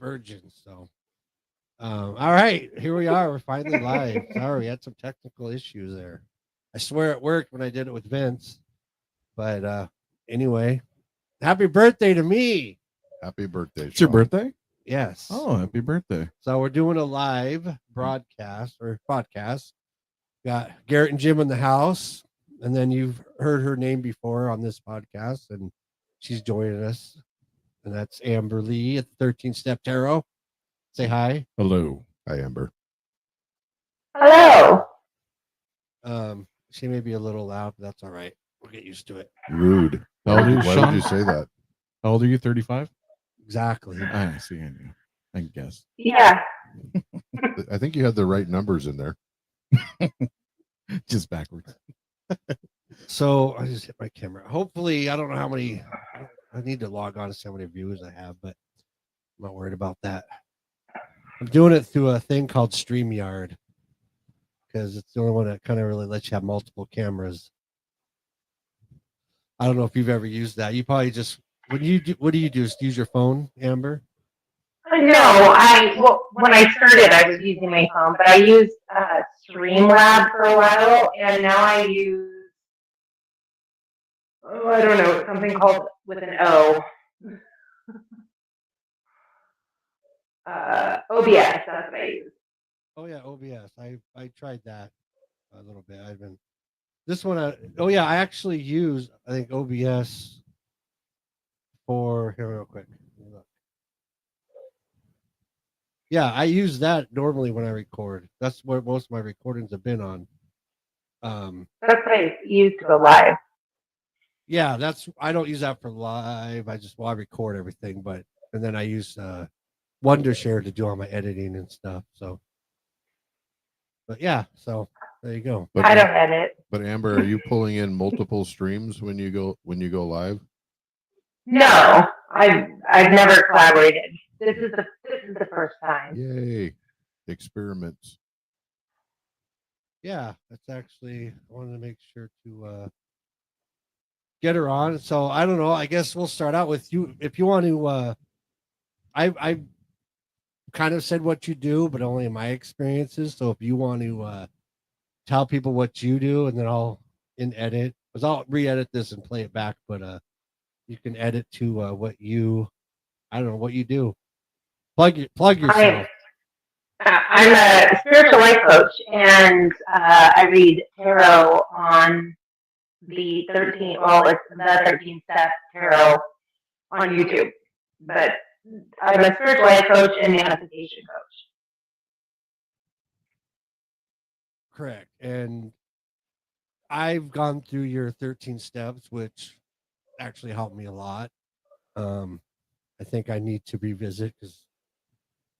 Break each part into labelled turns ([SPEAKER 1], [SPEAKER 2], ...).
[SPEAKER 1] virgin. So, all right, here we are. We're finally live. Sorry, we had some technical issues there. I swear it worked when I did it with Vince. But anyway, happy birthday to me.
[SPEAKER 2] Happy birthday,
[SPEAKER 3] It's your
[SPEAKER 2] Sean.
[SPEAKER 3] birthday?
[SPEAKER 1] Yes.
[SPEAKER 3] Oh, happy birthday.
[SPEAKER 1] So we're doing a live broadcast or podcast. Got Garrett and Jim in the house. And then you've heard her name before on this podcast, and she's joining us. And that's Amber Lee at the 13 Step Tarot. Say hi.
[SPEAKER 3] Hello.
[SPEAKER 2] Hi, Amber.
[SPEAKER 4] Hello.
[SPEAKER 1] She may be a little loud, but that's all right. We'll get used to it.
[SPEAKER 2] Rude.
[SPEAKER 3] How old are you,
[SPEAKER 2] Why
[SPEAKER 3] Sean?
[SPEAKER 2] did you say that?
[SPEAKER 3] How old are you? 35?
[SPEAKER 1] Exactly.
[SPEAKER 3] I see. I guess.
[SPEAKER 4] Yeah.
[SPEAKER 2] I think you had the right numbers in there.
[SPEAKER 3] Just backwards.
[SPEAKER 1] So I just hit my camera. Hopefully, I don't know how many. I need to log on to see how many viewers I have, but I'm not worried about that. I'm doing it through a thing called StreamYard because it's the only one that kind of really lets you have multiple cameras. I don't know if you've ever used that. You probably just what do you do? Just use your phone, Amber?
[SPEAKER 4] No, when I started, I was using my phone, but I used Streamlab for a while, and now I use I don't know, something called with an O. OBS. That's what I use.
[SPEAKER 1] Oh yeah, OBS. I tried that a little bit. I've been this one. I actually use I think OBS for here real quick. Look. Yeah, I use that normally when I record. That's what most of my recordings have been on.
[SPEAKER 4] That's what I use to go live.
[SPEAKER 1] Yeah, I don't use that for live. I record everything, but and then I use Wondershare to do all my editing and stuff. So, but yeah, so there you go.
[SPEAKER 2] But,
[SPEAKER 4] I don't edit.
[SPEAKER 2] But Amber, are you pulling in multiple streams when you go live?
[SPEAKER 4] No, I've never collaborated. This is the first time.
[SPEAKER 2] Yay! Experiments.
[SPEAKER 1] Yeah, that's actually I wanted to make sure to get her on. So I don't know. I guess we'll start out with you if you want to. I kind of said what you do, but only in my experiences. So if you want to tell people what you do, and then I'll edit, because I'll re-edit this and play it back. But you can edit to what you, I don't know what you do. Plug yourself.
[SPEAKER 4] I'm a spiritual life coach, and I read tarot on the 13. Well, it's the 13 Step Tarot on YouTube, but I'm a spiritual life coach and manifestation coach.
[SPEAKER 1] Correct. And I've gone through your 13 steps, which actually helped me a lot. I think I need to revisit because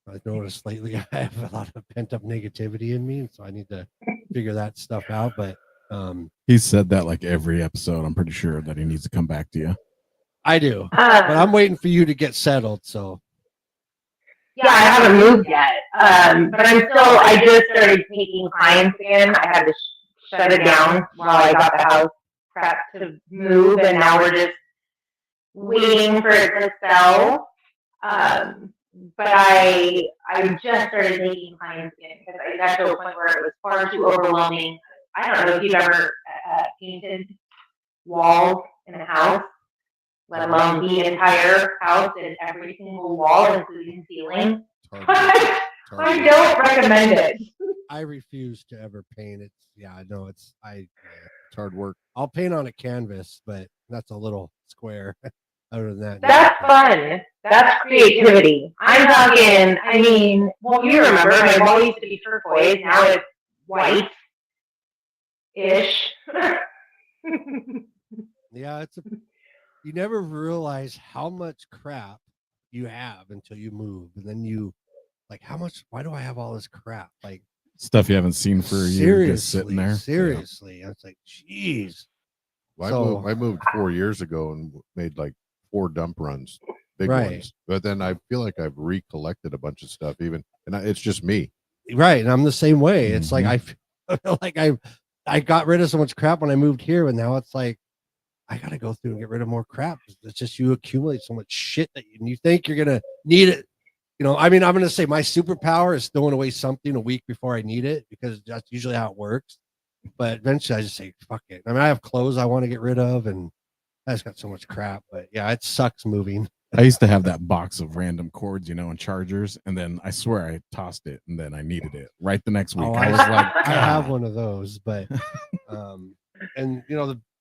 [SPEAKER 1] I've noticed lately I have a lot of pent up negativity in me, and so I need to figure that stuff out. But
[SPEAKER 3] he said that like every episode. I'm pretty sure that he needs to come back to you.
[SPEAKER 1] I do, but I'm waiting for you to get settled. So
[SPEAKER 4] yeah, I haven't moved yet, but I just started taking clients again. I had to shut it down while I got the house prepped to move, and now we're just waiting for it to sell. But I just started taking clients again because I got to a point where it was far too overwhelming. I don't know if you've ever painted walls in a house, let alone the entire house and every single wall, including ceiling. I don't recommend it.
[SPEAKER 1] I refuse to ever paint it. Yeah, I know it's
[SPEAKER 2] hard work.
[SPEAKER 1] I'll paint on a canvas, but that's a little square. Other than that,
[SPEAKER 4] that's fun. That's creativity. I'm talking. I mean, well, you remember my wall used to be turquoise. Now it's white-ish.
[SPEAKER 1] Yeah, you never realize how much crap you have until you move, and then you like how much. Why do I have all this crap? Like
[SPEAKER 3] stuff you haven't seen for a year, just sitting there.
[SPEAKER 1] Seriously, yeah. I was like, jeez.
[SPEAKER 2] Well, I moved 4 years ago and made like 4 dump runs, big ones. But then I feel like I've recollected a bunch of stuff, and it's just me.
[SPEAKER 1] Right, and I'm the same way. It's like I feel like I got rid of so much crap when I moved here, and now it's like I gotta go through and get rid of more crap. It's just you accumulate so much shit that you think you're gonna need it I mean, I'm going to say my superpower is throwing away something a week before I need it because that's usually how it works. But eventually I just say, fuck it. I mean, I have clothes I want to get rid of and I just got so much crap, but yeah, it sucks moving.
[SPEAKER 3] I used to have that box of random cords, and chargers, and then I swear I tossed it, and then I needed it right the next week.
[SPEAKER 1] Oh,
[SPEAKER 3] I was like,
[SPEAKER 1] I have
[SPEAKER 3] "God."
[SPEAKER 1] one of those, but and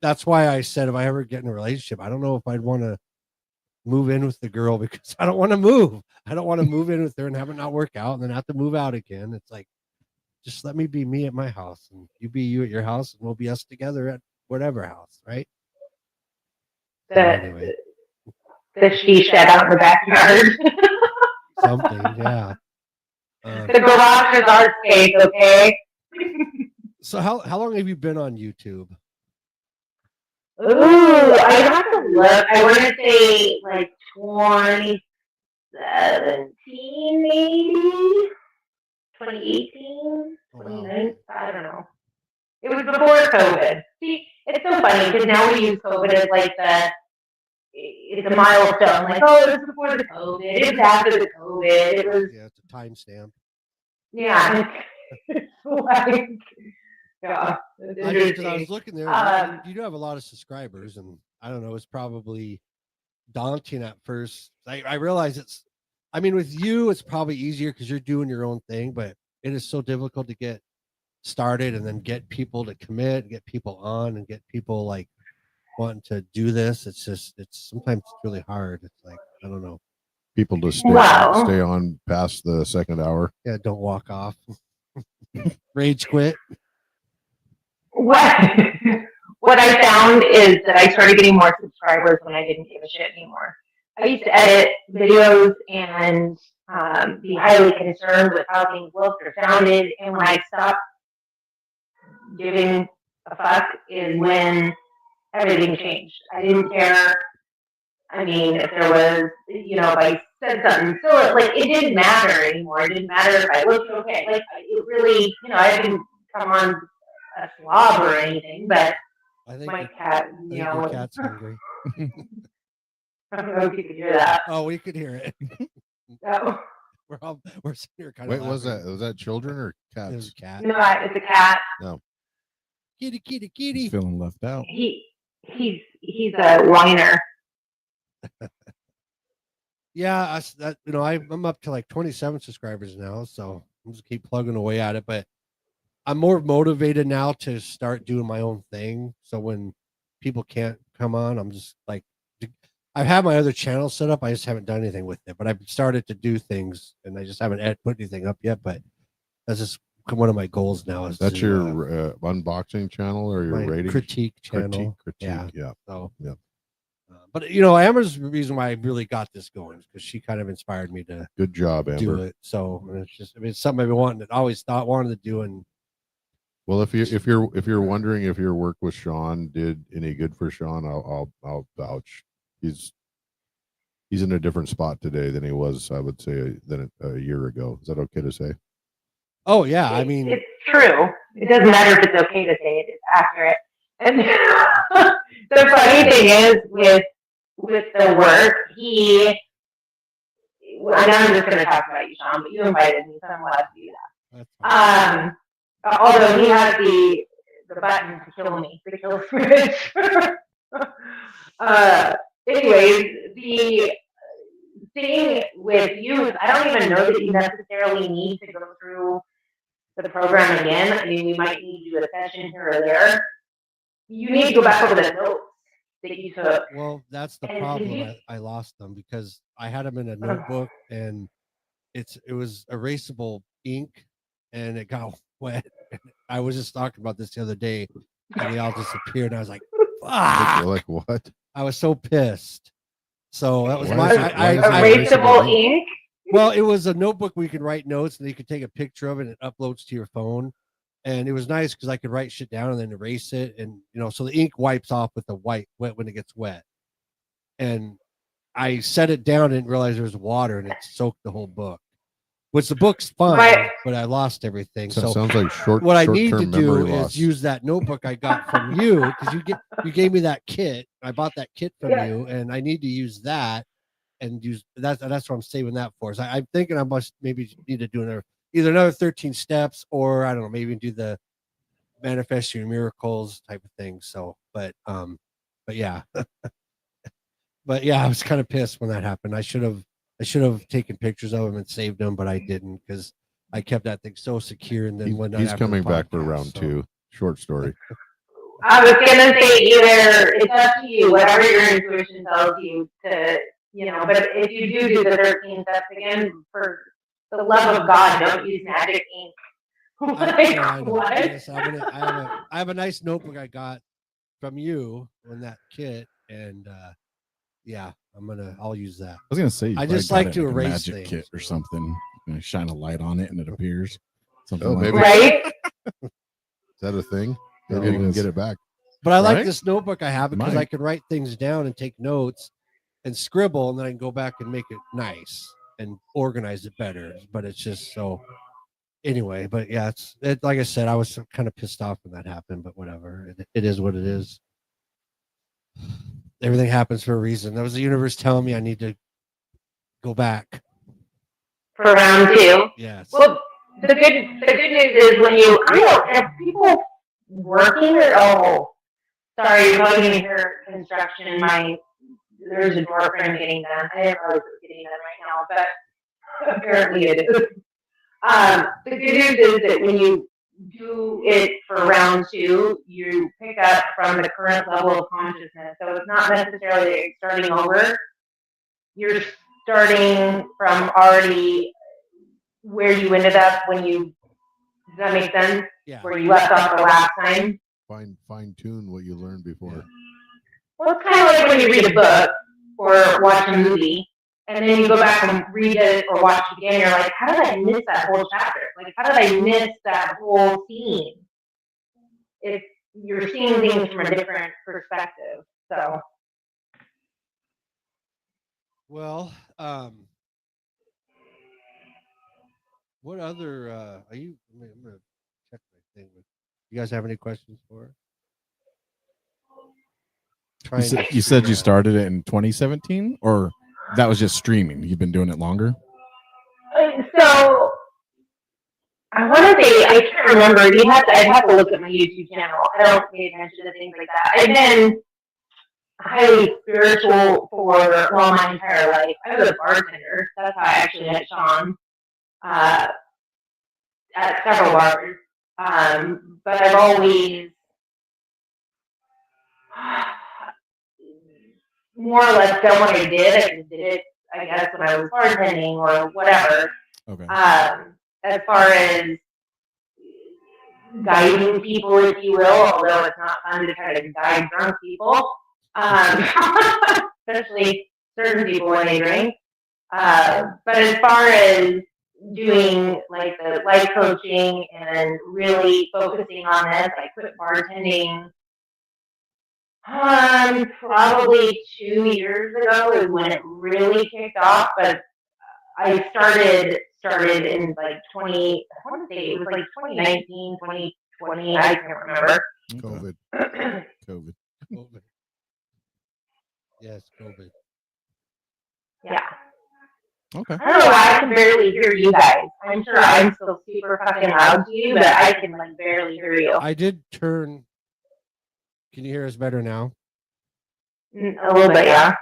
[SPEAKER 1] that's why I said if I ever get in a relationship, I don't know if I'd want to move in with the girl because I don't want to move. I don't want to move in with her and have it not work out and then have to move out again. It's like, just let me be me at my house and you be you at your house and we'll be us together at whatever house, right?
[SPEAKER 4] The she shed out in the backyard.
[SPEAKER 1] Something, yeah.
[SPEAKER 4] The garage is our space, okay?
[SPEAKER 1] So how long have you been on YouTube?
[SPEAKER 4] Ooh, I have to look. I want to say like 2017, maybe 2018, 2019. I don't know. It was before COVID. See, it's so funny because now we use COVID as like it's a milestone. Like, oh, it was before the COVID. It was after the COVID. It was.
[SPEAKER 1] Yeah, it's a timestamp.
[SPEAKER 4] Yeah. It's like, yeah.
[SPEAKER 1] Because I was looking there, you do have a lot of subscribers, and I don't know, it's probably daunting at first. I realize with you, it's probably easier because you're doing your own thing, but it is so difficult to get started and then get people to commit, get people on, and get people like wanting to do this. It's sometimes it's really hard. It's like, I don't know.
[SPEAKER 2] People just stay on past the second hour.
[SPEAKER 1] Yeah, don't walk off. Rage quit.
[SPEAKER 4] What I found is that I started getting more subscribers when I didn't give a shit anymore. I used to edit videos and be highly concerned with how things looked or sounded, and when I stopped giving a fuck is when everything changed. I didn't care. I mean, if there was, if I said something silly, like, it didn't matter anymore. It didn't matter if I looked okay. Like, it really, I didn't come on a slob or anything, but
[SPEAKER 1] I think
[SPEAKER 4] my cat,
[SPEAKER 1] your cat's hungry.
[SPEAKER 4] I don't know if you could hear that.
[SPEAKER 1] Oh, we could hear it.
[SPEAKER 4] Oh.
[SPEAKER 1] We're sitting here kind
[SPEAKER 2] Wait,
[SPEAKER 1] of.
[SPEAKER 2] was that children or cats?
[SPEAKER 1] It was a cat.
[SPEAKER 4] No, it's a cat.
[SPEAKER 2] No.
[SPEAKER 1] Kitty.
[SPEAKER 3] He's feeling left out.
[SPEAKER 4] He's a whiner.
[SPEAKER 1] Yeah, I'm up to like 27 subscribers now, so I'm just keep plugging away at it. But I'm more motivated now to start doing my own thing. So when people can't come on, I'm just like, I have my other channel set up. I just haven't done anything with it, but I've started to do things, and I just haven't put anything up yet. But that's just one of my goals now. Is
[SPEAKER 2] that's your unboxing channel or your rating
[SPEAKER 1] critique channel?
[SPEAKER 2] Yeah.
[SPEAKER 1] So
[SPEAKER 2] yeah.
[SPEAKER 1] But Amber's the reason why I really got this going because she kind of inspired me to.
[SPEAKER 2] Good job, Amber.
[SPEAKER 1] Do it. So it's just, it's something I've been wanted to do. And
[SPEAKER 2] well, if you're wondering if your work with Sean did any good for Sean, I'll vouch. He's in a different spot today than he was, I would say, than a year ago. Is that okay to say?
[SPEAKER 1] Oh yeah, I mean,
[SPEAKER 4] it's true. It doesn't matter if it's okay to say it; it's accurate. And the funny thing is, with the work, I know I'm just going to talk about you, Sean, but you invited me, so I'm allowed to do that. Although he has the button to kill me, the kill switch. Anyways, the thing with you is I don't even know that you necessarily need to go through the program again. I mean, we might need to do a session here or there. You need to go back over the notes that you took.
[SPEAKER 1] Well, that's the problem. I lost them because I had them in a notebook and it was erasable ink and it got wet. I was just talking about this the other day and they all disappeared. And I was like, fuck.
[SPEAKER 2] Like what?
[SPEAKER 1] I was so pissed. So that was
[SPEAKER 4] erasable ink.
[SPEAKER 1] Well, it was a notebook where you could write notes and you could take a picture of it and it uploads to your phone. And it was nice because I could write shit down and then erase it. And, so the ink wipes off with the wet when it gets wet. And I set it down and didn't realize there was water and it soaked the whole book. Which the book's fine, but I lost everything. So
[SPEAKER 2] sounds like
[SPEAKER 1] what I need to do is use that notebook I got from you because you gave me that kit. I bought that kit from you and I need to use that and use that's what I'm saving that for. So I'm thinking I must maybe need to do either another 13 steps, or I don't know, maybe do the manifest your miracles type of thing. So, but yeah, but yeah, I was kind of pissed when that happened. I should have taken pictures of them and saved them, but I didn't because I kept that thing so secure. And then when
[SPEAKER 2] He's coming back for round 2. Short story.
[SPEAKER 4] I was gonna say either it's up to you, whatever your intuition tells you to, but if you do the 13 steps again, for the love of God, don't use magic ink.
[SPEAKER 1] I know.
[SPEAKER 4] What?
[SPEAKER 1] Yes, I have a nice notebook I got from you on that kit, and yeah, I'll use that.
[SPEAKER 3] I was gonna say,
[SPEAKER 1] I
[SPEAKER 3] you
[SPEAKER 1] just
[SPEAKER 3] probably
[SPEAKER 1] like
[SPEAKER 3] got
[SPEAKER 1] to
[SPEAKER 3] a
[SPEAKER 1] erase
[SPEAKER 3] magic
[SPEAKER 1] things.
[SPEAKER 3] kit or something. Shine a light on it and it appears. Something
[SPEAKER 2] Oh,
[SPEAKER 3] like
[SPEAKER 2] maybe.
[SPEAKER 3] that.
[SPEAKER 4] Right?
[SPEAKER 2] Is that a thing?
[SPEAKER 1] No,
[SPEAKER 2] Maybe you can
[SPEAKER 3] it is.
[SPEAKER 2] get it back.
[SPEAKER 1] But I like
[SPEAKER 3] Right?
[SPEAKER 1] this notebook I have because I
[SPEAKER 3] Might.
[SPEAKER 1] can write things down and take notes and scribble, and then I can go back and make it nice and organize it better. But it's just so anyway. But yeah, it's like I said, I was kind of pissed off when that happened, but whatever. It is what it is. Everything happens for a reason. That was the universe telling me I need to go back.
[SPEAKER 4] For round 2.
[SPEAKER 1] Yes.
[SPEAKER 4] Well, the good news is when you, I don't have people working or sorry, you're going into your construction. There's a door frame getting done. I didn't realize it was getting done right now, but apparently it is. The good news is that when you do it for round 2, you pick up from the current level of consciousness. So it's not necessarily starting over. You're starting from already where you ended up when you, does that make sense?
[SPEAKER 1] Yeah.
[SPEAKER 4] Where you left off the last time?
[SPEAKER 2] Fine tune what you learned before.
[SPEAKER 4] Well, it's kind of like when you read a book or watch a movie, and then you go back and read it or watch it again, you're like, how did I miss that whole chapter? Like, how did I miss that whole scene? You're seeing things from a different perspective. So,
[SPEAKER 1] Well, what other are you? I'm gonna check my thing. You guys have any questions for her?
[SPEAKER 3] You said you started it in 2017, or that was just streaming. You've been doing it longer.
[SPEAKER 4] so I want to say I can't remember. I'd have to look at my YouTube channel. I don't pay attention to things like that. I've been highly spiritual for my entire life. I was a bartender. That's how I actually met Sean at several bars. But I've always more or less done what I did. I just did it, I guess, when I was bartending or whatever.
[SPEAKER 3] Okay.
[SPEAKER 4] As far as guiding people, if you will, although it's not fun to try to guide drunk people, especially certain people when they drink. But as far as doing like the life coaching and really focusing on this, I quit bartending probably 2 years ago is when it really kicked off. But I started in like I want to say it was like 2019, 2020, I can't remember.
[SPEAKER 2] COVID.
[SPEAKER 3] COVID.
[SPEAKER 1] COVID. Yes, COVID.
[SPEAKER 4] Yeah.
[SPEAKER 3] Okay.
[SPEAKER 4] I don't know why I can barely hear you guys. I'm sure I'm still super fucking loud to you, but I can like barely hear you.
[SPEAKER 1] I did turn. Can you hear us better now?
[SPEAKER 4] A little bit, yeah.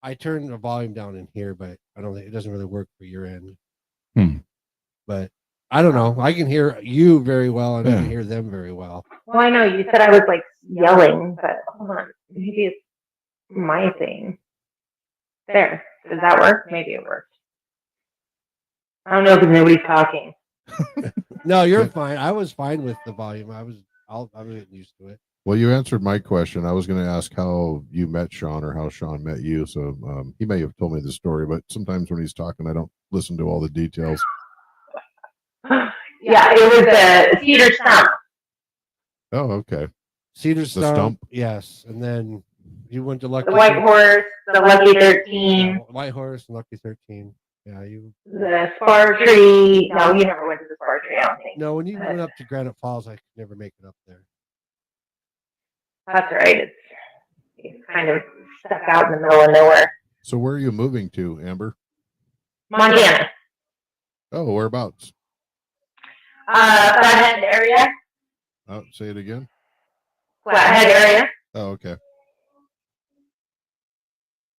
[SPEAKER 1] I turned the volume down in here, but I don't think it doesn't really work for your end. But I don't know. I can hear you very well, and I can hear them very well.
[SPEAKER 4] Well, I know you said I was like yelling, but hold on. Maybe it's my thing. There. Does that work? Maybe it works. I don't know because nobody's talking.
[SPEAKER 1] No, you're fine. I was fine with the volume. I was getting used to it.
[SPEAKER 2] Well, you answered my question. I was going to ask how you met Sean or how Sean met you. So he may have told me the story, but sometimes when he's talking, I don't listen to all the details.
[SPEAKER 4] Yeah, it was a cedar stump.
[SPEAKER 2] Oh, okay.
[SPEAKER 1] Cedar stump,
[SPEAKER 2] stump?
[SPEAKER 1] Yes, and then you went to Lucky.
[SPEAKER 4] The White Horse, the Lucky 13.
[SPEAKER 1] Yeah, White Horse and Lucky 13. Yeah,
[SPEAKER 4] the Spar Tree. No, you never went to the Spar Tree, I don't think.
[SPEAKER 1] No, when you went up to Granite Falls, I could never make it up there.
[SPEAKER 4] That's right. It's kind of stuck out in the middle of nowhere.
[SPEAKER 2] So where are you moving to, Amber?
[SPEAKER 4] Montana,
[SPEAKER 2] Oh, whereabouts?
[SPEAKER 4] Flathead area.
[SPEAKER 2] Oh, say it again.
[SPEAKER 4] Flathead area.
[SPEAKER 2] Oh, okay.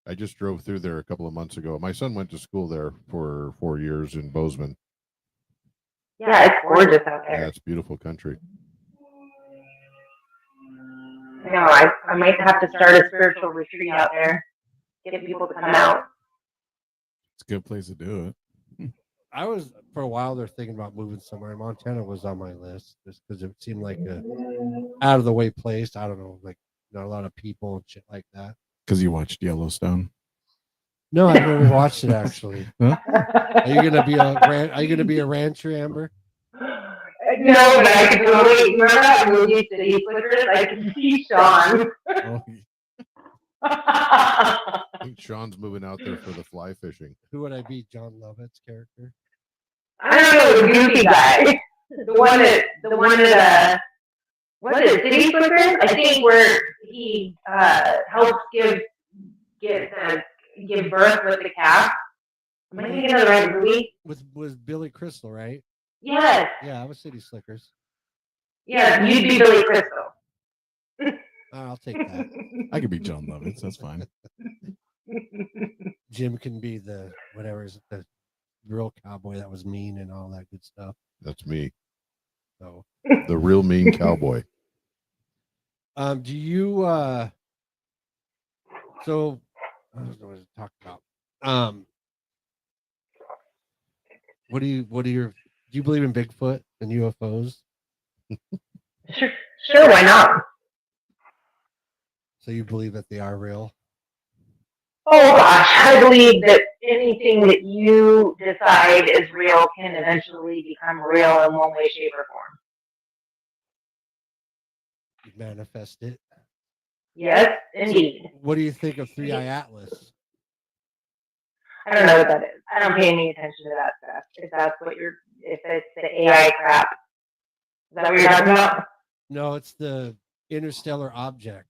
[SPEAKER 2] I just drove through there a couple of months ago. My son went to school there for 4 years in Bozeman.
[SPEAKER 4] Yeah, it's gorgeous out
[SPEAKER 2] Yeah,
[SPEAKER 4] there.
[SPEAKER 2] it's beautiful country.
[SPEAKER 4] No, I might have to start a spiritual retreat out there. Get people to come out.
[SPEAKER 3] It's a good place to do it.
[SPEAKER 1] I was for a while there thinking about moving somewhere. Montana was on my list just because it seemed like a out of the way place. I don't know, like not a lot of people and shit like that.
[SPEAKER 3] Because you watched Yellowstone.
[SPEAKER 1] No, I've never watched it actually.
[SPEAKER 3] Huh?
[SPEAKER 1] Are you gonna be a rancher, Amber?
[SPEAKER 4] No, but I can totally remember that movie City Slickers. I can see Sean.
[SPEAKER 3] Oh,
[SPEAKER 2] I think Sean's moving out there for the fly fishing.
[SPEAKER 1] Who would I be? John Lovett's character?
[SPEAKER 4] I don't know, the goofy guy. The one that what is it, City Slickers? I think where he helps give birth with the calf. Am I thinking of the right movie?
[SPEAKER 1] With Billy Crystal, right?
[SPEAKER 4] Yes.
[SPEAKER 1] Yeah, I was City Slickers.
[SPEAKER 4] Yeah, you'd be Billy Crystal.
[SPEAKER 1] I'll take that.
[SPEAKER 3] I could be John Lovitz. That's fine.
[SPEAKER 1] Jim can be the whatever is it, the real cowboy that was mean and all that good stuff.
[SPEAKER 2] That's me,
[SPEAKER 1] So,
[SPEAKER 2] the real mean cowboy.
[SPEAKER 1] do you? So, I don't know what to talk about. What do you believe in Bigfoot and UFOs?
[SPEAKER 4] Sure, why not?
[SPEAKER 1] So you believe that they are real?
[SPEAKER 4] Oh gosh, I believe that anything that you decide is real can eventually become real in one way, shape, or form.
[SPEAKER 1] You manifest it.
[SPEAKER 4] Yes, indeed.
[SPEAKER 1] What do you think of 3-Eye Atlas?
[SPEAKER 4] I don't know what that is. I don't pay any attention to that stuff. If it's the AI crap. Is that what you're talking about?
[SPEAKER 1] No, it's the interstellar object.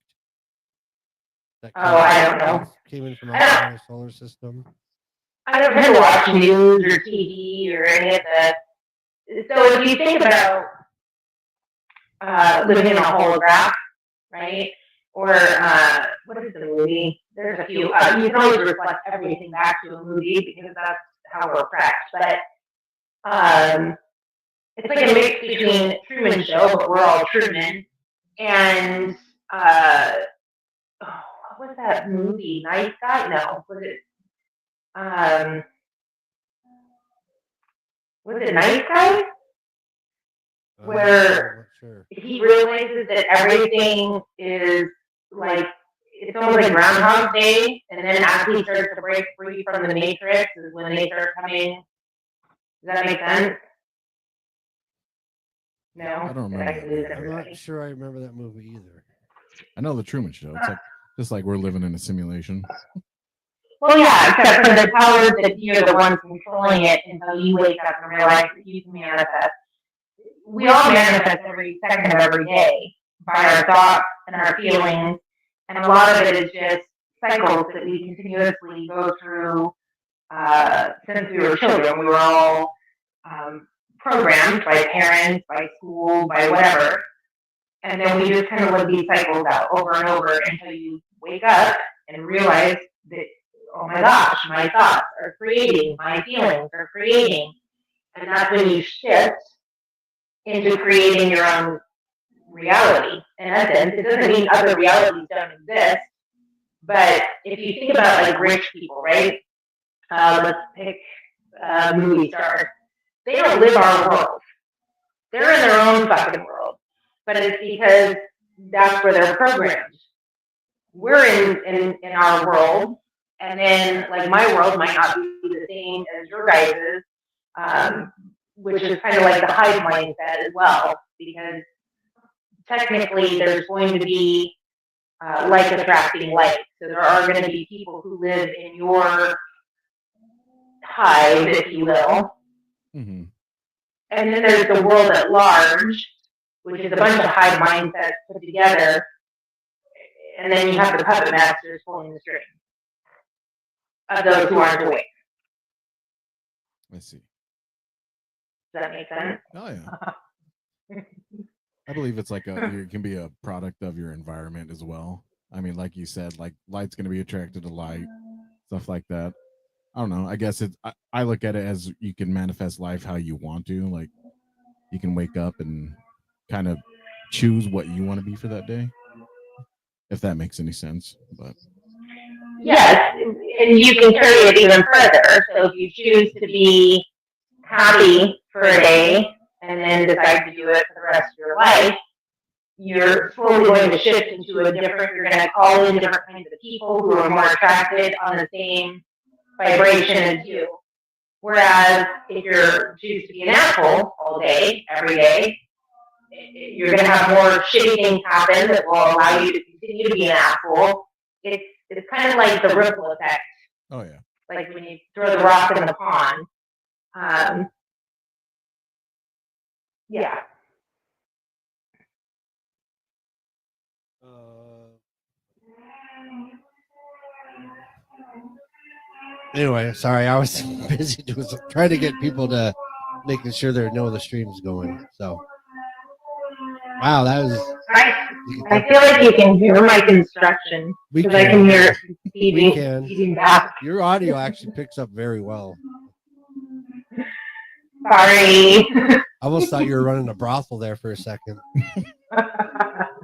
[SPEAKER 1] That
[SPEAKER 4] I don't know.
[SPEAKER 1] Came in from outside the solar system.
[SPEAKER 4] I don't tend to watch news or TV or any of that. So if you think about living in a holograph, right? Or what is the movie? There's a few. You can always reflect everything back to a movie because that's how we're prepped. But it's like a mix between Truman Show, but we're all Truman, and what was that movie? Nice Guy? No, was it? Was it Nice Guy? Where he realizes that everything is like it's almost like Groundhog Day, and then after he starts to break free from the Matrix is when they start coming. Does that make sense? No,
[SPEAKER 3] I don't remember.
[SPEAKER 1] I'm not sure I remember that movie either.
[SPEAKER 3] I know the Truman Show. It's like just like we're living in a simulation.
[SPEAKER 4] Well, yeah, except for the powers that you're the ones controlling it until you wake up and realize that you can manifest. We all manifest every second of every day by our thoughts and our feelings, and a lot of it is just cycles that we continuously go through since we were children. We were all programmed by parents, by school, by whatever, and then we just kind of live these cycles out over and over until you wake up and realize that, oh my gosh, my thoughts are creating, my feelings are creating, and that's when you shift into creating your own reality. In essence, it doesn't mean other realities don't exist, but if you think about like rich people, right? Let's pick a movie star. They don't live our world. They're in their own fucking world, but it's because that's where they're programmed. We're in our world, and then like my world might not be the same as your guys's. Which is kind of like the hive mindset as well, because technically there's going to be like attracting like. So there are going to be people who live in your hive, if you will.
[SPEAKER 3] Mm-hmm.
[SPEAKER 4] And then there's the world at large, which is a bunch of hive mindsets put together. And then you have the puppet masters pulling the strings. of those who aren't awake.
[SPEAKER 3] I see.
[SPEAKER 4] Does that make sense?
[SPEAKER 3] Oh yeah. I believe it's like it can be a product of your environment as well. I mean, like you said, like light's going to be attracted to light, stuff like that. I don't know. I guess I look at it as you can manifest life how you want to. Like you can wake up and kind of choose what you want to be for that day, if that makes any sense. But
[SPEAKER 4] Yes, and you can carry it even further. So if you choose to be happy for a day and then decide to do it for the rest of your life, you're slowly going to shift into a different, you're going to call in different kinds of people who are more attracted on the same vibration as you. Whereas if you choose to be an asshole all day, every day, you're going to have more shitty things happen that will allow you to continue to be an asshole. It's kind of like the ripple effect.
[SPEAKER 3] oh yeah.
[SPEAKER 4] Like when you throw the rock in the pond. Yeah.
[SPEAKER 1] Anyway, sorry, I was busy trying to get people to making sure they know the stream's going. So, wow, that was.
[SPEAKER 4] I feel like you can hear my construction because I can hear it feeding back.
[SPEAKER 1] Your audio actually picks up very well.
[SPEAKER 4] Sorry.
[SPEAKER 1] I almost thought you were running a brothel there for a second.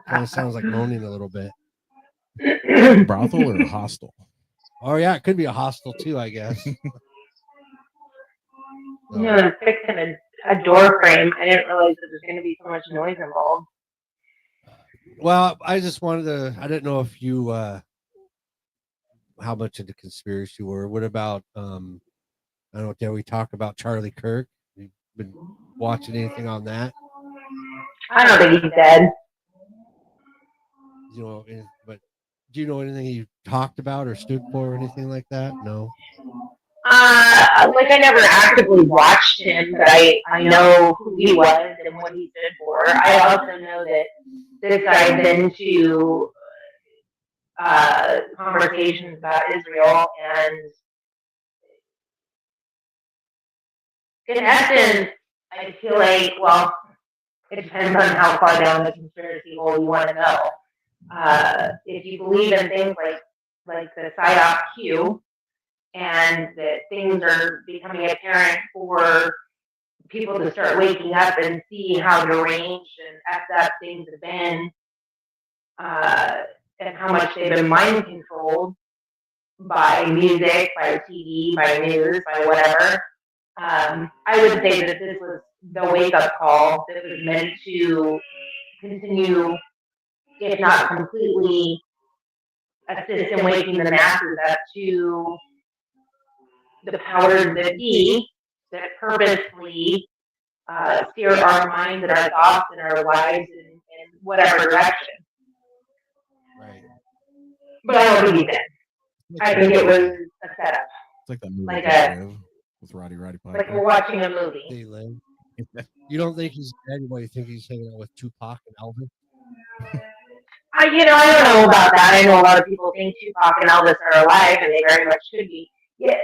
[SPEAKER 1] Kind of sounds like moaning a little bit.
[SPEAKER 3] Brothel or hostel?
[SPEAKER 1] Oh yeah, it could be a hostel too, I guess.
[SPEAKER 4] No, I'm fixing a door frame. I didn't realize that there's going to be so much noise involved.
[SPEAKER 1] Well, I just wanted to. I didn't know if you how much of the conspiracy you were. What about I don't know. Did we talk about Charlie Kirk? You been watching anything on that?
[SPEAKER 4] I don't think he's dead.
[SPEAKER 1] You know, but do you know anything he talked about or stood for or anything like that? No.
[SPEAKER 4] Like I never actively watched him, but I know who he was and what he stood for. I also know that this guy's been to conversations about Israel, and in essence, I feel like, well, it depends on how far down the conspiracy hole you want to go. If you believe in things like the PSYOP Q, and that things are becoming apparent for people to start waking up and see how deranged and effed up things have been, and how much they've been mind controlled by music, by TV, by news, by whatever. I would say that this was the wake-up call that was meant to continue, if not completely, assist in waking the masses up to the powers that be that purposely steer our minds and our thoughts and our lives in whatever direction.
[SPEAKER 1] Right.
[SPEAKER 4] But I don't think he's dead. I think it was a setup.
[SPEAKER 3] It's like that movie
[SPEAKER 4] Like
[SPEAKER 3] They Live with Roddy Piper.
[SPEAKER 4] Like we're watching a movie.
[SPEAKER 1] They live. You don't think he's dead? What, you think he's hanging out with Tupac and Elvis?
[SPEAKER 4] I don't know about that. I know a lot of people think Tupac and Elvis are alive, and they very much should be. Yeah,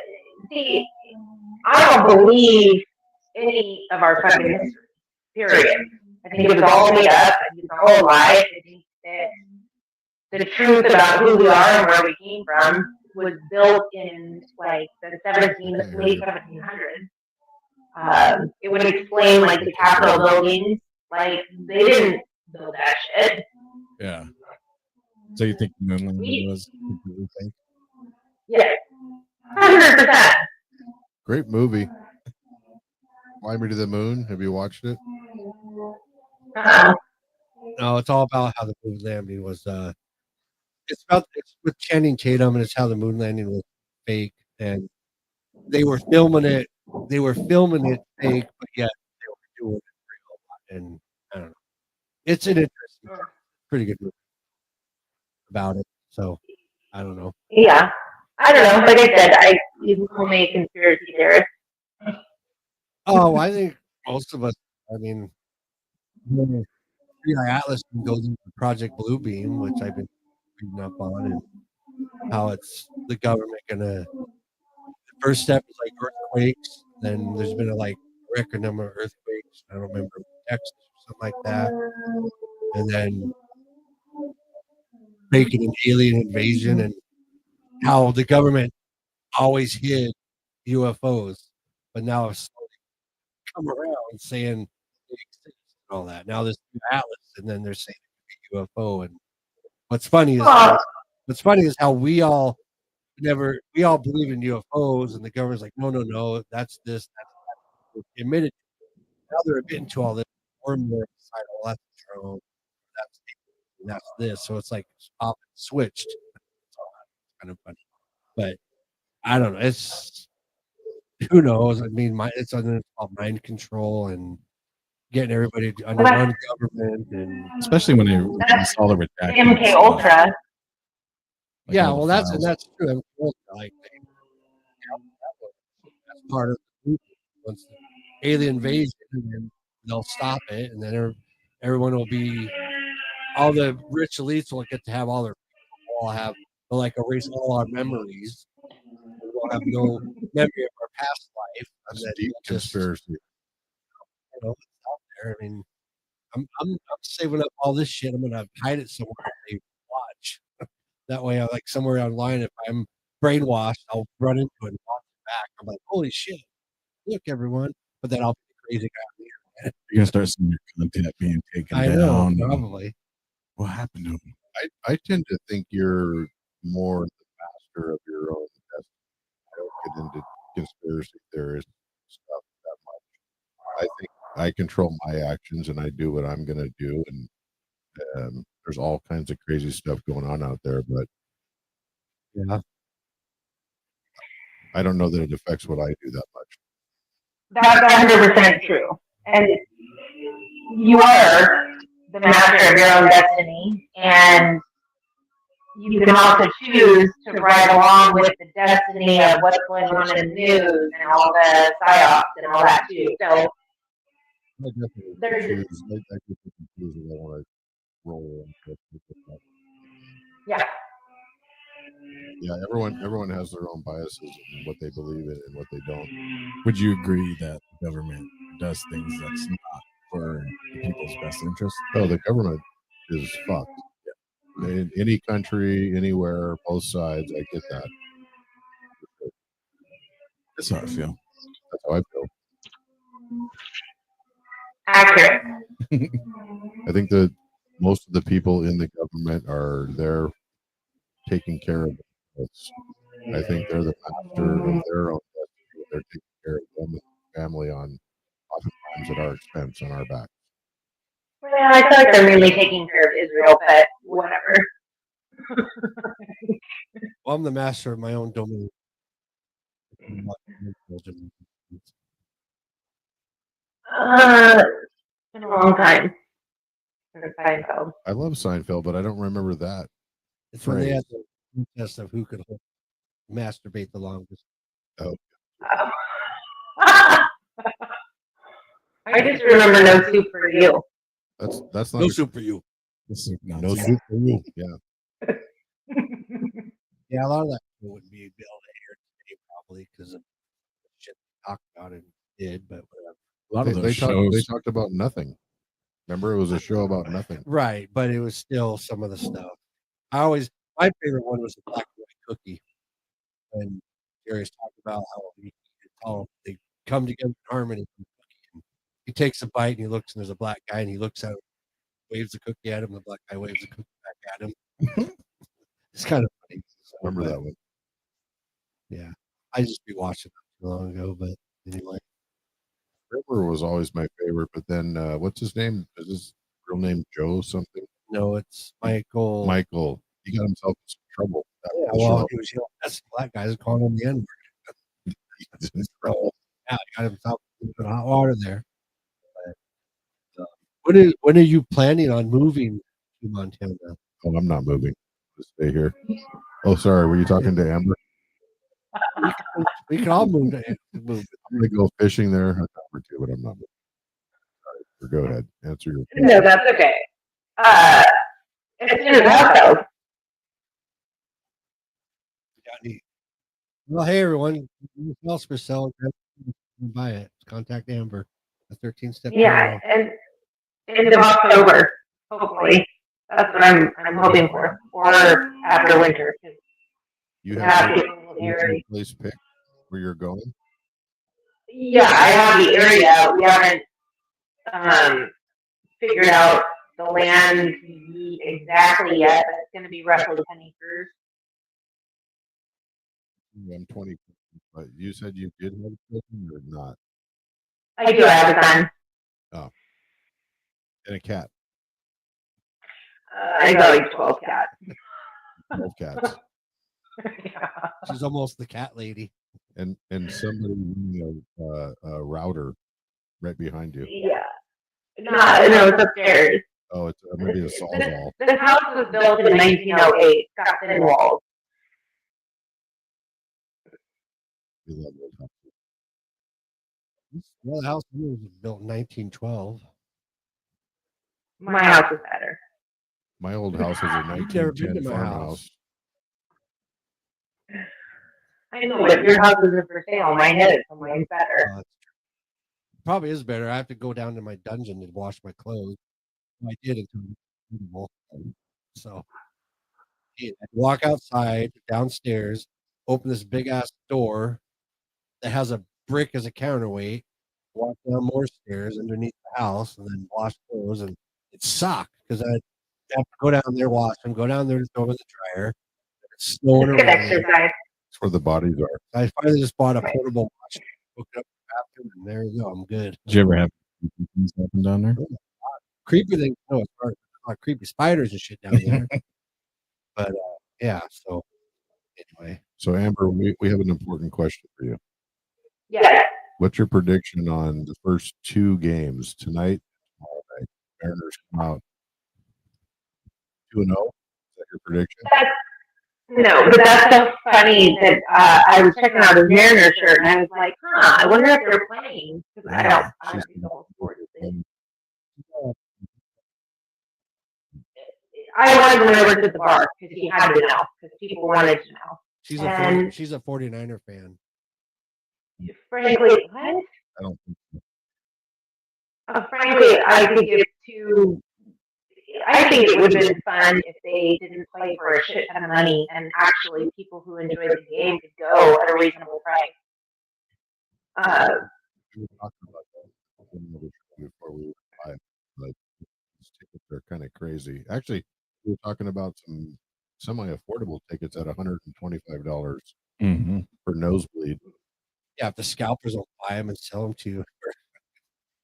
[SPEAKER 4] see, I don't believe any of our fucking history, period. I think it was all made up. I think it's all a lie. I think that the truth about who we are and where we came from was built in like the late 1700s. It would explain like the Capitol buildings. Like they didn't build that shit.
[SPEAKER 3] Yeah. So you think the moon landing was completely fake?
[SPEAKER 4] Yeah, 100%.
[SPEAKER 2] Great movie. Fly Me to the Moon. Have you watched it?
[SPEAKER 1] No, it's all about how the moon landing was. It's with Channing Tatum, and it's how the moon landing was fake, and they were filming it. They were filming it fake, but yet they were doing it real. And I don't know. It's an interesting, pretty good movie about it. So I don't know.
[SPEAKER 4] Yeah, I don't know. Like I said, you call me a conspiracy theorist.
[SPEAKER 1] Oh, I think most of us. I mean, Atlas goes into Project Bluebeam, which I've been reading up on, and how it's the government gonna first step is like earthquakes. Then there's been a record number of earthquakes. I don't remember, Texas or something like that. And then making an alien invasion, and how the government always hid UFOs, but now it's come around saying they exist and all that. Now there's new Atlas, and then they're saying it could be UFO. And what's funny is how we all believe in UFOs, and the government's like, no, that's this, that's that. Admitted. Now they're admitting to all this more and more. Side, oh, that's drone, that's this. So it's like off and switched. It's kind of funny, but I don't know. It's who knows. I mean, it's called mind control and getting everybody under one government, and
[SPEAKER 3] especially when they install the redacted
[SPEAKER 4] MK
[SPEAKER 3] stuff,
[SPEAKER 4] Ultra.
[SPEAKER 3] like
[SPEAKER 1] yeah,
[SPEAKER 3] all the
[SPEAKER 1] well, that's
[SPEAKER 3] files.
[SPEAKER 1] true. Like that's part of the movie. Once the alien invasion, and then they'll stop it, and then everyone will be all the rich elites will get to have all their they'll like erase all our memories. We'll have no memory of our past life. And
[SPEAKER 2] That's
[SPEAKER 1] then
[SPEAKER 2] deep
[SPEAKER 1] we'll just,
[SPEAKER 2] conspiracy.
[SPEAKER 1] it's out there. I mean, I'm saving up all this shit. I'm gonna hide it somewhere they watch. That way, I like somewhere online. If I'm brainwashed, I'll run into it and watch it back. I'm like, holy shit! Look, everyone. But then I'll be the crazy guy here.
[SPEAKER 3] You're gonna start seeing your content being taken
[SPEAKER 1] I know,
[SPEAKER 3] down.
[SPEAKER 1] probably.
[SPEAKER 3] What happened to him?
[SPEAKER 2] I tend to think you're more the master of your own destiny. I don't get into conspiracy theorist stuff that much. I think I control my actions and I do what I'm going to do. And there's all kinds of crazy stuff going on out there, but
[SPEAKER 1] Yeah.
[SPEAKER 2] I don't know that it affects what I do that much.
[SPEAKER 4] That's 100% true. And you are the master of your own destiny, and you can also choose to ride along with the destiny of what's going on in the news and all the psyops and all that too. So
[SPEAKER 2] I definitely
[SPEAKER 4] there's
[SPEAKER 2] choose. I get confused when I want to roll and
[SPEAKER 4] yeah.
[SPEAKER 2] Yeah, everyone has their own biases and what they believe in and what they don't.
[SPEAKER 3] Would you agree that the government does things that's not for the people's best interest?
[SPEAKER 2] Oh, the government is fucked. In any country, anywhere, both sides, I get that.
[SPEAKER 3] That's how I feel.
[SPEAKER 2] That's how I feel.
[SPEAKER 4] Accurate.
[SPEAKER 2] I think that most of the people in the government are there taking care of us. I think they're the master of their own destiny. They're taking care of them and their family on oftentimes at our expense, on our back.
[SPEAKER 4] Well, I feel like they're mainly taking care of Israel, but whatever.
[SPEAKER 1] Well, I'm the master of my own domain.
[SPEAKER 4] It's been a long time. Since Seinfeld.
[SPEAKER 2] I love Seinfeld, but I don't remember that.
[SPEAKER 1] It's when they had the contest of who could masturbate the longest.
[SPEAKER 2] Oh,
[SPEAKER 4] I just remember No Soup for You.
[SPEAKER 2] that's not
[SPEAKER 1] No soup for you.
[SPEAKER 2] no soup for you. Yeah,
[SPEAKER 1] Yeah, a lot of that wouldn't be able to air today probably because of the shit they talked about and did, but whatever.
[SPEAKER 3] A lot of
[SPEAKER 2] they
[SPEAKER 3] those shows.
[SPEAKER 2] talked about nothing. Remember, it was a show about nothing.
[SPEAKER 1] Right, but it was still some of the stuff. My favorite one was the black and white cookie. And Jerry's talking about how they come together in harmony. He takes a bite and he looks, and there's a black guy, and he looks at him, waves the cookie at him. The black guy waves the cookie back at him. It's kind of funny.
[SPEAKER 2] Remember that one?
[SPEAKER 1] Yeah, I just be watching it too long ago, but anyway.
[SPEAKER 2] River was always my favorite, but then what's his name? Is his real name Joe something?
[SPEAKER 1] No, it's Michael.
[SPEAKER 2] Michael. He got himself in some trouble.
[SPEAKER 1] Yeah, well, he was that's the black guys calling him the N word. Yeah, he got himself in hot water there. But, when are you planning on moving to Montana?
[SPEAKER 2] Oh, I'm not moving. Just stay here. Oh, sorry. Were you talking to Amber?
[SPEAKER 1] We can all move. Move.
[SPEAKER 2] I'm gonna go fishing there. I thought too, but I'm not moving. Sorry. Go ahead. Answer your question.
[SPEAKER 4] No, that's okay. As soon as that goes.
[SPEAKER 1] Well, hey everyone, anything else for sale? Buy it. Contact Amber. A 13-step.
[SPEAKER 4] Yeah, and end of October, hopefully. That's what I'm hoping for, or after winter. 'Cause
[SPEAKER 2] You
[SPEAKER 4] we
[SPEAKER 2] have
[SPEAKER 4] have to
[SPEAKER 2] your,
[SPEAKER 4] get a little
[SPEAKER 2] you have your
[SPEAKER 4] area.
[SPEAKER 2] place picked where you're going.
[SPEAKER 4] Yeah, I have the area. We haven't figured out the land exactly yet, but it's going to be roughly 10 acres.
[SPEAKER 2] I'm 20, but you said you did have a chicken or not?
[SPEAKER 4] I do have a son.
[SPEAKER 2] Oh, and a cat.
[SPEAKER 4] I got like 12 cats.
[SPEAKER 2] 12 cats.
[SPEAKER 4] Yeah.
[SPEAKER 1] She's almost the cat lady.
[SPEAKER 2] And somebody running a router right behind you.
[SPEAKER 4] Yeah. No, it's upstairs.
[SPEAKER 2] Oh, it's maybe a sawzall.
[SPEAKER 4] This house was built in 1908. It's got thin walls.
[SPEAKER 2] We love those houses.
[SPEAKER 1] Well, the house was built in 1912.
[SPEAKER 4] My house is better.
[SPEAKER 2] My old house was a
[SPEAKER 1] You've never been
[SPEAKER 2] 1910
[SPEAKER 1] to my
[SPEAKER 2] farmhouse.
[SPEAKER 4] I know, but your house isn't for sale. Mine is, so mine's better.
[SPEAKER 1] Probably is better. I have to go down to my dungeon and wash my clothes. I did until it was beautiful. So yeah, I walk outside downstairs, open this big ass door that has a brick as a counterweight, walk down more stairs underneath the house, and then wash clothes. And it sucked because I have to go down there, wash them, go down there to throw them in the dryer. It's snowing
[SPEAKER 4] Good
[SPEAKER 1] around.
[SPEAKER 4] exercise.
[SPEAKER 2] That's where the bodies are.
[SPEAKER 1] I finally just bought a portable wash, hooked it up to the bathroom, and there you go. I'm good.
[SPEAKER 3] Did you ever have things happen down there?
[SPEAKER 1] Creepy things. No, it's not creepy spiders and shit down there. But yeah, so anyway.
[SPEAKER 2] So Amber, we have an important question for you.
[SPEAKER 4] Yeah.
[SPEAKER 2] What's your prediction on the first two games tonight? Tomorrow night? Mariners come out 2-0. Is that your prediction?
[SPEAKER 4] No, but that's so funny that I was checking out his Mariner shirt and I was like, I wonder if they're playing. 'Cause I don't do the whole sports thing. I wanted when I worked at the bar because he had to know because people wanted to know.
[SPEAKER 1] She's
[SPEAKER 4] And-
[SPEAKER 1] she's a 49er fan.
[SPEAKER 4] Frankly, what?
[SPEAKER 2] I don't think so.
[SPEAKER 4] Frankly, I think it's too. I think it would have been fun if they didn't play for a shit ton of money and actually people who enjoy the game could go at a reasonable price.
[SPEAKER 2] We were talking about that in the show before we were live. Like these tickets are kind of crazy. Actually, we were talking about some semi-affordable tickets at $125
[SPEAKER 3] Mm-hmm.
[SPEAKER 2] for nosebleed.
[SPEAKER 1] Yeah, if the scalpers will buy them and sell them to you for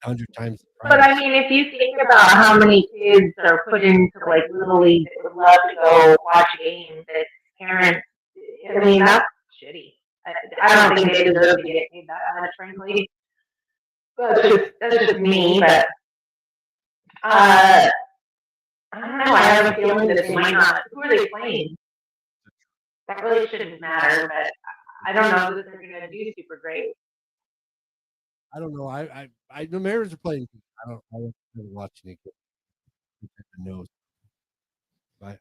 [SPEAKER 1] 100 times the price.
[SPEAKER 4] But I mean, if you think about how many kids are put into like Little League that would love to go watch a game that parents, I mean, that's shitty. I don't think they deserve to get paid that much, frankly. That's just me, but I don't know. I have a feeling that they might not. Who are they playing? That really shouldn't matter, but I don't know that they're going to do super great.
[SPEAKER 1] I don't know. The Mariners are playing. I don't watch any good. Knows.
[SPEAKER 4] I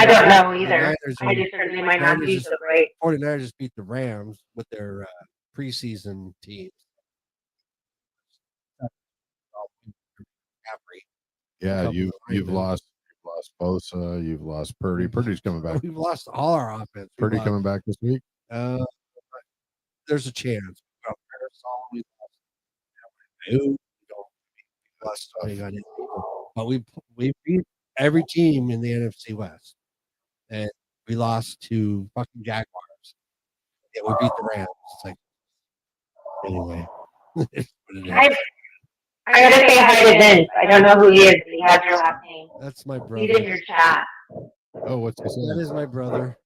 [SPEAKER 4] don't know
[SPEAKER 1] the
[SPEAKER 4] either.
[SPEAKER 1] Niners
[SPEAKER 4] I just heard they might not be so great.
[SPEAKER 1] 49ers just beat the Rams with their preseason teams.
[SPEAKER 2] Yeah, you've lost Bosa, you've lost Purdy. Purdy's coming back.
[SPEAKER 1] We've lost all our offense.
[SPEAKER 2] Purdy coming back this week.
[SPEAKER 1] There's a chance. We lost. But we beat every team in the NFC West, and we lost to fucking Jaguars. Yeah, we beat the Rams. It's like anyway.
[SPEAKER 4] I gotta say hi to Vince. I don't know who he is, but he has your last name.
[SPEAKER 1] That's my brother.
[SPEAKER 4] He's in your chat.
[SPEAKER 2] Oh, what's he saying?
[SPEAKER 1] That is my brother.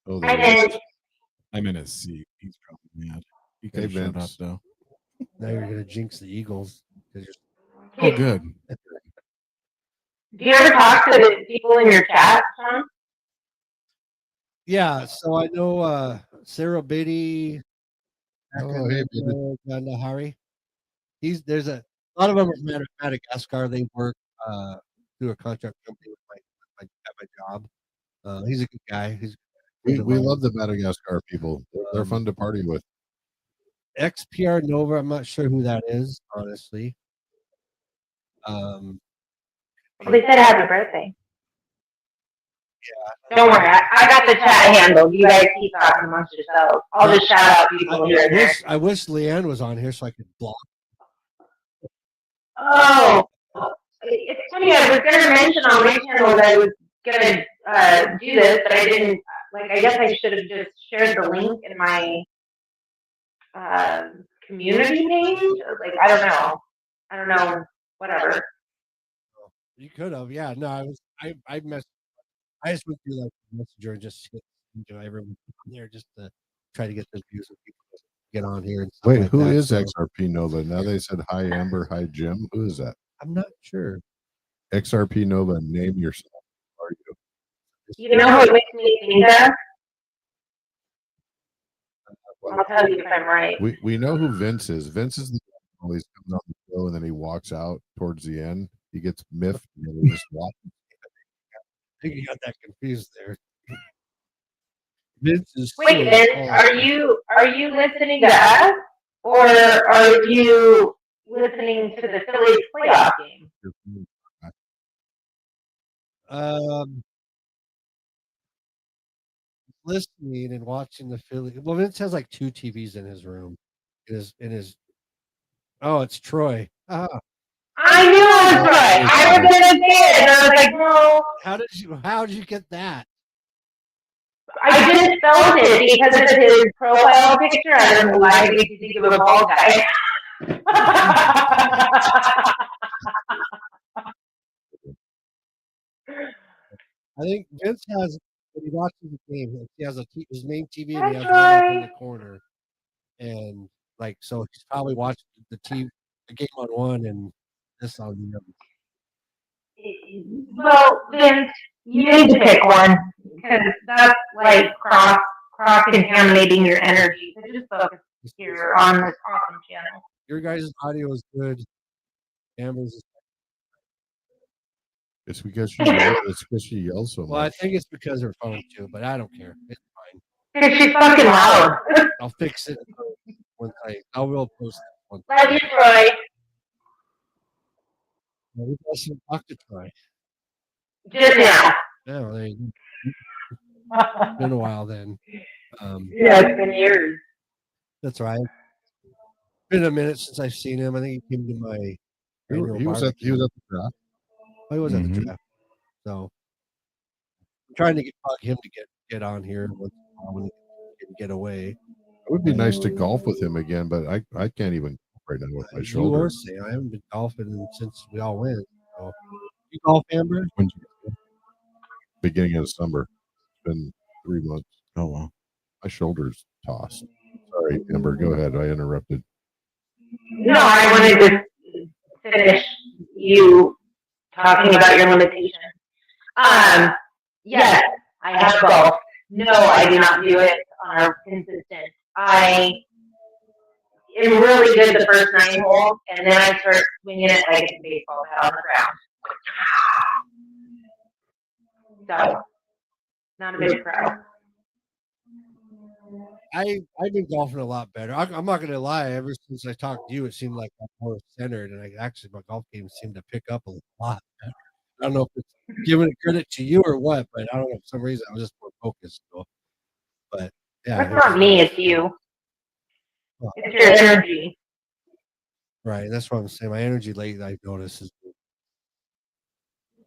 [SPEAKER 2] Oh,
[SPEAKER 4] Hi,
[SPEAKER 2] there he is.
[SPEAKER 4] Vince.
[SPEAKER 3] I'm in his seat. He's probably mad. He could
[SPEAKER 2] Hey,
[SPEAKER 3] have showed up
[SPEAKER 2] Vince.
[SPEAKER 3] though.
[SPEAKER 1] Now you're gonna jinx the Eagles.
[SPEAKER 3] Oh, good.
[SPEAKER 4] Do you ever talk to the people in your chat, Sean?
[SPEAKER 1] Yeah, so I know Sarah Biddy.
[SPEAKER 2] Oh, hey, Biddy.
[SPEAKER 1] Hari. There's a lot of them are from Madagascar. They work through a contract company with at my job. He's a good guy. He's
[SPEAKER 2] We love the Madagascar people. They're fun to party with.
[SPEAKER 1] XPR Nova. I'm not sure who that is, honestly.
[SPEAKER 4] Well, they said happy birthday. Don't worry, I got the chat handled. You guys keep talking amongst yourselves. I'll just shout out people here and there.
[SPEAKER 1] I wish Leanne was on here so I could block.
[SPEAKER 4] Oh, it's funny. I was going to mention on my channel that I was going to do this, but I didn't. Like, I guess I should have just shared the link in my community page. Like, I don't know. Whatever.
[SPEAKER 1] You could have, yeah. No, I messed. I just went through like Messenger and just hit, everyone there just to try to get the views of people to get on here and stuff.
[SPEAKER 2] Wait,
[SPEAKER 1] like
[SPEAKER 2] who
[SPEAKER 1] that,
[SPEAKER 2] is
[SPEAKER 1] so
[SPEAKER 2] XRP Nova? Now they said hi Amber, hi Jim. Who is that?
[SPEAKER 1] I'm not sure.
[SPEAKER 2] XRP Nova, name yourself. Who are you?
[SPEAKER 4] You know who it makes me think of? I'll tell you if I'm right.
[SPEAKER 2] We know who Vince is. Vince is the guy who always comes on the show and then he walks out towards the end. He gets miffed and then we just watch.
[SPEAKER 1] I think you got that confused there. Vince is
[SPEAKER 4] Wait, Vince, are you listening to us, or are you listening to the Phillies playoff game?
[SPEAKER 1] Listening and watching the Philly. Well, Vince has like 2 TVs in his room. In his. Oh, it's Troy.
[SPEAKER 4] I knew it was right. I was gonna say it, and I was like, no.
[SPEAKER 1] How did you get that?
[SPEAKER 4] I just felt it because of his profile picture. I don't know why it makes you think of a bald guy.
[SPEAKER 1] I think Vince has, when he watches the game, he has his main TV and he has
[SPEAKER 4] That's
[SPEAKER 1] one up in
[SPEAKER 4] right.
[SPEAKER 1] the corner, and like so he's probably watching the game on one and this on the other.
[SPEAKER 4] Well, Vince, you need to pick one because that's like cross contaminating your energy. So just focus here on this awesome channel.
[SPEAKER 1] Your guys' audio is good. Amber's is,
[SPEAKER 2] It's because she yells so much.
[SPEAKER 1] well, I think it's because of her phone too, but I don't care. It's fine.
[SPEAKER 4] Because she's fucking loud.
[SPEAKER 1] I'll fix it once I will post it once.
[SPEAKER 4] Love you, Troy.
[SPEAKER 1] We got some talk to try.
[SPEAKER 4] Just now.
[SPEAKER 1] Yeah, there you go. It's been a while then.
[SPEAKER 4] Yeah, it's been years.
[SPEAKER 1] That's right. It's been a minute since I've seen him. I think he came to my annual
[SPEAKER 2] He was at the draft.
[SPEAKER 1] Oh, he was at the
[SPEAKER 3] Mhm.
[SPEAKER 1] draft. So I'm trying to bug him to get on here once in a while when he can get away.
[SPEAKER 2] It would be nice to golf with him again, but I can't even golf right now with my
[SPEAKER 1] You
[SPEAKER 2] shoulder.
[SPEAKER 1] or say I haven't been golfing since we all went. So you golf, Amber?
[SPEAKER 2] Beginning of summer. It's been 3 months.
[SPEAKER 3] Oh wow.
[SPEAKER 2] My shoulder's tossed. Sorry, Amber, go ahead. I interrupted.
[SPEAKER 4] No, I wanted to finish you talking about your limitations. Yes, I have golf. No, I do not do it on a consistent. I am really good the first 9 holes, and then I start swinging it like it's a baseball bat on the ground. So, not a big pro.
[SPEAKER 1] I've been golfing a lot better. I'm not going to lie. Ever since I talked to you, it seemed like I'm more centered, and my golf game seemed to pick up a lot better. I don't know if it's giving credit to you or what, but I don't know. For some reason, I was just more focused. So. But yeah,
[SPEAKER 4] It's not me, it's you.
[SPEAKER 1] Well,
[SPEAKER 4] it's your energy.
[SPEAKER 1] Right. That's what I'm saying. My energy lately, I've noticed, is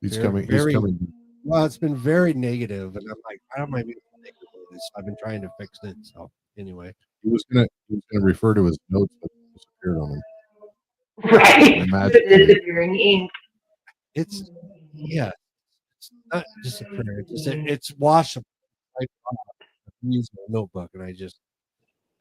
[SPEAKER 2] He's
[SPEAKER 1] very,
[SPEAKER 2] coming.
[SPEAKER 1] Well, it's been very negative, and I'm like, I don't mind being negative with this. I've been trying to fix it. So anyway,
[SPEAKER 2] He was gonna refer to his notes that disappeared on him.
[SPEAKER 4] Right.
[SPEAKER 2] Imagine.
[SPEAKER 4] Disappearing ink.
[SPEAKER 1] it's not disappearing. It's washable. I use my notebook, and I just,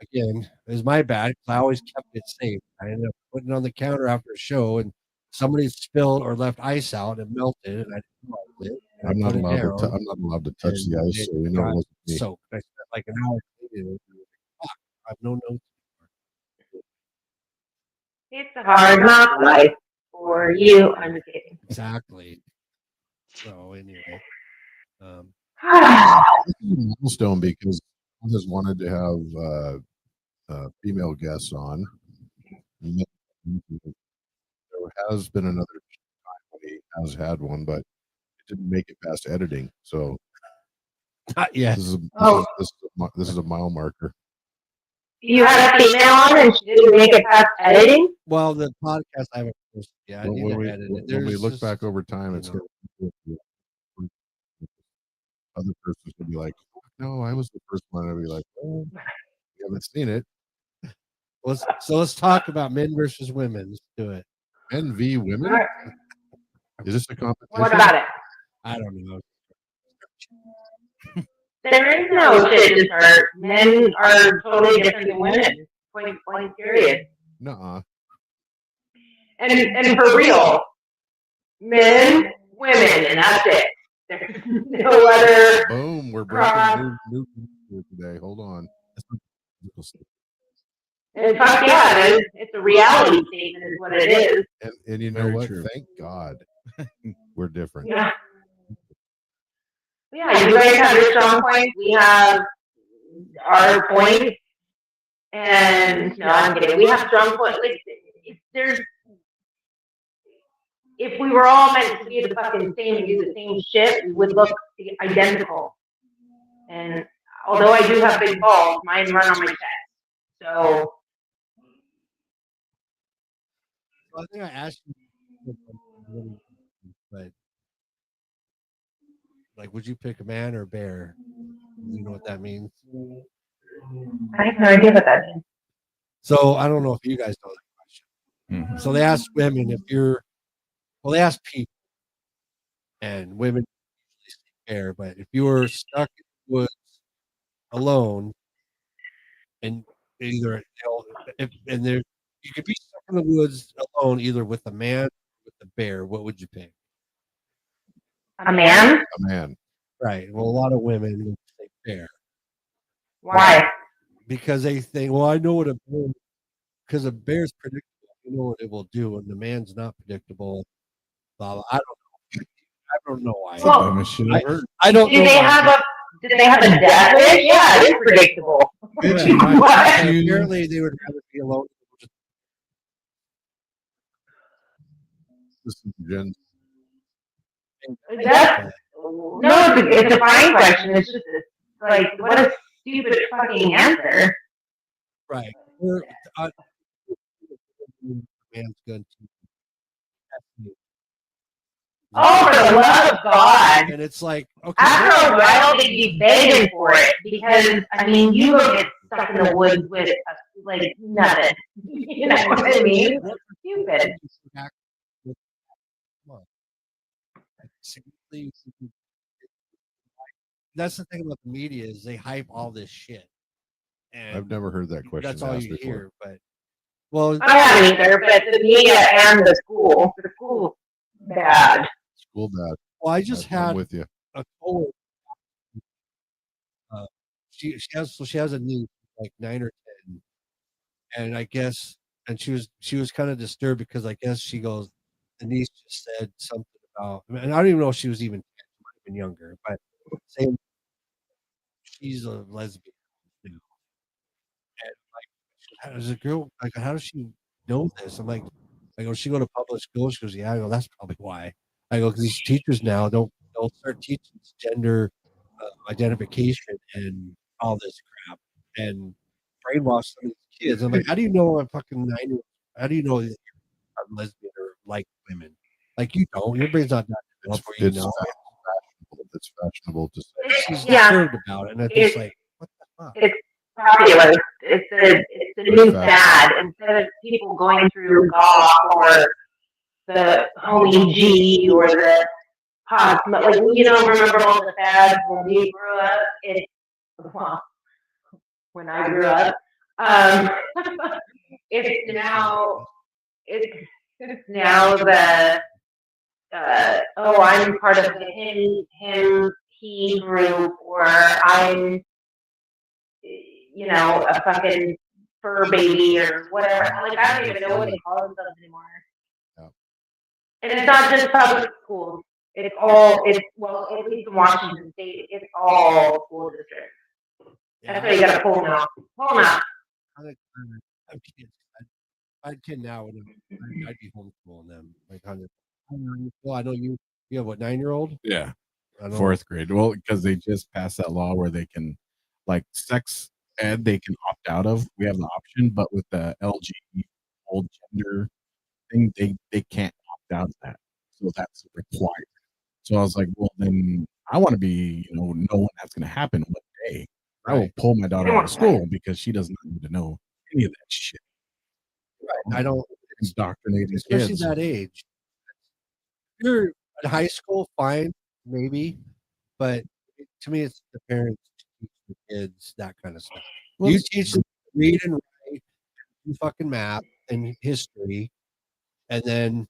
[SPEAKER 1] again, it was my bad because I always kept it safe. I ended up putting it on the counter after a show, and somebody spilled or left ice out and melted, and I didn't realize it. And
[SPEAKER 2] I'm
[SPEAKER 1] I
[SPEAKER 2] not
[SPEAKER 1] put it
[SPEAKER 2] allowed to.
[SPEAKER 1] down,
[SPEAKER 2] I'm not allowed to touch
[SPEAKER 1] and
[SPEAKER 2] the ice, so we know it
[SPEAKER 1] got
[SPEAKER 2] wasn't me.
[SPEAKER 1] soaked. I spent like an hour cleaning it. And I was like, fuck, I have no notes.
[SPEAKER 4] It's a hard knock life for you. I'm just kidding.
[SPEAKER 1] Exactly. So anyway,
[SPEAKER 2] This is a milestone because I has wanted to have female guests on. There has been another time when he has had one, but it didn't make it past editing. So
[SPEAKER 1] Not yet.
[SPEAKER 2] this is a mile marker.
[SPEAKER 4] You had a female on and she didn't make it past editing?
[SPEAKER 1] Well, the podcast I haven't posted yet. I need
[SPEAKER 2] When
[SPEAKER 1] to
[SPEAKER 2] we,
[SPEAKER 1] edit it.
[SPEAKER 2] when we
[SPEAKER 1] There's
[SPEAKER 2] look
[SPEAKER 1] just,
[SPEAKER 2] back over time, it's
[SPEAKER 1] you know.
[SPEAKER 2] gonna other person's gonna be like, "No, I was the first one." I'll be like, "Oh, you haven't seen it."
[SPEAKER 1] Let's talk about men versus women. Let's do it.
[SPEAKER 2] Men v women. Is this a competition?
[SPEAKER 4] What about it?
[SPEAKER 1] I don't know.
[SPEAKER 4] There is no shit to start. Men are totally different than women. Point blank period.
[SPEAKER 2] Nuh-uh.
[SPEAKER 4] And for real, men, women, and that's it. There's no other.
[SPEAKER 2] Boom, we're
[SPEAKER 4] Cross.
[SPEAKER 2] breaking new here today. Hold on.
[SPEAKER 4] And fuck yeah, it's a reality statement, is what it is.
[SPEAKER 2] And you know
[SPEAKER 3] Very
[SPEAKER 2] what?
[SPEAKER 3] true.
[SPEAKER 2] Thank God we're different.
[SPEAKER 4] Yeah. Yeah, you guys have your strong points. We have our points. And no, I'm kidding. We have strong points. Like, if we were all meant to be the fucking same and do the same shit, we would look identical. And although I do have big balls, mine run on my chest. So
[SPEAKER 1] I think I asked you, but like, would you pick a man or a bear? You know what that means.
[SPEAKER 4] I have no idea what that means.
[SPEAKER 1] So I don't know if you guys know that question.
[SPEAKER 3] Mm-hmm.
[SPEAKER 1] So they asked women they asked people, and women usually say bear, but if you were stuck in the woods alone, and either you could be stuck in the woods alone, either with a man or with a bear, what would you pick?
[SPEAKER 4] A man?
[SPEAKER 2] A man.
[SPEAKER 1] Right. Well, a lot of women would say bear
[SPEAKER 4] Why?
[SPEAKER 1] because they think, well, I know what a bear, because a bear's predictable. You know what it will do, and the man's not predictable. Blah, blah. I don't know why.
[SPEAKER 4] Well,
[SPEAKER 1] I don't know.
[SPEAKER 4] Did they have a death wish? Yeah, it is predictable. What?
[SPEAKER 1] Apparently, they would rather be alone.
[SPEAKER 2] This is Jen.
[SPEAKER 4] No, it's a fine question. It's just like, what a stupid fucking answer.
[SPEAKER 1] Right. Man's gun.
[SPEAKER 4] Oh, for the love of God.
[SPEAKER 1] And it's like, okay.
[SPEAKER 4] After a while, they'd be begging for it because, I mean, you go get stuck in the woods with, like, nothing. You know what I mean? Stupid.
[SPEAKER 1] That's the thing about the media is they hype all this shit. And
[SPEAKER 2] I've never heard that question
[SPEAKER 1] that's all
[SPEAKER 2] asked
[SPEAKER 1] you
[SPEAKER 2] before.
[SPEAKER 1] hear, but well,
[SPEAKER 4] I haven't either, but the media and the school bad.
[SPEAKER 2] School bad.
[SPEAKER 1] well, I just
[SPEAKER 2] I'm
[SPEAKER 1] had
[SPEAKER 2] with you.
[SPEAKER 1] a coworker. She has a niece like 9 or 10, and I guess she was kind of disturbed because I guess she goes, the niece just said something about, and I don't even know if she was even 10, she might have been younger, but saying she's a lesbian, you know. And like, how does a girl like? How does she know this? I'm like, I go, she go to public school. She goes, yeah. I go, that's probably why. I go, because these teachers now don't start teaching gender identification and all this crap and brainwash some of these kids. I'm like, how do you know a fucking 9-year-old? How do you know that you're a lesbian or like women? Like, you don't. Your brain's not that developed where you know.
[SPEAKER 2] It's fashionable to say.
[SPEAKER 1] She's
[SPEAKER 4] Yeah.
[SPEAKER 1] disturbed about it, and I'm just like, what the fuck?
[SPEAKER 4] It's popular. It's the new fad. Instead of people going through golf or the homie G or the pop, like, you know, remember all the fads when we grew up? When I grew up, it's now the I'm part of the him, he group, or I'm, you know, a fucking fur baby or whatever. Like, I don't even know what they call themselves anymore.
[SPEAKER 2] Yeah.
[SPEAKER 4] And it's not just public schools. Well, at least in Washington State, it's all school districts. That's why you gotta pull them out. Pull them out.
[SPEAKER 1] I'm kidding. I'd kid now, and I'd be homeschooling them like 100. Well, I know you have what 9-year-old?
[SPEAKER 3] Yeah,
[SPEAKER 1] I know.
[SPEAKER 3] 4th grade. Well, because they just passed that law where they can, like, sex ed, they can opt out of. We have the option, but with the LG old gender thing, they can't opt out of that. So that's required. So I was like, well, then I want to be, know when that's going to happen one day. I will
[SPEAKER 1] Right.
[SPEAKER 3] pull my daughter out of school because she does not need to know any of that shit.
[SPEAKER 1] I don't
[SPEAKER 3] Indoctrinating
[SPEAKER 1] especially
[SPEAKER 3] kids.
[SPEAKER 1] that age. If you're in high school, fine, maybe, but to me, it's the parents teach the kids that kind of stuff.
[SPEAKER 3] Well,
[SPEAKER 1] You teach them to read and write, do fucking math and history, and then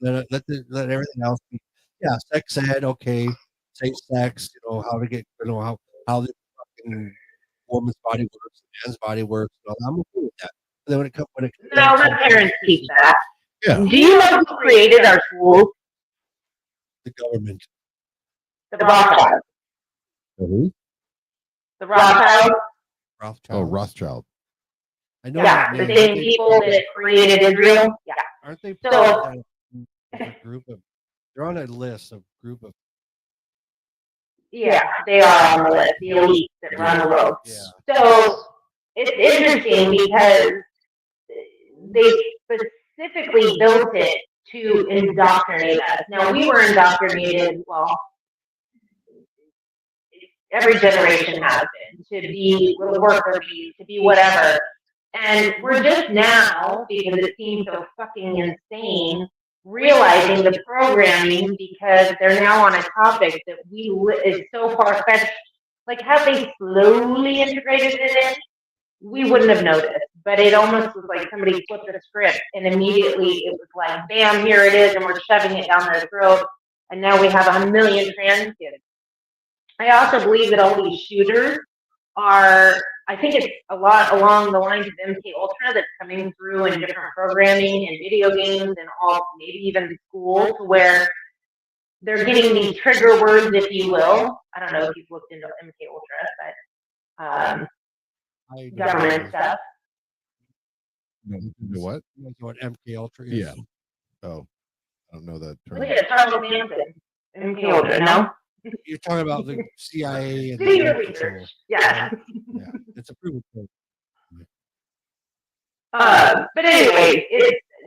[SPEAKER 1] let everything else be. Yeah, sex ed, okay, safe sex, how to get, how the fucking woman's body works, the man's body works. I'm okay with that. And then when it comes,
[SPEAKER 4] No, let parents teach that.
[SPEAKER 3] Yeah.
[SPEAKER 4] Do you know who created our schools?
[SPEAKER 1] the government.
[SPEAKER 4] The Rothschilds.
[SPEAKER 2] Who?
[SPEAKER 4] The Rothschilds.
[SPEAKER 1] Rothschild.
[SPEAKER 2] Oh, Rothschild.
[SPEAKER 1] I know
[SPEAKER 4] Yeah,
[SPEAKER 1] that
[SPEAKER 4] the
[SPEAKER 1] name.
[SPEAKER 4] same people that created Israel. Yeah.
[SPEAKER 1] Aren't they
[SPEAKER 4] So-
[SPEAKER 1] part of a group of? They're on a list of group of.
[SPEAKER 4] Yeah, they are on the list, the elite that run the world.
[SPEAKER 1] Yeah.
[SPEAKER 4] So it's interesting because they specifically built it to indoctrinate us. Now we were indoctrinated, well, every generation has been, to be worker bees, to be whatever. And we're just now, because it seems so fucking insane, realizing the programming because they're now on a topic that is so far-fetched. Like, had they slowly integrated it in, we wouldn't have noticed. But it almost was like somebody flipped the script and immediately it was like, bam, here it is, and we're shoving it down their throat. And now we have 1 million trans kids. I also believe that all these shooters are, I think it's a lot along the lines of MK Ultra that's coming through in different programming and video games and all, maybe even schools, where they're getting these trigger words, if you will. I don't know if you've looked into MK Ultra, but government stuff.
[SPEAKER 2] The what?
[SPEAKER 1] You know what MK Ultra is?
[SPEAKER 3] Yeah.
[SPEAKER 2] Oh, I don't know that term.
[SPEAKER 4] Look at Charles Manson. MK Ultra, no?
[SPEAKER 1] You're talking about the CIA and
[SPEAKER 4] Do your
[SPEAKER 1] the
[SPEAKER 4] research.
[SPEAKER 1] control.
[SPEAKER 4] Yeah.
[SPEAKER 1] Yeah, it's a proven thing.
[SPEAKER 4] But anyway,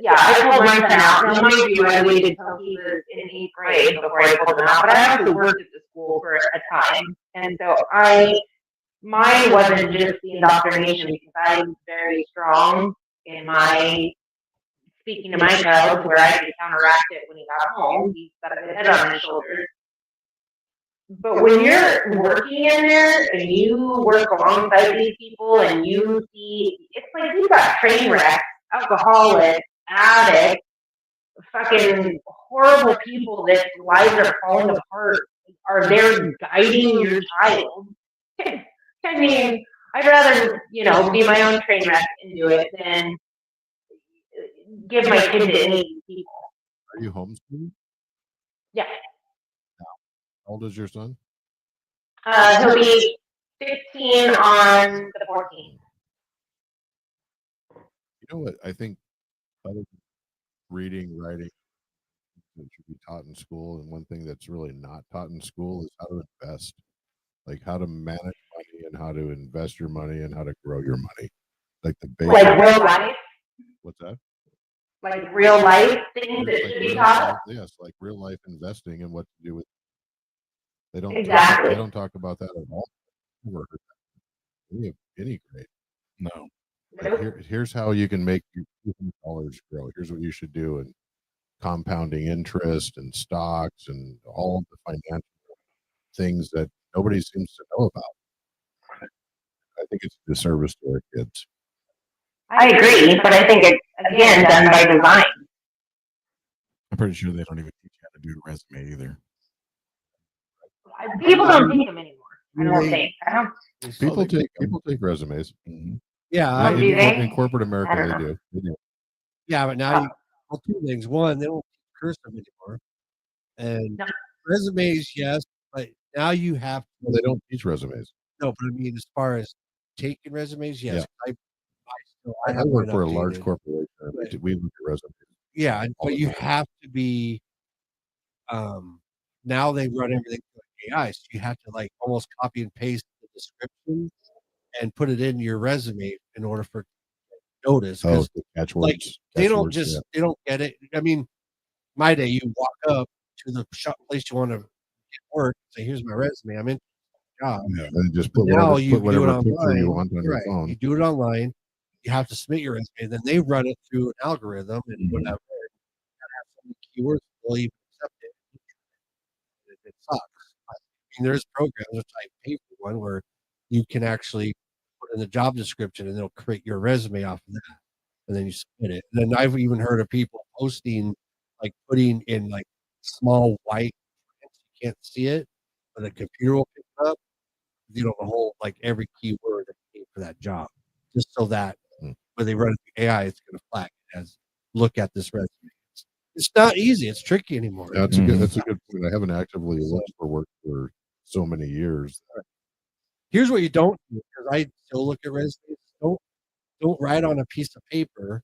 [SPEAKER 4] I pulled my son out. Now, mind you, I waited until he was in 8th grade before I pulled him out, but I also worked at the school for a time. And so mine wasn't just the indoctrination because I'm very strong in my speaking to my child where I could counteract it when he got home. He's got a good head on his shoulders. But when you're working in there and you work alongside these people and you see, it's like you've got train wrecks, alcoholics, addicts, fucking horrible people that lives are falling apart, are there guiding your child. I mean, I'd rather, be my own train wreck and do it than give my kid to any people.
[SPEAKER 2] Are you homeschooling?
[SPEAKER 4] Yeah.
[SPEAKER 2] How old is your son?
[SPEAKER 4] He'll be 15 on the 14th.
[SPEAKER 2] You know what? I think other than reading, writing, that should be taught in school, and one thing that's really not taught in school is how to invest, like how to manage money and how to invest your money and how to grow your money, like the basic.
[SPEAKER 4] Like real life?
[SPEAKER 2] What's that?
[SPEAKER 4] Like real life things that should be taught?
[SPEAKER 2] Yes, like real life investing and what to do with. They don't.
[SPEAKER 4] Exactly.
[SPEAKER 2] They don't talk about that at all. Never heard that. Any grade.
[SPEAKER 3] No.
[SPEAKER 2] Like here's how you can make your dollars grow. Here's what you should do, and compounding interest and stocks and all the financial things that nobody seems to know about. I think it's a disservice to our kids.
[SPEAKER 4] I agree, but I think it's, again, done by design.
[SPEAKER 3] I'm pretty sure they don't even teach you how to do a resume either.
[SPEAKER 4] People don't take them anymore. I don't think.
[SPEAKER 2] People take resumes.
[SPEAKER 3] Mm-hmm.
[SPEAKER 1] Yeah,
[SPEAKER 4] Do they?
[SPEAKER 2] In corporate America,
[SPEAKER 4] I don't
[SPEAKER 2] they
[SPEAKER 4] know.
[SPEAKER 2] do. They do.
[SPEAKER 1] yeah, but now two things. One, they don't cursive anymore, and
[SPEAKER 4] No.
[SPEAKER 1] resumes, yes, but now you have
[SPEAKER 2] Well, they don't teach resumes.
[SPEAKER 1] no, but I mean, as far as taking resumes, yes. I
[SPEAKER 2] I
[SPEAKER 1] have
[SPEAKER 2] work
[SPEAKER 1] mine
[SPEAKER 2] for a large
[SPEAKER 1] updated.
[SPEAKER 2] corporation.
[SPEAKER 1] But-
[SPEAKER 2] We look at resumes.
[SPEAKER 1] Yeah,
[SPEAKER 2] all
[SPEAKER 1] but
[SPEAKER 2] the
[SPEAKER 1] you
[SPEAKER 2] time.
[SPEAKER 1] have to be. Now they run everything through AI, so you have to like almost copy and paste the description and put it in your resume in order for notice.
[SPEAKER 2] Oh,
[SPEAKER 1] Because
[SPEAKER 2] the catchwords.
[SPEAKER 1] like they don't
[SPEAKER 2] catchwords,
[SPEAKER 1] just
[SPEAKER 2] yeah.
[SPEAKER 1] they don't get it. I mean, my day, you walk up to the shop place you want to get work, say, "Here's my resume. I'm in the job."
[SPEAKER 2] Yeah, and just
[SPEAKER 1] But
[SPEAKER 2] put
[SPEAKER 1] now
[SPEAKER 2] whatever,
[SPEAKER 1] you
[SPEAKER 2] put
[SPEAKER 1] can do it
[SPEAKER 2] whatever picture you
[SPEAKER 1] online.
[SPEAKER 2] want on your
[SPEAKER 1] Right.
[SPEAKER 2] phone.
[SPEAKER 1] You do it online. You have to submit your resume, then they run it through an algorithm and
[SPEAKER 2] Mhm.
[SPEAKER 1] whatever. And have so many keywords, they'll even accept it. It sucks. I mean, there's programs which I pay for one where you can actually put in the job description and they'll create your resume off of that, and then you submit it. And then I've even heard of people posting, like putting in like small white print, you can't see it, but the computer will pick it up. You know, the whole like every keyword that you need for that job, just so that
[SPEAKER 2] Mm.
[SPEAKER 1] when they run it through AI, it's going to flag it as look at this resume. It's not easy. It's tricky anymore.
[SPEAKER 2] That's a good. That's a good point. I haven't actively looked for work for so many years.
[SPEAKER 1] Here's what you don't do, because I still look at resumes. Don't write on a piece of paper,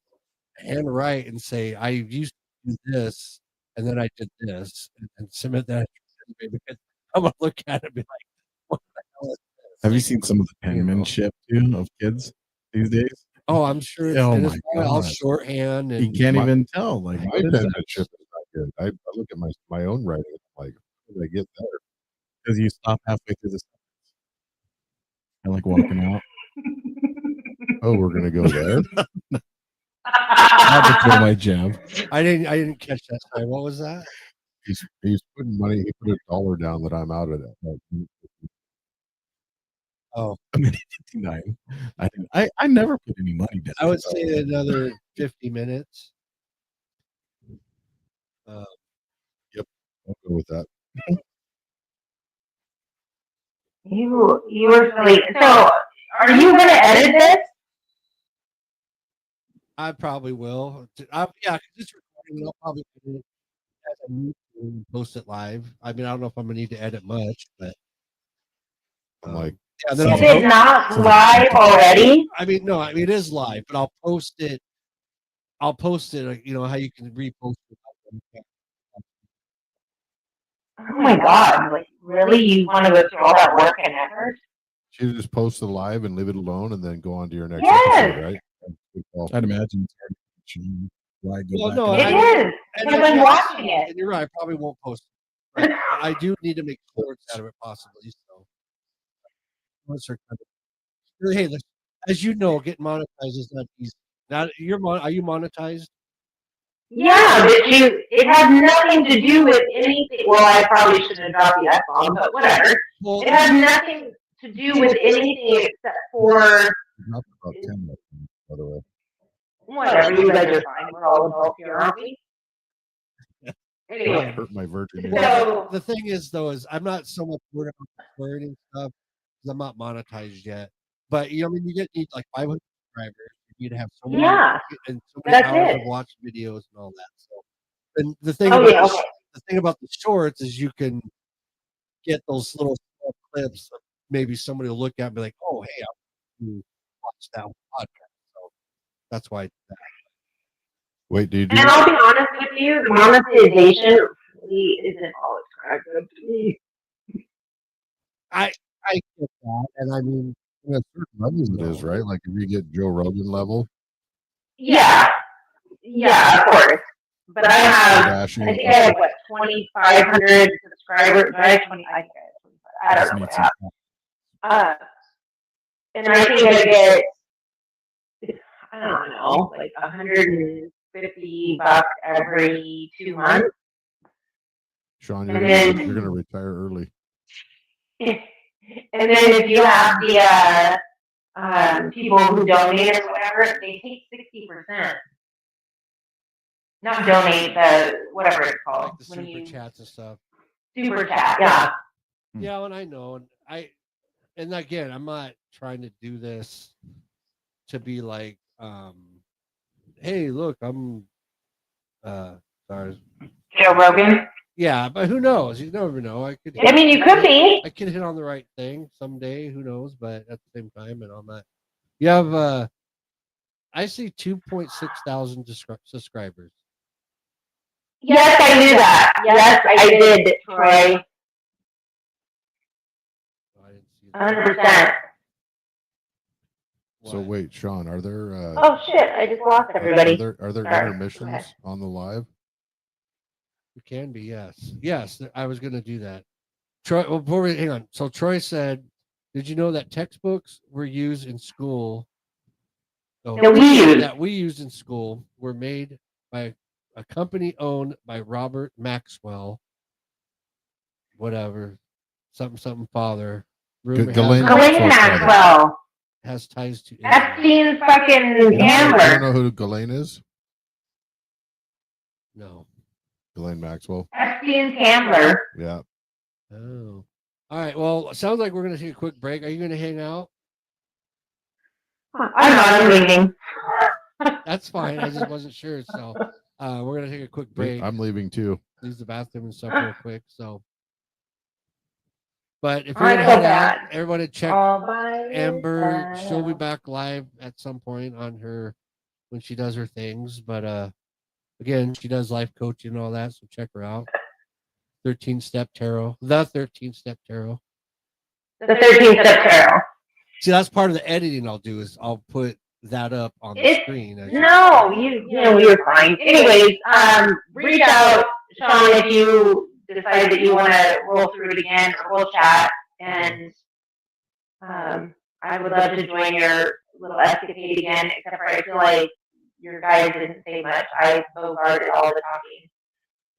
[SPEAKER 1] handwrite and say I used to do this and then I did this and submit that resume, because I'm gonna look at it and be like, what the hell is this?
[SPEAKER 3] Have you
[SPEAKER 1] Like,
[SPEAKER 3] seen some of the
[SPEAKER 1] you know.
[SPEAKER 3] penmanship too of kids these days?
[SPEAKER 1] Oh, I'm sure it's,
[SPEAKER 3] Oh
[SPEAKER 1] and
[SPEAKER 3] my
[SPEAKER 1] it's probably all
[SPEAKER 3] God.
[SPEAKER 1] shorthand
[SPEAKER 3] You
[SPEAKER 1] and
[SPEAKER 3] can't
[SPEAKER 2] My-
[SPEAKER 3] even tell. Like,
[SPEAKER 2] My
[SPEAKER 3] what is that?
[SPEAKER 2] penmanship is not good. I look at my own writing. I'm like, how did I get there?
[SPEAKER 3] Because you stop halfway through the sentence. You're like walking out.
[SPEAKER 2] Oh, we're gonna go there.
[SPEAKER 3] Had to throw my jab.
[SPEAKER 1] I didn't catch that. Sorry, what was that?
[SPEAKER 2] He's putting money. He put $1 down that I'm out of that.
[SPEAKER 1] Oh,
[SPEAKER 3] I'm at 59. I never put any money down.
[SPEAKER 1] I would say another 50 minutes.
[SPEAKER 2] I'll go with that.
[SPEAKER 4] You were silly. So, are you going to edit this?
[SPEAKER 1] I probably will. Yeah, 'cause it's recording. And I'll probably do it as I need to and post it live. I mean, I don't know if I'm gonna need to edit much, but
[SPEAKER 2] I'm like,
[SPEAKER 1] yeah. And then
[SPEAKER 4] Is
[SPEAKER 1] I'll
[SPEAKER 4] it not live already?
[SPEAKER 1] I mean, no, I mean it is live, but I'll post it. I'll post it. Like, you know how you can repost it.
[SPEAKER 4] Oh my God! Like, really? You want to go through all that work and effort?
[SPEAKER 2] you just post the live and leave it alone, and then go on to your next
[SPEAKER 4] Yes.
[SPEAKER 2] episode, right? That's a good call.
[SPEAKER 3] I'd imagine it's hard to choose why I go
[SPEAKER 1] Well,
[SPEAKER 3] back
[SPEAKER 1] no,
[SPEAKER 3] and
[SPEAKER 4] It
[SPEAKER 3] forth.
[SPEAKER 4] is because I'm watching it.
[SPEAKER 1] And you're right. I probably won't post it. But I do need to make shorts out of it, possibly. So, shorts are kind of, hey, look, as you know, getting monetized is not easy. Now, are you monetized?
[SPEAKER 4] Yeah, but it has nothing to do with anything. Well, I probably shouldn't have dropped the F-bomb, but whatever.
[SPEAKER 1] Well,
[SPEAKER 4] It has nothing to do with anything except for
[SPEAKER 2] Not about 10 by the way.
[SPEAKER 4] whatever. You guys are fine. We're all adults here, aren't we? Anyway,
[SPEAKER 2] Hurt my virgin.
[SPEAKER 4] so
[SPEAKER 1] the thing is, though, is I'm not so much worried about the swearing and stuff because I'm not monetized yet. But I mean, you need like 500 subscribers. You need to have so many
[SPEAKER 4] yeah,
[SPEAKER 1] and so many
[SPEAKER 4] that's
[SPEAKER 1] hours
[SPEAKER 4] it.
[SPEAKER 1] of watched videos and all that. So, and the thing
[SPEAKER 4] Oh
[SPEAKER 1] about
[SPEAKER 4] yeah,
[SPEAKER 1] the,
[SPEAKER 4] okay.
[SPEAKER 1] the thing about the shorts is you can get those little small clips. Of maybe somebody will look at and be like, "Oh, hey, I watch that podcast." So that's why.
[SPEAKER 2] Wait, do you do
[SPEAKER 4] And I'll be honest with you, the monetization really isn't all attractive to me.
[SPEAKER 1] I get that, and I mean,
[SPEAKER 2] at certain levels it is, right? Like if you get Joe Rogan level,
[SPEAKER 4] Yeah, yeah, of course. But I
[SPEAKER 2] Kardashian,
[SPEAKER 4] think I have what 2,500 subscribers. I have 20. I think I have 25. I don't know what I have. And I think I get, I don't know, like $150 every 2 months.
[SPEAKER 2] Sean,
[SPEAKER 4] And then-
[SPEAKER 2] you're gonna retire early.
[SPEAKER 4] And then if you have the people who donate or whatever, they take 60%. Not donate, the whatever it's called.
[SPEAKER 1] like the
[SPEAKER 4] when
[SPEAKER 1] super
[SPEAKER 4] you
[SPEAKER 1] chats and stuff.
[SPEAKER 4] super chat, yeah.
[SPEAKER 1] Yeah, and I know, and again, I'm not trying to do this to be like, hey, look, I'm sorry.
[SPEAKER 4] Joe Rogan.
[SPEAKER 1] Yeah, but who knows? You never know.
[SPEAKER 4] I mean, you could be.
[SPEAKER 1] I could hit on the right thing someday. Who knows? But at the same time, and on that, you have. I see 2.6 thousand subscribers.
[SPEAKER 4] Yes, I knew that. Yes, I did, Troy.
[SPEAKER 1] Oh, I didn't see that.
[SPEAKER 4] 100%.
[SPEAKER 2] So
[SPEAKER 1] What?
[SPEAKER 2] wait, Sean, are there
[SPEAKER 4] Oh shit! I just lost
[SPEAKER 2] are
[SPEAKER 4] everybody.
[SPEAKER 2] there
[SPEAKER 4] Sorry. Go
[SPEAKER 2] intermissions
[SPEAKER 4] ahead.
[SPEAKER 2] on the live?
[SPEAKER 1] It can be, yes. Yes, I was going to do that. Troy, well, before we hang on. So Troy said, "Did you know that textbooks were used in school? Oh, that we used in school were made by a company owned by Robert Maxwell, whatever, something father. Rumor
[SPEAKER 2] Ghislaine
[SPEAKER 4] Ghislaine Maxwell.
[SPEAKER 1] has ties to Israel.
[SPEAKER 4] Epstein's fucking
[SPEAKER 2] You don't
[SPEAKER 4] handler.
[SPEAKER 2] know who Ghislaine is?
[SPEAKER 1] No.
[SPEAKER 2] Ghislaine Maxwell.
[SPEAKER 4] Epstein's handler.
[SPEAKER 2] Yeah.
[SPEAKER 1] Oh. All right. Well, it sounds like we're going to take a quick break. Are you going to hang out?
[SPEAKER 4] I'm leaving.
[SPEAKER 1] That's fine. I just wasn't sure. So we're going to take a quick break.
[SPEAKER 2] I'm leaving too.
[SPEAKER 1] Use the bathroom and stuff real quick. So, but if
[SPEAKER 4] Oh,
[SPEAKER 1] you're going
[SPEAKER 4] I
[SPEAKER 1] to
[SPEAKER 4] feel
[SPEAKER 1] hang out,
[SPEAKER 4] bad.
[SPEAKER 1] everybody check
[SPEAKER 4] All by
[SPEAKER 1] Amber. She'll be
[SPEAKER 4] yourself.
[SPEAKER 1] back live at some point on her when she does her things. But again, she does life coaching and all that. So check her out. 13-step tarot. The 13-step tarot.
[SPEAKER 4] The 13-step tarot.
[SPEAKER 1] See, that's part of the editing I'll do is I'll put that up on the screen.
[SPEAKER 4] No, you're fine. Anyways, reach out, Sean, if you decide that you want to roll through it again, or we'll chat. And I would love to join your little escapade again, except for I feel like your guys didn't say much. I bogarted all the talking.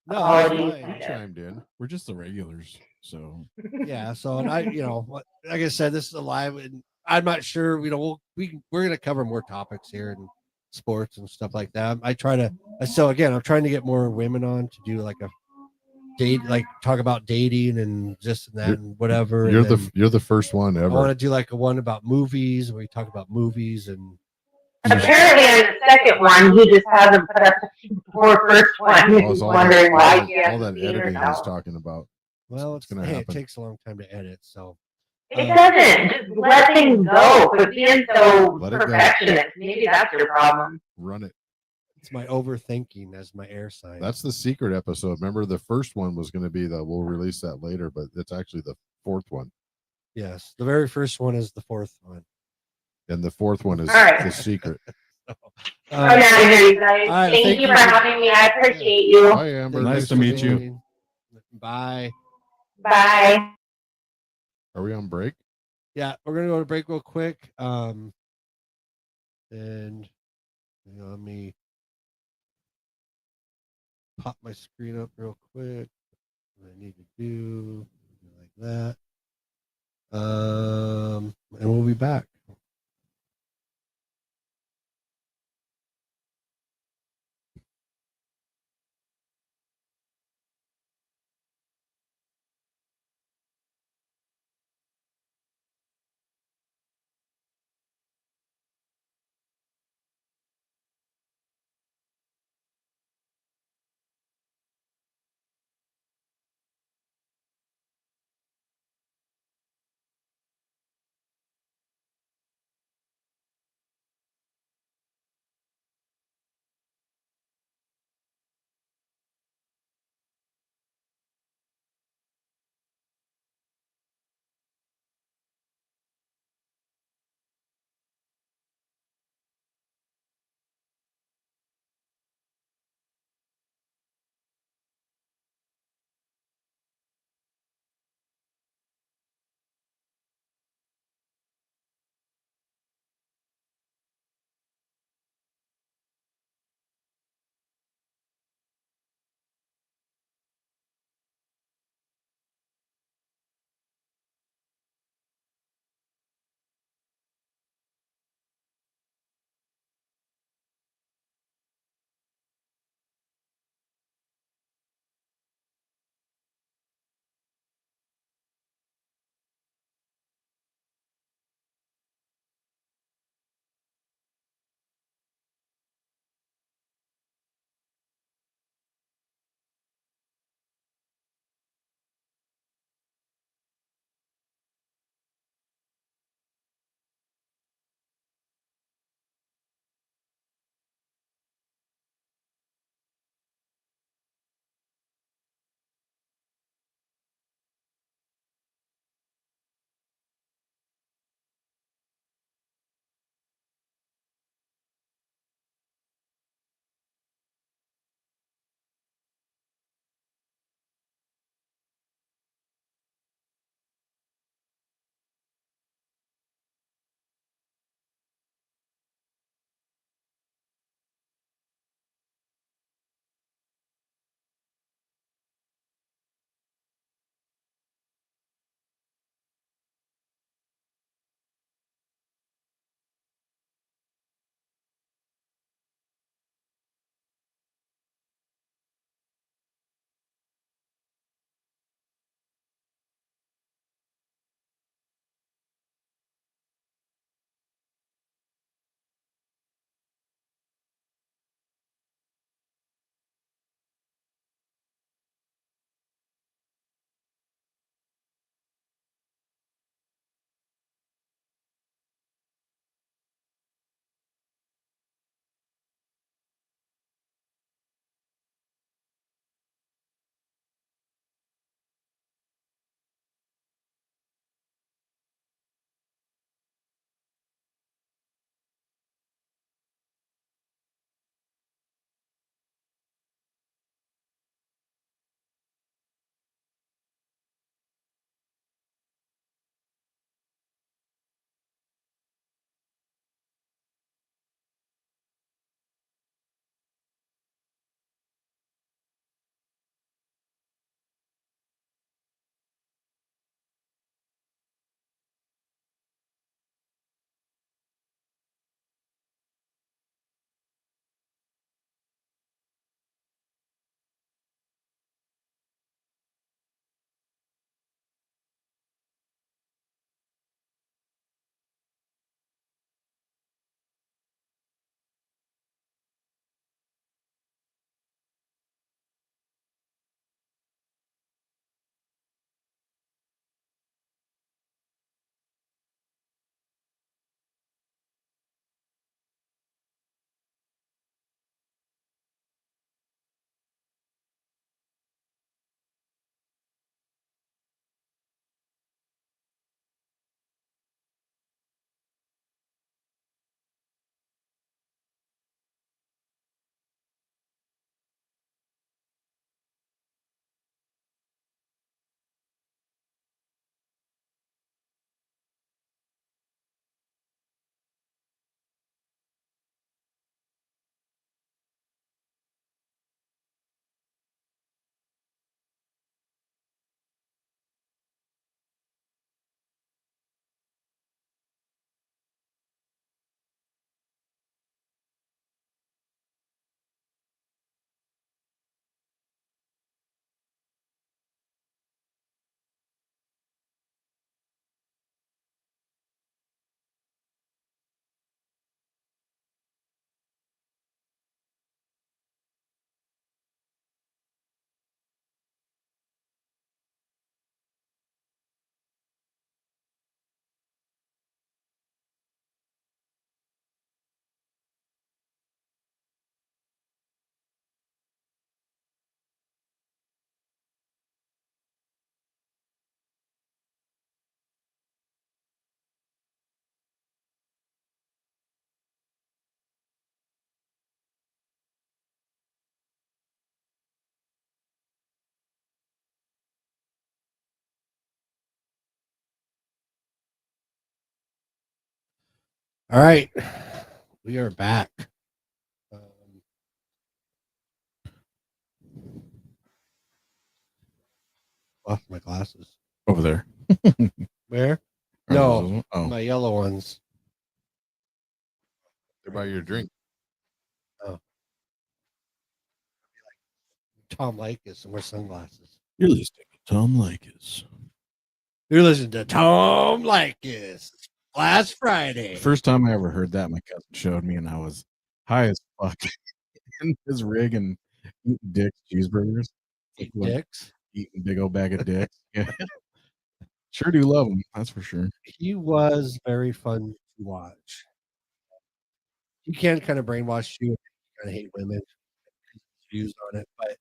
[SPEAKER 1] No,
[SPEAKER 4] Apologies.
[SPEAKER 2] We chimed in.
[SPEAKER 3] We're just the regulars, so
[SPEAKER 1] yeah. So, and like I said, this is a live, and I'm not sure. We're gonna cover more topics here and sports and stuff like that. I'm trying to get more women on to do like a date, like talk about dating and this and that and whatever.
[SPEAKER 2] You're
[SPEAKER 1] and
[SPEAKER 2] you're the first one
[SPEAKER 1] I
[SPEAKER 2] ever.
[SPEAKER 1] want to do like a one about movies where we talk about movies and.
[SPEAKER 4] Apparently, on the second one, he just hasn't put up the first one. He's wondering why he
[SPEAKER 2] all
[SPEAKER 4] hasn't
[SPEAKER 2] that
[SPEAKER 4] seen
[SPEAKER 2] editing he's
[SPEAKER 4] herself.
[SPEAKER 2] talking about.
[SPEAKER 1] Well,
[SPEAKER 2] It's gonna
[SPEAKER 1] it
[SPEAKER 2] happen.
[SPEAKER 1] takes a long time to edit, so.
[SPEAKER 4] It doesn't. Just let things go. Quit being so
[SPEAKER 2] Let it go.
[SPEAKER 4] perfectionist. Maybe that's your problem.
[SPEAKER 2] Run it.
[SPEAKER 1] It's my overthinking as my air sign.
[SPEAKER 2] That's the secret episode. Remember, the first one was going to be we'll release that later, but it's actually the fourth one.
[SPEAKER 1] Yes, the very first one is the fourth one.
[SPEAKER 2] And the fourth one is
[SPEAKER 4] All right.
[SPEAKER 2] the secret.
[SPEAKER 4] I'm out of here, you guys.
[SPEAKER 1] all right,
[SPEAKER 4] Thank you for having me. I appreciate you.
[SPEAKER 2] Bye, Amber.
[SPEAKER 3] Nice to meet you.
[SPEAKER 1] Bye.
[SPEAKER 4] Bye.
[SPEAKER 2] Are we on break?
[SPEAKER 1] Yeah, we're gonna go to break real quick. And let me pop my screen up real quick. What I need to do like that. And we'll be back. All right, we are back. Lost my glasses.
[SPEAKER 3] Over there.
[SPEAKER 1] Where?
[SPEAKER 3] Are
[SPEAKER 1] No,
[SPEAKER 3] those- oh,
[SPEAKER 1] my yellow ones.
[SPEAKER 2] They're by your drink.
[SPEAKER 1] Tom Likas and wear sunglasses.
[SPEAKER 3] you're listening to Tom Likas.
[SPEAKER 1] You're listening to Tom Likas last Friday.
[SPEAKER 3] First time I ever heard that, my cousin showed me, and I was high as fuck in his rig and eating Dick's cheeseburgers.
[SPEAKER 1] Eat
[SPEAKER 3] Like,
[SPEAKER 1] dicks.
[SPEAKER 3] eating a big old bag of Dick's. Yeah. Sure do love him, that's for sure.
[SPEAKER 1] He was very fun to watch. He can kind of brainwash you. You kind of hate women. Views on it, but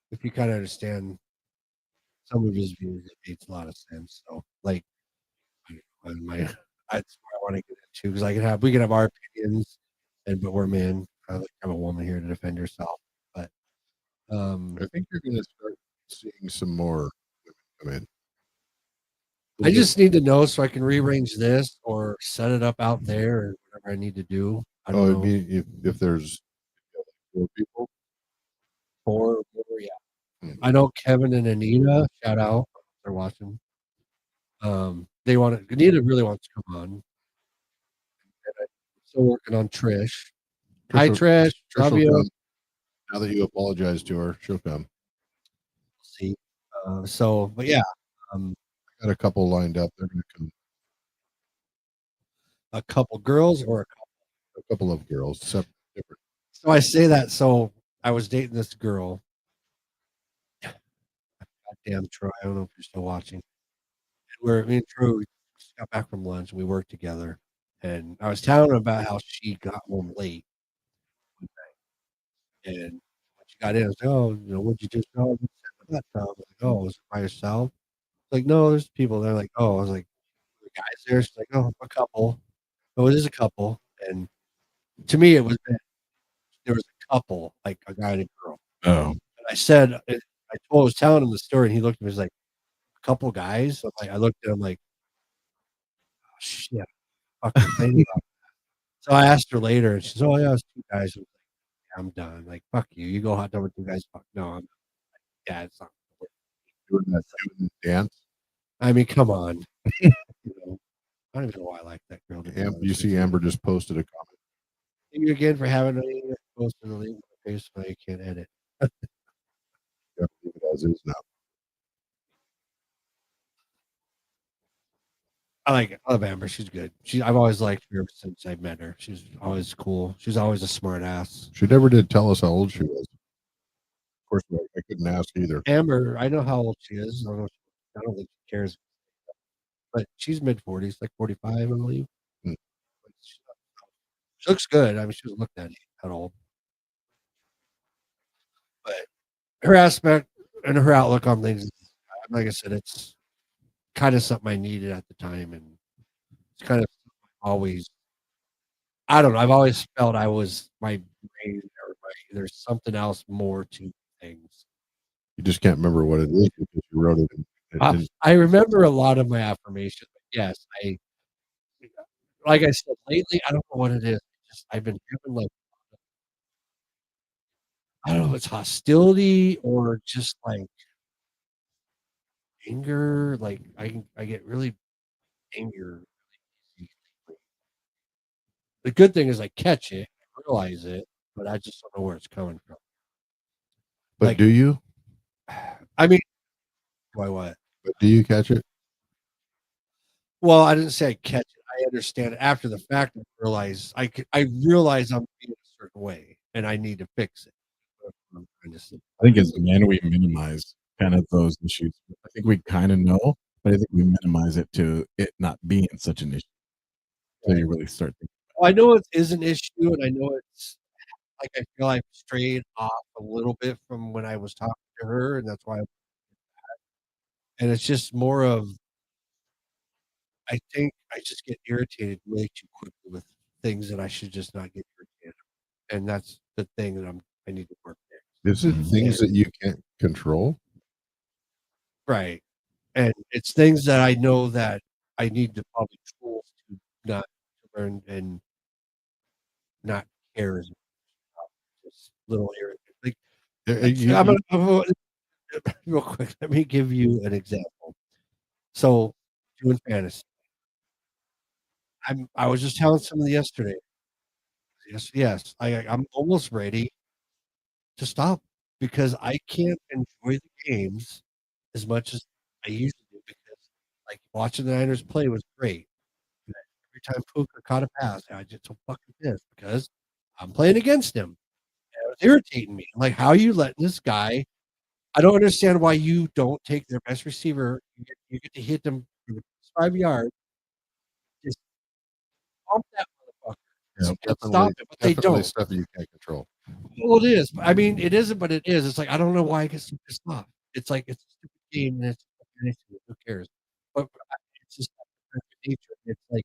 [SPEAKER 1] if you kind of understand some of his views, it makes a lot of sense. So, like, on my, that's what I want to get into because we can have our opinions, but we're men. I like to have a woman here to defend herself. But
[SPEAKER 2] I think you're going to start seeing some more women come in.
[SPEAKER 1] I just need to know so I can rearrange this or set it up out there or whatever I need to do. I don't know.
[SPEAKER 2] It'd be if there's 4 people.
[SPEAKER 1] Four, yeah.
[SPEAKER 2] Mhm.
[SPEAKER 1] I know Kevin and Anita. Shout out, they're watching. They want to. Anita really wants to come on. And I'm still working on Trish. Hi,
[SPEAKER 2] will-
[SPEAKER 1] Trish. Love
[SPEAKER 2] will
[SPEAKER 1] you.
[SPEAKER 2] come. Now that you apologize to her, she'll come.
[SPEAKER 1] See. But yeah,
[SPEAKER 2] I got a couple lined up. They're going to come.
[SPEAKER 1] a couple girls or a couple.
[SPEAKER 2] A couple of girls, different.
[SPEAKER 1] So I say that. So I was dating this girl. Goddamn, Troy. I don't know if you're still watching. Me and Troy just got back from lunch and we worked together. And I was telling her about how she got home late one night. And when she got in, I was like, "Oh, what'd you just know?" I was like, "Oh, was it by yourself?" Like, "No, there's people there." Like, "Oh," I was like, "The guys there?" She's like, "Oh, a couple." Oh, it is a couple. And to me, there was a couple, like a guy and a girl.
[SPEAKER 3] Oh,
[SPEAKER 1] And I was telling him the story, and he looked at me, he's like, "A couple guys?" I looked at him like, "Oh, shit, fucking thinking about." So I asked her later, and she's, "Oh yeah, it's 2 guys." I was like, "Yeah, I'm done. Like, fuck you. You go hot dog with 2 guys. Fuck no, I'm like, yeah, it's not.
[SPEAKER 2] Doing that dance.
[SPEAKER 1] I mean, come on. I don't even know why I like that girl.
[SPEAKER 2] You see, Amber just posted a comment.
[SPEAKER 1] Thank you again for having me posting the link on my face so you can't edit.
[SPEAKER 2] You have to leave it as is now.
[SPEAKER 1] I like it. I love Amber. She's good. I've always liked her ever since I met her. She's always cool. She's always a smart ass.
[SPEAKER 2] She never did tell us how old she was. Of course, I couldn't ask either.
[SPEAKER 1] Amber, I know how old she is. I don't think she cares. But she's mid 40s, like 45, I believe.
[SPEAKER 2] Hmm.
[SPEAKER 1] She looks good. I mean, she was looked at old. But her aspect and her outlook on things, like I said, it's kind of something I needed at the time. And it's kind of always, I don't know. I've always felt my brain there's something else more to things.
[SPEAKER 2] You just can't remember what it is because you wrote it.
[SPEAKER 1] I remember a lot of my affirmations. Yes, like I said lately, I don't know what it is. I've been having like, I don't know if it's hostility or just like anger. Like I get really angry. The good thing is I catch it, I realize it, but I just don't know where it's coming from.
[SPEAKER 2] But
[SPEAKER 1] like-
[SPEAKER 2] do you?
[SPEAKER 1] I mean, why what?
[SPEAKER 2] But do you catch it?
[SPEAKER 1] Well, I didn't say I catch it. I understand it after the fact. I realize I realize I'm being a certain way, and I need to fix it. That's what I'm trying to say.
[SPEAKER 3] I think as men, we minimize kind of those issues. I think we kind of know, but I think we minimize it to it not being such an issue. So you really start thinking.
[SPEAKER 1] Well, I know it is an issue, and I know it's like I feel I've strayed off a little bit from when I was talking to her, and that's why. And it's just more of, I think I just get irritated way too quickly with things that I should just not get irritated, and that's the thing that I need to work there.
[SPEAKER 2] Is it things that you can't control?
[SPEAKER 1] Right. And it's things that I know that I need to probably tools to not learn and not care as much. Just little irritant. Like, I'm real quick. Let me give you an example. So, doing fantasy. I was just telling somebody yesterday. Yes. I'm almost ready to stop because I can't enjoy the games as much as I usually do because like watching the Niners play was great. And every time Puka caught a pass, I just so fucking pissed because I'm playing against him. And it was irritating me. I'm like, how are you letting this guy? I don't understand why you don't take their best receiver. You get to hit them for the 5 yards. Just pump that motherfucker.
[SPEAKER 2] Yeah,
[SPEAKER 1] And
[SPEAKER 2] definitely,
[SPEAKER 1] stop it, but they
[SPEAKER 2] definitely
[SPEAKER 1] don't.
[SPEAKER 2] stuff you can't control.
[SPEAKER 1] Well, it is. I mean, it isn't, but it is. It's like I don't know why I get so pissed off. It's like it's a stupid game and it's who cares? But it's just not the nature. It's like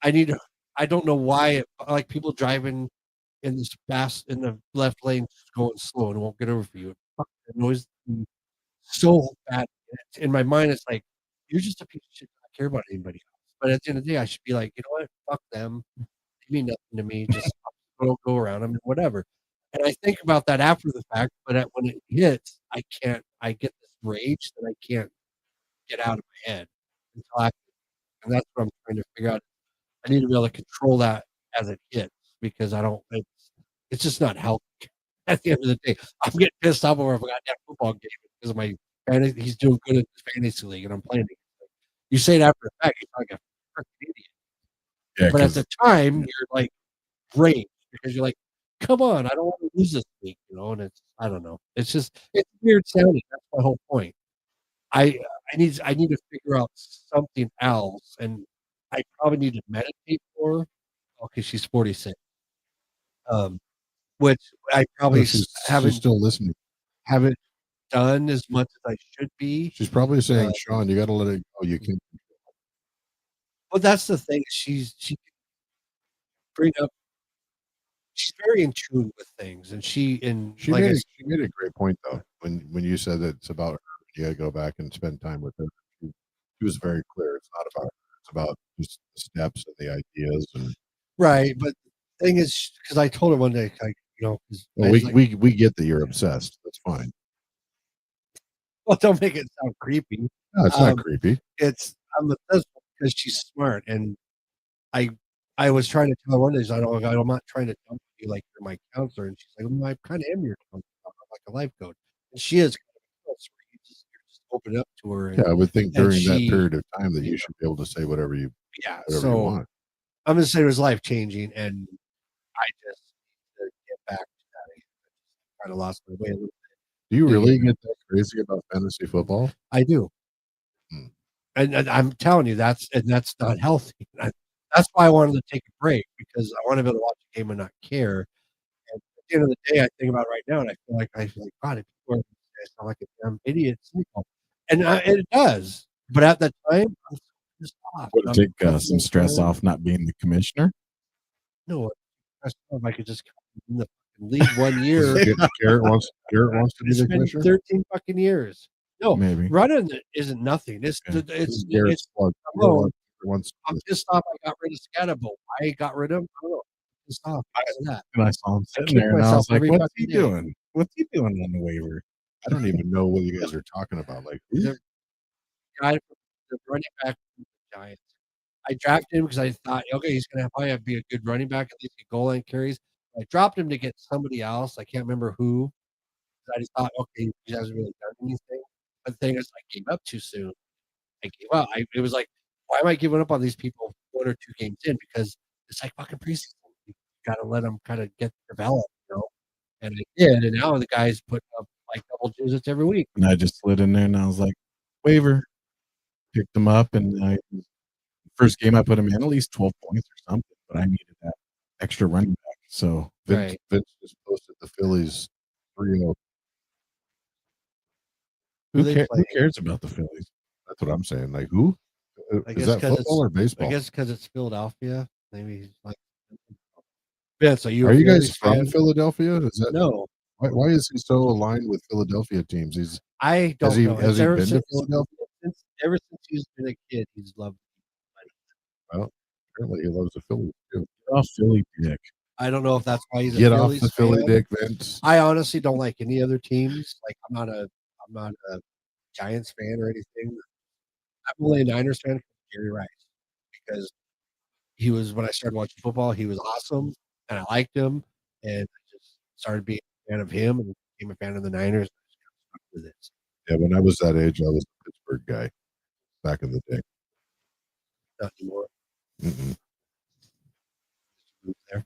[SPEAKER 1] I need to. I don't know why. Like people driving in this fast in the left lane, just going slow and won't get over for you. It annoys me so bad. In my mind, it's like you're just a piece of shit. I don't care about anybody else. But at the end of the day, I should be like, you know what? Fuck them. They mean nothing to me. Just go around them and whatever. And I think about that after the fact, but when it hits, I can't. I get this rage that I can't get out of my head until after, and that's what I'm trying to figure out. I need to be able to control that as it hits because I don't. It's just not healthy. At the end of the day, I'm getting pissed off over a goddamn football game because of my fantasy. He's doing good in the fantasy league, and I'm playing against him. You say it after the fact, you're like a freaking idiot.
[SPEAKER 3] Yeah,
[SPEAKER 1] But at the time, you're like great because you're like, come on, I don't want to lose this week, and it's I don't know. It's just it's weird sounding. That's my whole point. I I need to figure out something else, and I probably need to meditate more. Okay, she's 46. Um, which I
[SPEAKER 2] No,
[SPEAKER 1] probably
[SPEAKER 2] she's
[SPEAKER 1] haven't
[SPEAKER 2] still listening.
[SPEAKER 1] haven't done as much as I should be.
[SPEAKER 2] She's probably saying,
[SPEAKER 1] Uh,
[SPEAKER 2] Sean, you got to let it go. You can.
[SPEAKER 1] But that's the thing. She can bring up. She's very in tune with things, and
[SPEAKER 2] She
[SPEAKER 1] like
[SPEAKER 2] made
[SPEAKER 1] I
[SPEAKER 2] she made a great point though when you said that it's about her. You got to go back and spend time with her. She was very clear. It's not about her. It's about just the steps and the ideas. And
[SPEAKER 1] right, but the thing is, because I told her one day, like, 'cause I
[SPEAKER 2] well,
[SPEAKER 1] was like,
[SPEAKER 2] we get that you're obsessed. That's fine.
[SPEAKER 1] well, don't make it sound creepy.
[SPEAKER 2] No, it's not
[SPEAKER 1] Um,
[SPEAKER 2] creepy.
[SPEAKER 1] I'm obsessed because she's smart, and I I was trying to tell her one day, I'm not trying to dump you like you're my counselor, and she's like, well, I kind of am your counselor. I'm like a life coach, and she is kind of a counselor. You're just open up to her,
[SPEAKER 2] Yeah, I would think
[SPEAKER 1] and
[SPEAKER 2] during that
[SPEAKER 1] she,
[SPEAKER 2] period of time that you should be able to say whatever you
[SPEAKER 1] yeah.
[SPEAKER 2] whatever you
[SPEAKER 1] So
[SPEAKER 2] want.
[SPEAKER 1] I'm gonna say it was life changing, and I just need to get back to that. I kind of lost my way a little.
[SPEAKER 2] Do you
[SPEAKER 1] Yeah.
[SPEAKER 2] really get that crazy about fantasy football?
[SPEAKER 1] I do.
[SPEAKER 2] Hmm.
[SPEAKER 1] And I'm telling you, that's not healthy. That's why I wanted to take a break because I want to be able to watch a game and not care. And at the end of the day, I think about it right now, and I feel like God, if people are I sound like a damn idiot, cynical. And it does. But at that time, I'm so pissed off.
[SPEAKER 3] would it
[SPEAKER 1] I'm
[SPEAKER 3] take some
[SPEAKER 1] frustrated.
[SPEAKER 3] stress off not being the commissioner?
[SPEAKER 1] No, if I could just come in the fucking league 1 year.
[SPEAKER 2] Garrett wants to be
[SPEAKER 1] It's
[SPEAKER 2] the
[SPEAKER 1] been
[SPEAKER 2] commissioner.
[SPEAKER 1] 13 fucking years. No,
[SPEAKER 3] Maybe.
[SPEAKER 1] running isn't nothing. It's
[SPEAKER 3] Yeah.
[SPEAKER 1] it's
[SPEAKER 2] Garrett's
[SPEAKER 1] it's
[SPEAKER 2] plug.
[SPEAKER 1] alone.
[SPEAKER 2] Wants
[SPEAKER 1] I'm pissed off I got rid of Scatterbo. Why I got rid of him? I don't know. I'm pissed off because of that.
[SPEAKER 3] And I saw him
[SPEAKER 1] I
[SPEAKER 3] sitting
[SPEAKER 1] kick
[SPEAKER 3] there, and I
[SPEAKER 1] myself
[SPEAKER 3] was like,
[SPEAKER 1] every
[SPEAKER 3] "What's
[SPEAKER 1] fucking
[SPEAKER 3] he
[SPEAKER 1] day.
[SPEAKER 3] doing? What's he doing on the waiver?"
[SPEAKER 2] I don't even know what you guys are talking about. Like,
[SPEAKER 1] The guy from the running back from the Giants. I drafted him because I thought, okay, he's going to probably be a good running back, at least get goal line carries. I dropped him to get somebody else. I can't remember who. I just thought, okay, he hasn't really done anything. But the thing is, I gave up too soon. I gave up. It was like, why am I giving up on these people 1 or 2 games in? Because it's like fucking preseason. You got to let them kind of get developed. And I did. And now the guy's putting up like double digits every week.
[SPEAKER 3] And I just slid in there, and I was like, "Waiver." Picked him up, and first game I put him in at least 12 points or something. But I needed that extra running back. So
[SPEAKER 1] Right.
[SPEAKER 2] Vince just posted the Phillies 3-0.
[SPEAKER 1] Who
[SPEAKER 3] who,
[SPEAKER 1] they
[SPEAKER 3] who
[SPEAKER 1] play?
[SPEAKER 3] cares about the Phillies?
[SPEAKER 2] That's what I'm saying. Like, who
[SPEAKER 1] I
[SPEAKER 2] is
[SPEAKER 1] guess
[SPEAKER 2] that?
[SPEAKER 1] 'cause
[SPEAKER 2] Football or baseball?
[SPEAKER 1] I guess because it's Philadelphia. Maybe he's like Vince, are you
[SPEAKER 2] Are
[SPEAKER 1] a
[SPEAKER 2] you
[SPEAKER 1] Phillies
[SPEAKER 2] guys from
[SPEAKER 1] fan?
[SPEAKER 2] Philadelphia? Is that
[SPEAKER 1] No,
[SPEAKER 2] why is he so aligned with Philadelphia teams?
[SPEAKER 1] I don't know.
[SPEAKER 2] Has
[SPEAKER 1] It's
[SPEAKER 2] he
[SPEAKER 1] ever
[SPEAKER 2] been to
[SPEAKER 1] since
[SPEAKER 2] Philadelphia?
[SPEAKER 1] ever since he's been a kid, he's loved.
[SPEAKER 2] Well, Apparently, he loves the Phillies too.
[SPEAKER 3] Oh, Philly dick.
[SPEAKER 1] I don't know if that's why he's a
[SPEAKER 2] Get off
[SPEAKER 1] Phillies
[SPEAKER 2] the Philly
[SPEAKER 1] fan.
[SPEAKER 2] dick, Vince.
[SPEAKER 1] I honestly don't like any other teams. Like I'm not a Giants fan or anything. I'm only a Niners fan for Jerry Rice because he was when I started watching football, he was awesome and I liked him and I just started being a fan of him and became a fan of the Niners. I just got stuck with it.
[SPEAKER 2] Yeah, when I was that age, I was a Pittsburgh guy back in the day.
[SPEAKER 1] Not anymore.
[SPEAKER 2] Mm-mm.
[SPEAKER 1] There.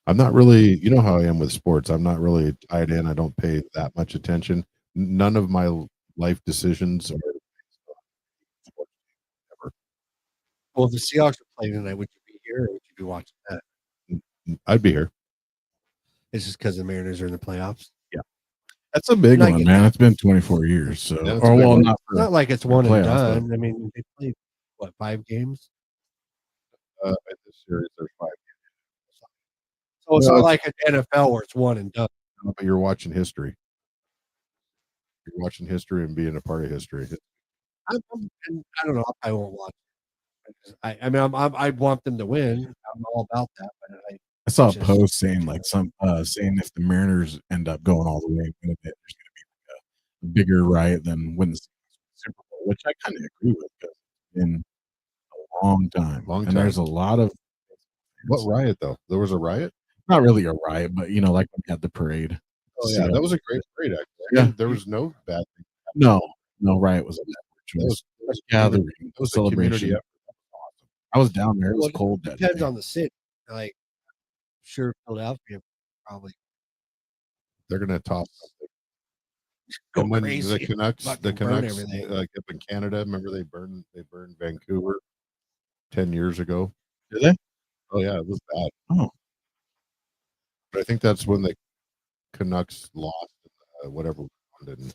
[SPEAKER 2] I'm not really, you know how I am with sports. I'm not really tied in. I don't pay that much attention. None of my life decisions are sports ever.
[SPEAKER 1] Well, if the Seahawks are playing tonight, would you be here or would you be watching that?
[SPEAKER 2] I'd be here.
[SPEAKER 1] It's just because the Mariners are in the playoffs.
[SPEAKER 3] That's a big
[SPEAKER 1] And I
[SPEAKER 3] one,
[SPEAKER 1] get
[SPEAKER 3] man.
[SPEAKER 1] that.
[SPEAKER 3] It's been 24 years. So,
[SPEAKER 2] Yeah, it's a
[SPEAKER 3] or
[SPEAKER 2] big
[SPEAKER 3] well,
[SPEAKER 2] one.
[SPEAKER 3] not
[SPEAKER 1] It's not like it's one and
[SPEAKER 3] playoffs,
[SPEAKER 1] done. I mean, they played what 5 games.
[SPEAKER 2] In this series, there's 5.
[SPEAKER 1] So it's
[SPEAKER 2] No,
[SPEAKER 1] not
[SPEAKER 2] it's-
[SPEAKER 1] like an NFL where it's one and done.
[SPEAKER 2] But you're watching history. You're watching history and being a part of history.
[SPEAKER 1] And I don't know. I won't watch it. I mean, I want them to win. I'm all about that. But
[SPEAKER 3] I saw a
[SPEAKER 1] just-
[SPEAKER 3] post saying like saying if the Mariners end up going all the way, there's going to be like a bigger riot than when the Super Bowl, which I kind of agree with because it's been a long time.
[SPEAKER 2] Long
[SPEAKER 3] and there's a
[SPEAKER 2] time.
[SPEAKER 3] lot of
[SPEAKER 2] What riot though? There was a riot.
[SPEAKER 3] not really a riot, but you know, like when we had the parade.
[SPEAKER 2] Oh yeah, that was a great parade. Actually,
[SPEAKER 3] Yeah.
[SPEAKER 2] There was no bad thing.
[SPEAKER 3] No riot was a bad
[SPEAKER 2] That was,
[SPEAKER 3] gathering,
[SPEAKER 2] that was a community
[SPEAKER 3] celebration.
[SPEAKER 2] effort.
[SPEAKER 3] I was down there. It was
[SPEAKER 1] Well,
[SPEAKER 3] cold that
[SPEAKER 1] depends
[SPEAKER 3] day.
[SPEAKER 1] on the city. Like, sure, Philadelphia probably
[SPEAKER 2] They're gonna top something.
[SPEAKER 1] go
[SPEAKER 2] And when
[SPEAKER 1] crazy.
[SPEAKER 2] the Canucks,
[SPEAKER 1] Fucking burn
[SPEAKER 2] like
[SPEAKER 1] everything.
[SPEAKER 2] up in Canada, remember they burned Vancouver 10 years ago.
[SPEAKER 3] Did they?
[SPEAKER 2] Oh yeah, it was bad.
[SPEAKER 3] Oh.
[SPEAKER 2] But I think that's when the Canucks lost whatever round. And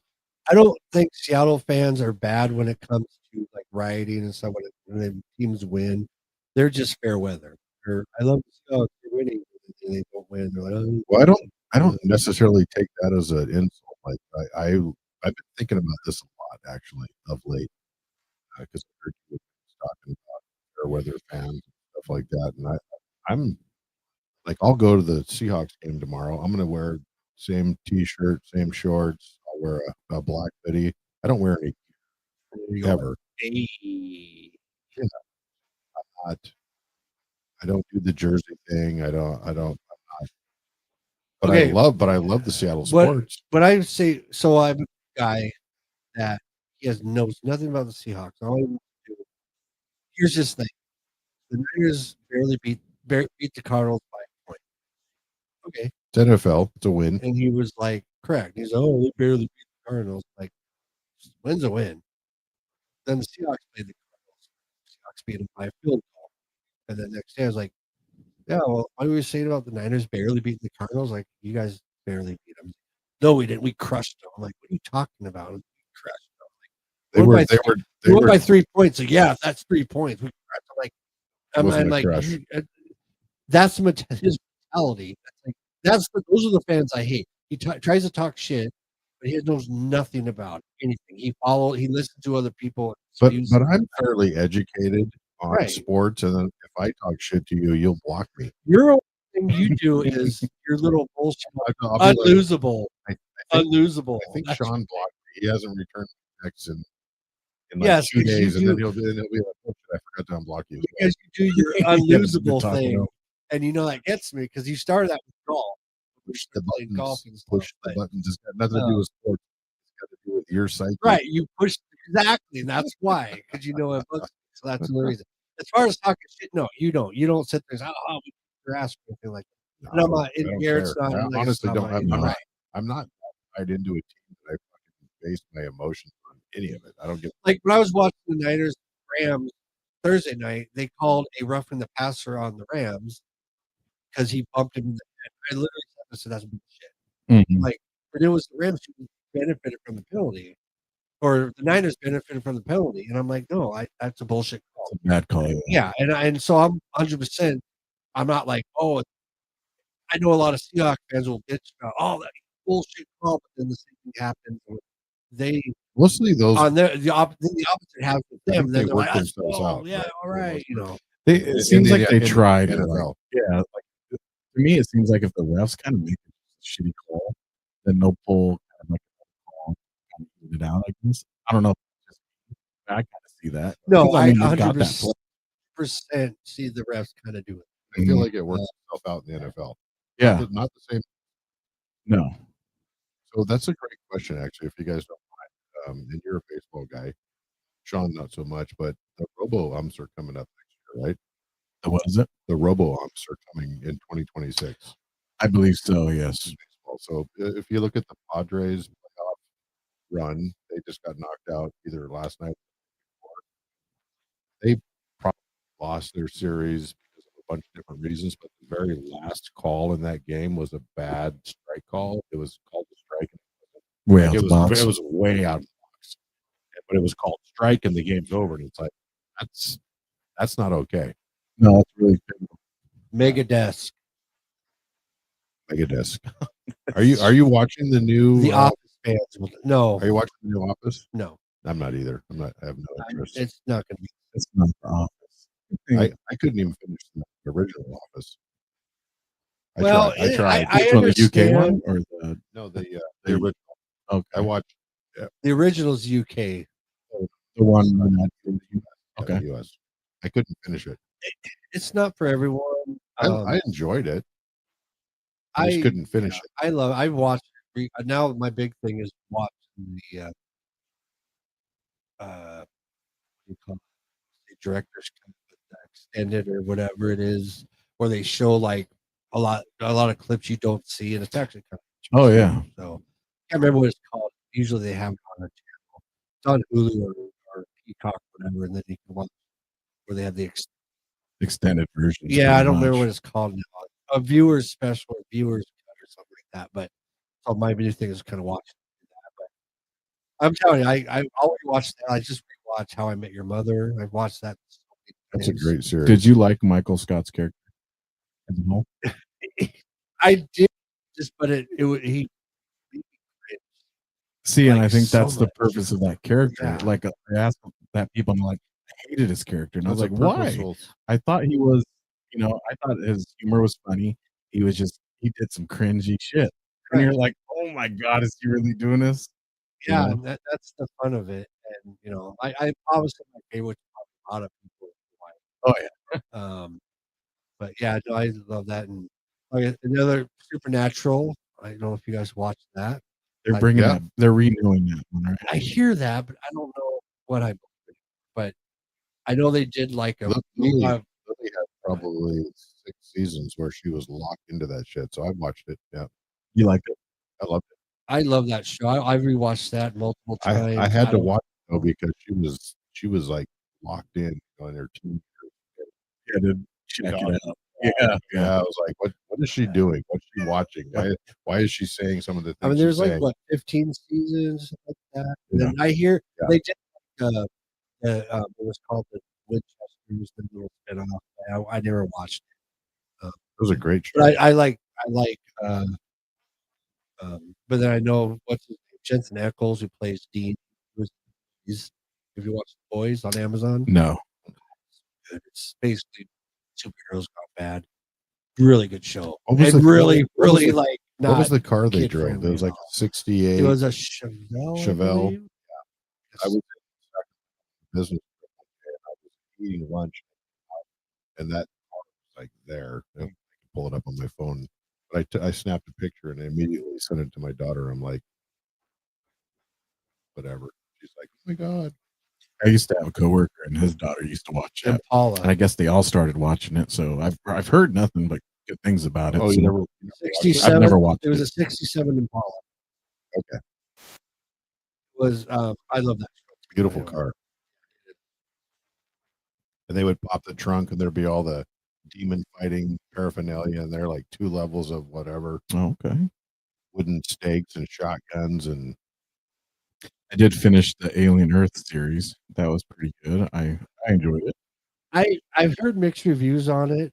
[SPEAKER 1] I don't think Seattle fans are bad when it comes to like rioting and stuff. When the teams win, they're just fair weather. I love the Seahawks. They're winning. And they don't win. They're like, oh,
[SPEAKER 2] well, I don't necessarily take that as an insult. Like I've been thinking about this a lot actually of late because I heard you talking about fair weather fans and stuff like that, and I'm like, I'll go to the Seahawks game tomorrow. I'm gonna wear same T-shirt, same shorts. I'll wear a black hoodie. I don't wear any
[SPEAKER 1] you go,
[SPEAKER 2] ever.
[SPEAKER 1] hey.
[SPEAKER 2] Not, I don't do the jersey thing. I'm not. But
[SPEAKER 1] Okay.
[SPEAKER 2] I love the Seattle sports.
[SPEAKER 1] But I say so. I'm a guy that knows nothing about the Seahawks. All he wants to do. Here's this thing: the Niners barely beat the Cardinals by a point. Okay,
[SPEAKER 2] It's NFL. It's a win.
[SPEAKER 1] and he was like, correct. He's oh, we barely beat the Cardinals. Like, win's a win. Then the Seahawks played the Cardinals. The Seahawks beat them by a field goal, and then next day I was like, yeah, well, what were you saying about the Niners barely beating the Cardinals? Like, you guys barely beat them. No, we didn't. We crushed them. I'm like, what are you talking about? We crushed them. Like, we won by 3 points. Like, yeah, if that's 3 points. We crushed them. Like, I'm like,
[SPEAKER 2] crush.
[SPEAKER 1] that's his mentality. Those are the fans I hate. He tries to talk shit, but he knows nothing about anything. He listens to other people.
[SPEAKER 2] But I'm fairly educated on
[SPEAKER 1] Right.
[SPEAKER 2] sports, and then if I talk shit to you, you'll block me.
[SPEAKER 1] Your only thing you do is your little bullshit.
[SPEAKER 2] I'll be like,
[SPEAKER 1] Unlosable. Unlosable.
[SPEAKER 2] I think Sean blocked me. He hasn't returned text in like
[SPEAKER 1] Yes,
[SPEAKER 2] 2
[SPEAKER 1] because you
[SPEAKER 2] days, and then
[SPEAKER 1] do-
[SPEAKER 2] he'll be like, oh, shit, I forgot to unblock you.
[SPEAKER 1] Because you do your
[SPEAKER 3] Yeah,
[SPEAKER 1] unlosable
[SPEAKER 3] good talking
[SPEAKER 1] thing,
[SPEAKER 3] about.
[SPEAKER 1] and you know that gets me because you started that with golf.
[SPEAKER 2] Push the
[SPEAKER 1] Playing golf
[SPEAKER 2] buttons.
[SPEAKER 1] and stuff,
[SPEAKER 2] Push the
[SPEAKER 1] but-
[SPEAKER 2] buttons. It's got nothing to do with sports. It's got to do with your psyche.
[SPEAKER 1] Right, you push exactly, and that's why because you know it bugs me. So that's the reason. As far as talking shit, no, you don't. You don't sit there and say, "Oh, we your ass," or anything like that. And I'm not in
[SPEAKER 2] I don't
[SPEAKER 1] here. It's
[SPEAKER 2] care.
[SPEAKER 1] not.
[SPEAKER 2] I
[SPEAKER 1] like,
[SPEAKER 2] honestly
[SPEAKER 1] it's not
[SPEAKER 2] don't
[SPEAKER 1] my-
[SPEAKER 2] have.
[SPEAKER 1] right.
[SPEAKER 2] I'm not tied into a team that I fucking base my emotions on any of it. I don't give.
[SPEAKER 1] Like when I was watching the Niners Rams Thursday night, they called a roughing the passer on the Rams because he bumped him in the head. I literally said, "That's bullshit."
[SPEAKER 3] Mhm.
[SPEAKER 1] Like, but it was the Rams who benefited from the penalty, or the Niners benefited from the penalty, and I'm like, no, that's a bullshit call.
[SPEAKER 3] It's a bad call.
[SPEAKER 1] Yeah, and so I'm 100%. I'm not like, oh, I know a lot of Seahawks fans will bitch about, oh, that bullshit call, but then the same thing happens. And they
[SPEAKER 2] Mostly those.
[SPEAKER 1] on the opposite happens with them.
[SPEAKER 2] think
[SPEAKER 1] Then
[SPEAKER 2] they
[SPEAKER 1] they're
[SPEAKER 2] work
[SPEAKER 1] like, that's
[SPEAKER 2] themselves
[SPEAKER 1] cool.
[SPEAKER 2] out,
[SPEAKER 1] Yeah,
[SPEAKER 2] right,
[SPEAKER 1] all
[SPEAKER 2] for the
[SPEAKER 1] right,
[SPEAKER 2] most
[SPEAKER 1] you know.
[SPEAKER 3] It
[SPEAKER 2] in
[SPEAKER 3] seems
[SPEAKER 2] the-
[SPEAKER 3] like they
[SPEAKER 2] in the
[SPEAKER 3] tried. Like,
[SPEAKER 2] NFL.
[SPEAKER 3] yeah, like to me, it seems like if the refs kind of make a shitty call, then they'll pull kind of like a call, kind of even it out. I guess I don't know. I kind of see that.
[SPEAKER 1] No,
[SPEAKER 3] Because,
[SPEAKER 1] I
[SPEAKER 3] mean, they've got that
[SPEAKER 1] 100% see the refs kind of do it.
[SPEAKER 2] I feel
[SPEAKER 3] Mhm.
[SPEAKER 2] like it works itself out in the NFL.
[SPEAKER 3] Yeah,
[SPEAKER 2] Not the same.
[SPEAKER 3] no,
[SPEAKER 2] So that's a great question, actually. If you guys don't mind, and you're a baseball guy, Sean, not so much, but the robo umps are coming up next year, right?
[SPEAKER 3] what is it?
[SPEAKER 2] The robo umps are coming in 2026.
[SPEAKER 3] I believe so. Yes.
[SPEAKER 2] in baseball. So if you look at the Padres playoff run, they just got knocked out either last night or they probably lost their series because of a bunch of different reasons. But the very last call in that game was a bad strike call. It was called a strike.
[SPEAKER 3] Way
[SPEAKER 2] Like
[SPEAKER 3] out
[SPEAKER 2] it
[SPEAKER 3] the
[SPEAKER 2] was
[SPEAKER 3] box.
[SPEAKER 2] it was way out of the box. But it was called strike and the game's over. And it's like that's not okay.
[SPEAKER 3] No, that's really
[SPEAKER 1] Mega desk.
[SPEAKER 2] Megadisc. Are you watching the new
[SPEAKER 1] The Office fans. No,
[SPEAKER 2] are you watching the new Office?
[SPEAKER 1] no,
[SPEAKER 2] I'm not either. I have no interest.
[SPEAKER 1] it's not going to be.
[SPEAKER 3] it's not the office.
[SPEAKER 2] I couldn't even finish the original Office. I
[SPEAKER 1] Well,
[SPEAKER 2] tried. I tried.
[SPEAKER 1] I
[SPEAKER 3] Which one, the UK
[SPEAKER 1] understand.
[SPEAKER 3] one or the?
[SPEAKER 2] No, the
[SPEAKER 3] The-
[SPEAKER 2] original.
[SPEAKER 3] Okay,
[SPEAKER 2] I watched
[SPEAKER 1] The original's UK.
[SPEAKER 3] the one.
[SPEAKER 2] okay. The US. I couldn't finish it.
[SPEAKER 1] It's not for everyone.
[SPEAKER 2] I enjoyed it. I just couldn't finish it.
[SPEAKER 1] I've watched now my big thing is watching the what do you call it? The director's cut, the extended or whatever it is, where they show like a lot of clips you don't see, and it's actually kind of
[SPEAKER 3] Oh,
[SPEAKER 1] interesting.
[SPEAKER 3] yeah.
[SPEAKER 1] So I can't remember what it's called. Usually they have it on a channel. It's on Hulu or Peacock, whatever, and then you can watch where they have the
[SPEAKER 3] Extended version.
[SPEAKER 1] yeah, I don't remember what it's called now. A viewer's special or viewer's cut or something like that. But so my new thing is kind of watching that. But I'm telling you, I always watch that. I just rewatch How I Met Your Mother. I've watched that. So
[SPEAKER 2] That's a
[SPEAKER 1] many
[SPEAKER 2] great series.
[SPEAKER 3] Did you like Michael Scott's character? As a whole?
[SPEAKER 1] times. I did just, but he
[SPEAKER 3] See, and
[SPEAKER 1] Like,
[SPEAKER 3] I think
[SPEAKER 1] so
[SPEAKER 3] that's the
[SPEAKER 1] much.
[SPEAKER 3] purpose of that character.
[SPEAKER 1] Yeah.
[SPEAKER 3] Like I asked that people, I'm like, I hated his character, and I was
[SPEAKER 2] Those
[SPEAKER 3] like,
[SPEAKER 2] are
[SPEAKER 3] why?
[SPEAKER 2] purposeful.
[SPEAKER 3] I thought he was, I thought his humor was funny. He did some cringy shit, and you're like, oh my god, is he really doing this? You
[SPEAKER 1] yeah,
[SPEAKER 3] know?
[SPEAKER 1] and that's the fun of it. And I obviously my favorite. A lot of people
[SPEAKER 3] Oh yeah,
[SPEAKER 1] but yeah, no, I love that. And another Supernatural. I don't know if you guys watched that.
[SPEAKER 3] they're bringing
[SPEAKER 2] Yeah.
[SPEAKER 3] that, they're renewing that one, right?
[SPEAKER 1] I hear that, but I don't know what I believe. But I know they did like a
[SPEAKER 2] Lily had probably 6 seasons where she was locked into that shit. So I watched it. Yeah,
[SPEAKER 3] You like it?
[SPEAKER 2] I loved it.
[SPEAKER 1] I love that show. I rewatched that multiple times.
[SPEAKER 2] I had to
[SPEAKER 1] don't-
[SPEAKER 2] watch it though because she was like locked in on her team.
[SPEAKER 3] Yeah, to check
[SPEAKER 2] God.
[SPEAKER 3] it out. Yeah,
[SPEAKER 2] Yeah, I was like, what is she doing? What's she watching? Why is she saying some of the things
[SPEAKER 1] I mean, there's
[SPEAKER 2] she's
[SPEAKER 1] like
[SPEAKER 2] saying?
[SPEAKER 1] what 15 seasons something like that. And
[SPEAKER 3] Yeah.
[SPEAKER 1] then I hear
[SPEAKER 2] Yeah.
[SPEAKER 1] they did it was called the Winchesters, the little spinoff. I never watched it.
[SPEAKER 2] It was a great show.
[SPEAKER 1] But I like but then I know what's his name, Jensen Ackles, who plays Dean. He's if you watch The Boys on Amazon,
[SPEAKER 3] no,
[SPEAKER 1] it's basically superheroes gone bad. Really good show.
[SPEAKER 2] What was
[SPEAKER 1] And
[SPEAKER 2] the-
[SPEAKER 1] really,
[SPEAKER 2] what was
[SPEAKER 1] really
[SPEAKER 2] the-
[SPEAKER 1] like
[SPEAKER 2] What was
[SPEAKER 1] not
[SPEAKER 2] the car they drove?
[SPEAKER 1] kid-friendly
[SPEAKER 2] It was
[SPEAKER 1] at
[SPEAKER 2] like
[SPEAKER 1] all.
[SPEAKER 2] a 68.
[SPEAKER 1] It was a Chevelle. I
[SPEAKER 2] Chevelle.
[SPEAKER 1] believe.
[SPEAKER 2] I was in business trip one day and I was eating lunch and that car was like there. I can pull it up on my phone. But I snapped a picture and I immediately sent it to my daughter. I'm like, whatever. She's like, oh my God.
[SPEAKER 3] I used to have a coworker, and his daughter used to watch that.
[SPEAKER 1] Impala.
[SPEAKER 3] And I guess they all started watching it, so I've heard nothing but good things about it.
[SPEAKER 2] Oh,
[SPEAKER 3] so
[SPEAKER 2] you never watched it?
[SPEAKER 1] 67.
[SPEAKER 3] I've never watched
[SPEAKER 1] It was
[SPEAKER 3] it.
[SPEAKER 1] a 67 Impala.
[SPEAKER 2] Okay.
[SPEAKER 1] It was I love that show.
[SPEAKER 2] Beautiful
[SPEAKER 1] Yeah.
[SPEAKER 2] car. And they would pop the trunk and there'd be all the demon fighting paraphernalia and they're like 2 levels of whatever,
[SPEAKER 3] Oh, okay.
[SPEAKER 2] wooden stakes and shotguns and
[SPEAKER 3] I did finish the Alien Earth series. That was pretty good. I enjoyed it.
[SPEAKER 1] I've heard mixed reviews on it,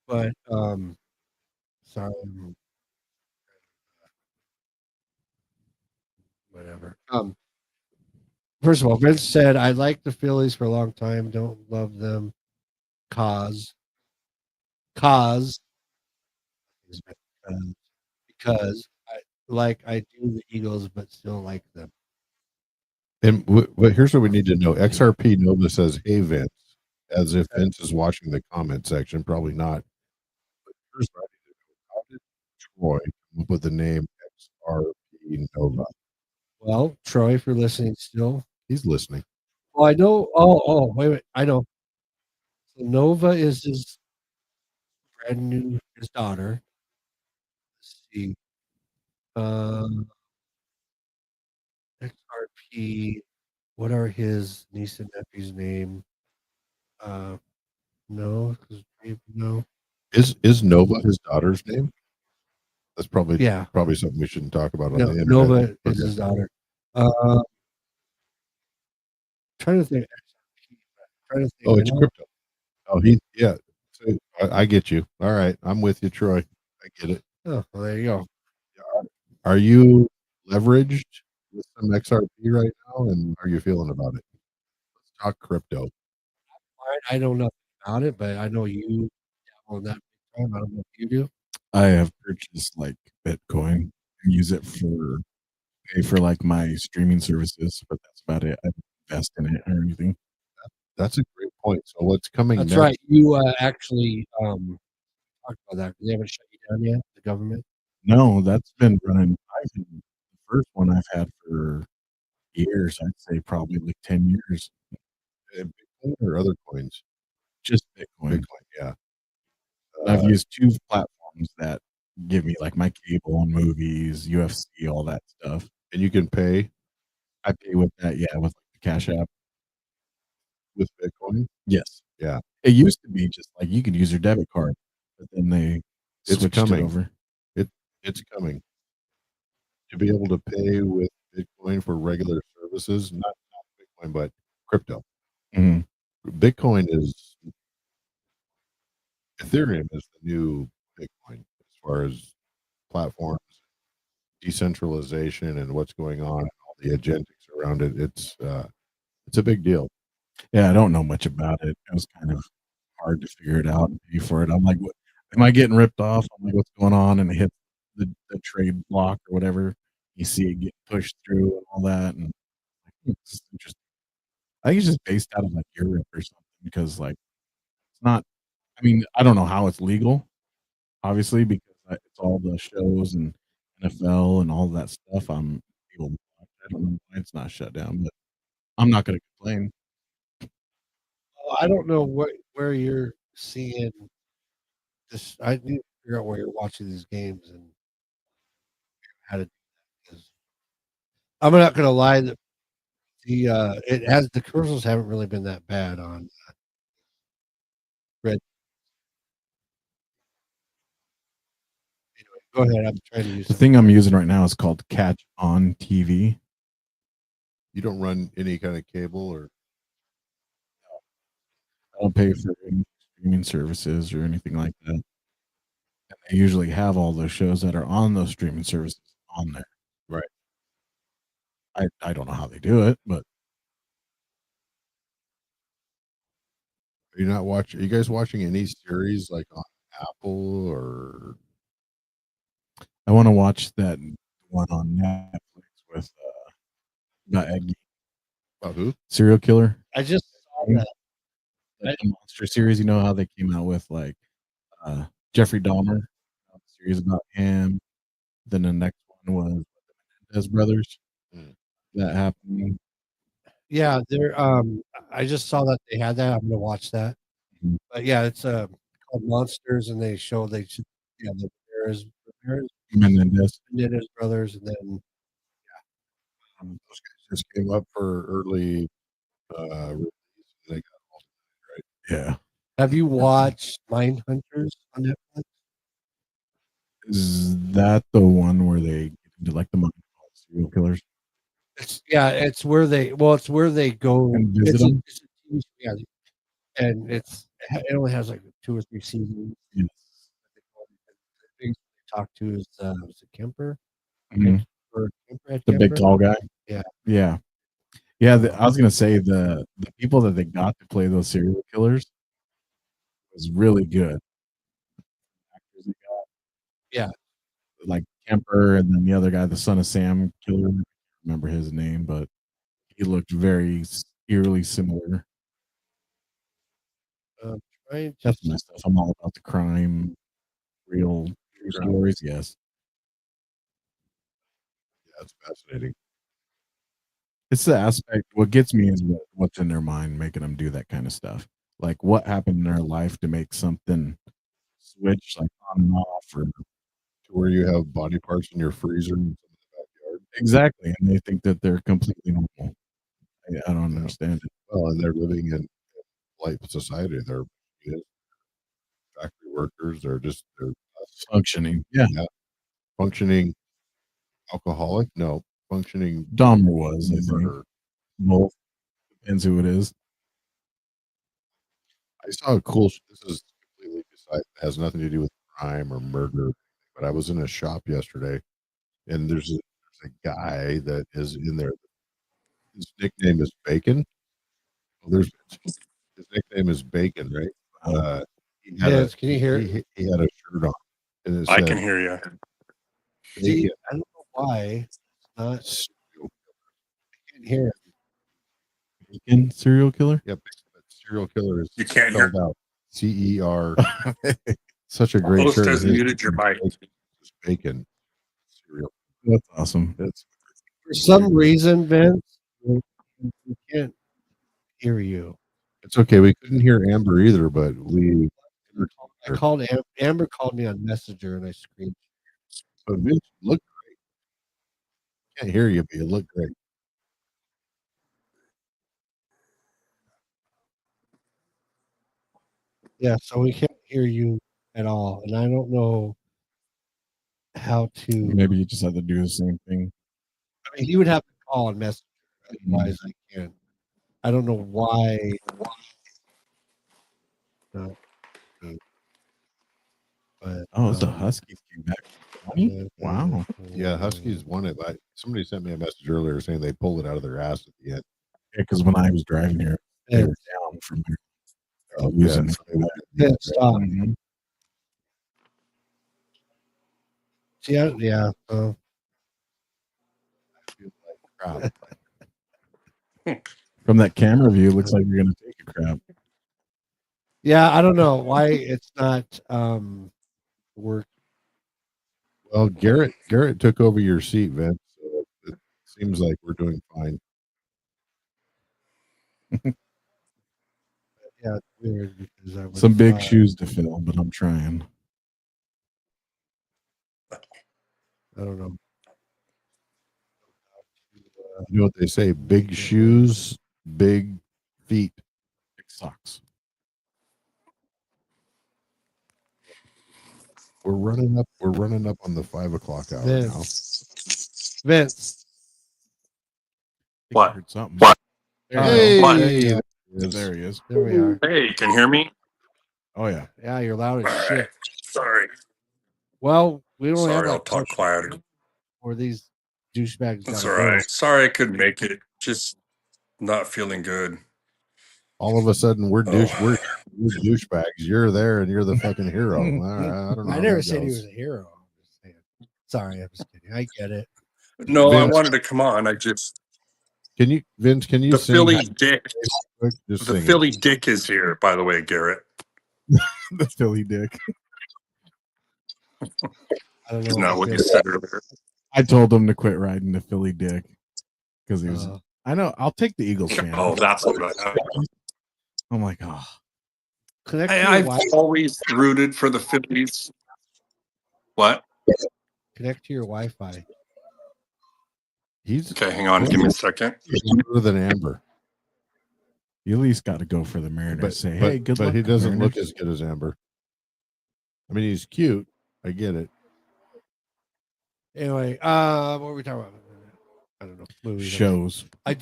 [SPEAKER 1] but sorry, whatever. First of all, Vince said, I liked the Phillies for a long time. Don't love them. Cause because I do the Eagles, but still like them.
[SPEAKER 2] And but here's what we need to know. XRP Nova says, "Hey Vince," as if Vince is watching the comment section. Probably not. But here's what I need to know. How did Troy come up with the name XRP Nova?
[SPEAKER 1] Well, Troy, if you're listening still.
[SPEAKER 2] He's listening.
[SPEAKER 1] Well, I know. Wait. I know. So Nova is his his daughter. Let's see. XRP. What are his niece and nephew's name? No, no.
[SPEAKER 2] Is Nova his daughter's name? That's probably
[SPEAKER 1] Yeah.
[SPEAKER 2] probably something we shouldn't talk about on
[SPEAKER 1] No,
[SPEAKER 2] the internet.
[SPEAKER 1] Nova is
[SPEAKER 2] Okay.
[SPEAKER 1] his daughter. Trying to think. Trying to think.
[SPEAKER 2] Oh, it's crypto. Oh, yeah. So I get you. All right, I'm with you, Troy. I get it.
[SPEAKER 1] Oh, well, there you go.
[SPEAKER 2] Are you leveraged with some XRP right now, and how are you feeling about it? Let's talk crypto.
[SPEAKER 1] I don't know about it, but I know you on that big time. I don't know if you do.
[SPEAKER 3] I have purchased like Bitcoin and use it for pay for like my streaming services, but that's about it. I don't invest in it or anything.
[SPEAKER 2] That's a great point. So what's coming
[SPEAKER 1] That's
[SPEAKER 2] next?
[SPEAKER 1] right. You actually talked about that. They haven't shut you down yet, the government.
[SPEAKER 3] No, that's been running. The first one I've had for years. I'd say probably like 10 years.
[SPEAKER 2] Bitcoin or other coins?
[SPEAKER 3] Just Bitcoin.
[SPEAKER 2] Bitcoin, yeah.
[SPEAKER 3] I've used 2 platforms that give me like my cable and movies, UFC, all that stuff.
[SPEAKER 2] And you can pay
[SPEAKER 3] I pay with that, yeah, with like the Cash App.
[SPEAKER 2] with Bitcoin.
[SPEAKER 3] Yes.
[SPEAKER 2] Yeah.
[SPEAKER 3] It used to be just like you could use your debit card, but then they
[SPEAKER 2] It's
[SPEAKER 3] switched
[SPEAKER 2] coming.
[SPEAKER 3] it over.
[SPEAKER 2] It's coming. To be able to pay with Bitcoin for regular services, not Bitcoin, but crypto.
[SPEAKER 3] Mhm.
[SPEAKER 2] Bitcoin is Ethereum is the new Bitcoin as far as platforms, decentralization, and what's going on, all the agentics around it. It's a big deal.
[SPEAKER 3] Yeah, I don't know much about it. It was kind of hard to figure it out and pay for it. I'm like, "What am I getting ripped off?" I'm like, "What's going on?" And it hit the trade block or whatever. You see it get pushed through and all that, and it's interesting. I think it's just based out of like Europe or something because like it's not. I mean, I don't know how it's legal, obviously, because it's all the shows and NFL and all that stuff. I'm able to watch. I don't know why it's not shut down, but I'm not going to complain.
[SPEAKER 1] Well, I don't know where you're seeing this. I need to figure out where you're watching these games and how to do that. 'Cause I'm not going to lie. That the commercials haven't really been that bad on Red. Anyway, go ahead. I'm trying to use
[SPEAKER 3] The thing I'm using right now is called Catch on TV.
[SPEAKER 2] You don't run any kind of cable or
[SPEAKER 3] I don't pay for any streaming services or anything like that. And they usually have all those shows that are on those streaming services on there.
[SPEAKER 2] right.
[SPEAKER 3] I don't know how they do it, but
[SPEAKER 2] Are you not watching? Are you guys watching any series like on Apple or?
[SPEAKER 3] I want to watch that one on Netflix with about Ed,
[SPEAKER 2] About who?
[SPEAKER 3] serial killer.
[SPEAKER 1] I just saw that.
[SPEAKER 3] That monster series. You know how they came out with like Jeffrey Dahmer, a series about him. Then the next one was the Menendez brothers.
[SPEAKER 2] Mm.
[SPEAKER 3] That happened.
[SPEAKER 1] Yeah, they're I just saw that they had that. I'm gonna watch that.
[SPEAKER 3] Mhm.
[SPEAKER 1] But yeah, it's called Monsters, and the Ramirez
[SPEAKER 3] Menendez.
[SPEAKER 1] Menendez brothers, and then
[SPEAKER 2] Those guys just came up for early release. They got all right.
[SPEAKER 3] Yeah.
[SPEAKER 1] have you watched Mindhunters on Netflix?
[SPEAKER 3] Is that the one where they get into like the mind of serial killers
[SPEAKER 1] It's where they go.
[SPEAKER 3] and visit them?
[SPEAKER 1] It's a TV show, yeah, and it only has like 2 or 3 seasons.
[SPEAKER 3] Yeah.
[SPEAKER 1] The thing they talk to is was it Kemper?
[SPEAKER 3] Mhm.
[SPEAKER 1] Or Kemper, Ed
[SPEAKER 3] The big
[SPEAKER 1] Kemper?
[SPEAKER 3] tall guy.
[SPEAKER 1] Yeah.
[SPEAKER 3] Yeah. Yeah, I was gonna say the people that they got to play those serial killers was really good. Actors they got,
[SPEAKER 1] Yeah.
[SPEAKER 3] like Kemper, and then the other guy, the son of Sam killer. I can't remember his name, but he looked very eerily similar.
[SPEAKER 1] Trying to
[SPEAKER 3] That's my stuff. I'm all about the crime, real true stories. Yes,
[SPEAKER 2] Yeah, it's fascinating.
[SPEAKER 3] it's the aspect. What gets me is what's in their mind, making them do that kind of stuff. Like what happened in their life to make something switch like on and off, or
[SPEAKER 2] To where you have body parts in your freezer in the backyard.
[SPEAKER 3] exactly, and they think that they're completely normal. I don't
[SPEAKER 2] Yeah.
[SPEAKER 3] understand it.
[SPEAKER 2] Well, and they're living in light society. They're factory workers. They're
[SPEAKER 3] Functioning, yeah.
[SPEAKER 2] functioning alcoholic. No, functioning
[SPEAKER 3] Dahmer was, I think.
[SPEAKER 2] murderer.
[SPEAKER 3] Both depends who it is.
[SPEAKER 2] I saw a cool. This is completely beside. Has nothing to do with crime or murder. But I was in a shop yesterday, and there's a guy that is in there. His nickname is Bacon. There's his nickname is Bacon, right? He had
[SPEAKER 1] Vince, can you hear?
[SPEAKER 2] he had a shirt on, and it
[SPEAKER 5] I
[SPEAKER 2] said
[SPEAKER 5] can hear you.
[SPEAKER 1] See,
[SPEAKER 2] Bacon.
[SPEAKER 1] I don't know why it's not. I can't hear it.
[SPEAKER 3] Bacon serial killer.
[SPEAKER 2] Yep, but serial killer is
[SPEAKER 5] You can't hear.
[SPEAKER 2] spelled out CER. Such a great
[SPEAKER 5] Host
[SPEAKER 2] shirt.
[SPEAKER 5] has
[SPEAKER 2] His
[SPEAKER 5] muted your mic.
[SPEAKER 2] Bacon cereal.
[SPEAKER 3] That's awesome.
[SPEAKER 2] That's
[SPEAKER 1] For some reason, Vince, we can't hear you.
[SPEAKER 2] it's okay. We couldn't hear Amber either, but we.
[SPEAKER 1] I called Amber called me on Messenger and I screamed.
[SPEAKER 2] But Vince looked great. Can't hear you, but you look great.
[SPEAKER 1] Yeah, so we can't hear you at all, and I don't know how to.
[SPEAKER 3] Maybe you just have to do the same thing.
[SPEAKER 1] I mean, he would have to call on Messenger, otherwise I can't. I don't know why. No, but
[SPEAKER 3] Oh, the Huskies came back. Wow.
[SPEAKER 2] Yeah, Huskies won it. But somebody sent me a message earlier saying they pulled it out of their ass at the end.
[SPEAKER 3] Yeah, because when I was driving here, they were down from losing.
[SPEAKER 1] Yeah, stop.
[SPEAKER 3] Mhm.
[SPEAKER 1] See, yeah.
[SPEAKER 2] I feel like crap.
[SPEAKER 3] From that camera view, it looks like you're gonna take a crap.
[SPEAKER 1] Yeah, I don't know why it's not work.
[SPEAKER 2] Well, Garrett took over your seat, Vince. So it seems like we're doing fine.
[SPEAKER 1] Yeah, it's weird because I was
[SPEAKER 3] Some big shoes to fill, but I'm trying.
[SPEAKER 1] I don't know.
[SPEAKER 2] You know what they say? Big shoes, big feet.
[SPEAKER 3] Big socks.
[SPEAKER 2] We're running up. We're running up on the 5 o'clock hour now.
[SPEAKER 1] Vince.
[SPEAKER 3] I think I
[SPEAKER 5] What?
[SPEAKER 3] heard something.
[SPEAKER 5] What?
[SPEAKER 3] There,
[SPEAKER 2] Hey,
[SPEAKER 5] What?
[SPEAKER 1] There you go.
[SPEAKER 3] there he is.
[SPEAKER 1] There we are.
[SPEAKER 5] Hey, can you hear me?
[SPEAKER 3] Oh yeah.
[SPEAKER 1] Yeah, you're loud
[SPEAKER 5] All
[SPEAKER 1] as
[SPEAKER 5] right.
[SPEAKER 1] shit.
[SPEAKER 5] Sorry.
[SPEAKER 1] Well, we don't have
[SPEAKER 5] Sorry, I'll
[SPEAKER 1] like
[SPEAKER 5] talk quieter.
[SPEAKER 1] or these douchebags.
[SPEAKER 5] That's
[SPEAKER 1] gotta
[SPEAKER 5] all
[SPEAKER 1] go.
[SPEAKER 5] right. Sorry I couldn't make it. Just not feeling good.
[SPEAKER 2] all of a sudden we're
[SPEAKER 5] Oh.
[SPEAKER 2] we're douchebags. You're there and you're the fucking hero. All right, I don't know.
[SPEAKER 1] I
[SPEAKER 2] how
[SPEAKER 1] never
[SPEAKER 2] that
[SPEAKER 1] said he
[SPEAKER 2] goes.
[SPEAKER 1] was a hero. I'm just saying. Sorry, I'm just kidding. I get it.
[SPEAKER 5] No, I
[SPEAKER 2] Vince-
[SPEAKER 5] wanted to come on. I just
[SPEAKER 2] Can you, Vince? Can you
[SPEAKER 5] the
[SPEAKER 2] sing?
[SPEAKER 5] Philly Dick.
[SPEAKER 2] Quick? Just
[SPEAKER 5] The
[SPEAKER 2] sing it.
[SPEAKER 5] Philly Dick is here, by the way, Garrett.
[SPEAKER 3] The Philly dick.
[SPEAKER 1] I don't know.
[SPEAKER 5] Isn't that what
[SPEAKER 1] I
[SPEAKER 5] you
[SPEAKER 1] feel-
[SPEAKER 5] said earlier?
[SPEAKER 3] I told him to quit riding the Philly dick because he was.
[SPEAKER 1] uh,
[SPEAKER 3] I know. I'll take the Eagles fan.
[SPEAKER 5] Oh, that's what I.
[SPEAKER 3] I'm like, oh,
[SPEAKER 1] connect to your
[SPEAKER 5] I've
[SPEAKER 1] Wi-
[SPEAKER 5] always rooted for the Phillies. What?
[SPEAKER 1] connect to your Wi-Fi.
[SPEAKER 2] He's
[SPEAKER 5] Okay, hang on. Give me a second.
[SPEAKER 2] better than Amber,
[SPEAKER 3] you at least got to go for the Mariners.
[SPEAKER 2] but
[SPEAKER 3] Say, hey, good
[SPEAKER 2] but
[SPEAKER 3] luck.
[SPEAKER 2] he doesn't
[SPEAKER 3] Mariners.
[SPEAKER 2] look as good as Amber. I mean, he's cute. I get it.
[SPEAKER 1] Anyway, what were we talking about? I don't know. Movies.
[SPEAKER 3] Shows.
[SPEAKER 1] I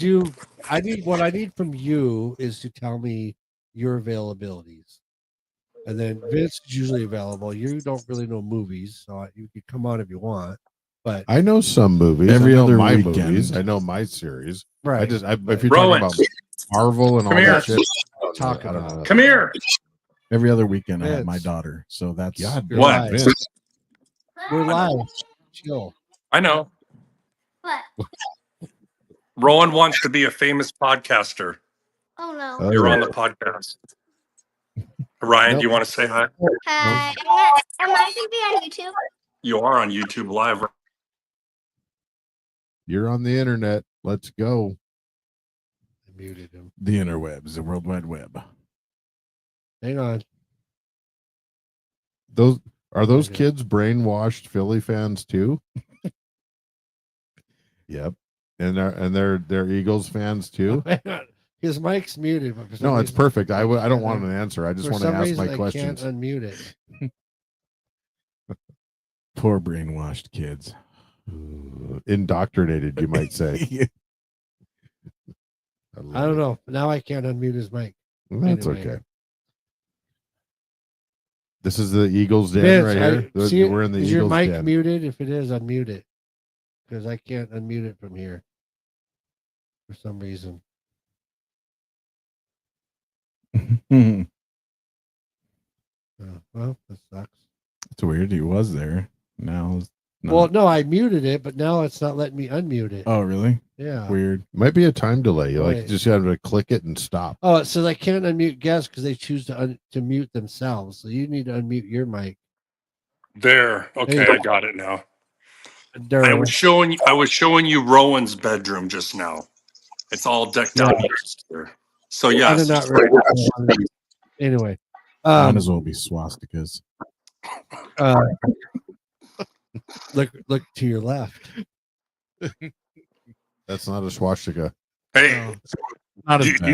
[SPEAKER 1] need what I need from you is to tell me your availabilities. And then Vince is usually available. You don't really know movies, so you can come on if you want. But
[SPEAKER 2] I know some movies.
[SPEAKER 3] Every
[SPEAKER 2] I know
[SPEAKER 3] other
[SPEAKER 2] my
[SPEAKER 3] weekend.
[SPEAKER 2] movies. I know my series.
[SPEAKER 1] right,
[SPEAKER 2] If you're
[SPEAKER 5] Rowan.
[SPEAKER 2] talking about Marvel and all
[SPEAKER 5] Come here.
[SPEAKER 2] that shit,
[SPEAKER 1] talk
[SPEAKER 2] I don't
[SPEAKER 1] about.
[SPEAKER 2] know.
[SPEAKER 5] Come here.
[SPEAKER 3] Every other weekend I have my
[SPEAKER 1] Vince.
[SPEAKER 3] daughter, so that's
[SPEAKER 2] God,
[SPEAKER 1] You're
[SPEAKER 5] What?
[SPEAKER 1] live.
[SPEAKER 2] Vince.
[SPEAKER 1] We're live. Chill.
[SPEAKER 5] I know.
[SPEAKER 6] What?
[SPEAKER 5] Rowan wants to be a famous podcaster.
[SPEAKER 6] Oh no.
[SPEAKER 2] Oh,
[SPEAKER 5] You're
[SPEAKER 2] yeah.
[SPEAKER 5] on the podcast. Ryan,
[SPEAKER 2] Nope.
[SPEAKER 5] do you want to say hi?
[SPEAKER 6] Hi. Am I gonna be on YouTube?
[SPEAKER 5] You are on YouTube Live.
[SPEAKER 2] You're on the internet. Let's go.
[SPEAKER 1] I muted him.
[SPEAKER 3] the interwebs, the World Wide Web.
[SPEAKER 1] Hang on.
[SPEAKER 2] Those
[SPEAKER 1] Okay.
[SPEAKER 2] kids brainwashed Philly fans too? Yep. And they're Eagles fans too?
[SPEAKER 1] Hang on. His mic's muted. But for some
[SPEAKER 2] No, it's
[SPEAKER 1] reason,
[SPEAKER 2] perfect. I don't
[SPEAKER 1] can't
[SPEAKER 2] want
[SPEAKER 1] un-
[SPEAKER 2] an answer. I just
[SPEAKER 1] for
[SPEAKER 2] want to
[SPEAKER 1] some
[SPEAKER 2] ask
[SPEAKER 1] reason,
[SPEAKER 2] my
[SPEAKER 1] I
[SPEAKER 2] questions.
[SPEAKER 1] can't unmute it.
[SPEAKER 3] Poor brainwashed kids.
[SPEAKER 2] Indoctrinated, you might say.
[SPEAKER 1] I don't know. Now I can't unmute his mic.
[SPEAKER 2] That's
[SPEAKER 1] Anyway.
[SPEAKER 2] okay. This is the Eagles den
[SPEAKER 1] Vince,
[SPEAKER 2] right here. We're in the
[SPEAKER 1] is your
[SPEAKER 2] Eagles
[SPEAKER 1] mic
[SPEAKER 2] den.
[SPEAKER 1] muted? If it is, unmute it. Because I can't unmute it from here. For some reason.
[SPEAKER 3] It's
[SPEAKER 1] Well, that sucks.
[SPEAKER 3] weird. He was there. Now, it's not.
[SPEAKER 1] Well, no, I muted it, but now it's not letting me unmute it.
[SPEAKER 3] Oh, really?
[SPEAKER 1] Yeah.
[SPEAKER 3] Weird.
[SPEAKER 2] Might be a time delay. You
[SPEAKER 1] Wait.
[SPEAKER 2] just have to click it and stop.
[SPEAKER 1] Oh, it says I can't unmute guests because they choose to mute themselves. So you need to unmute your mic.
[SPEAKER 5] There. Okay,
[SPEAKER 1] Hey.
[SPEAKER 5] I got it now. I
[SPEAKER 1] Daryl.
[SPEAKER 5] was showing you Rowan's bedroom just now. It's all decked out here. So
[SPEAKER 1] Kind
[SPEAKER 5] yes.
[SPEAKER 1] of not really. Anyway.
[SPEAKER 3] Might as well be swastikas.
[SPEAKER 1] Look to your left.
[SPEAKER 2] That's not a swastika.
[SPEAKER 5] Hey,
[SPEAKER 3] Not
[SPEAKER 5] do
[SPEAKER 3] as bad.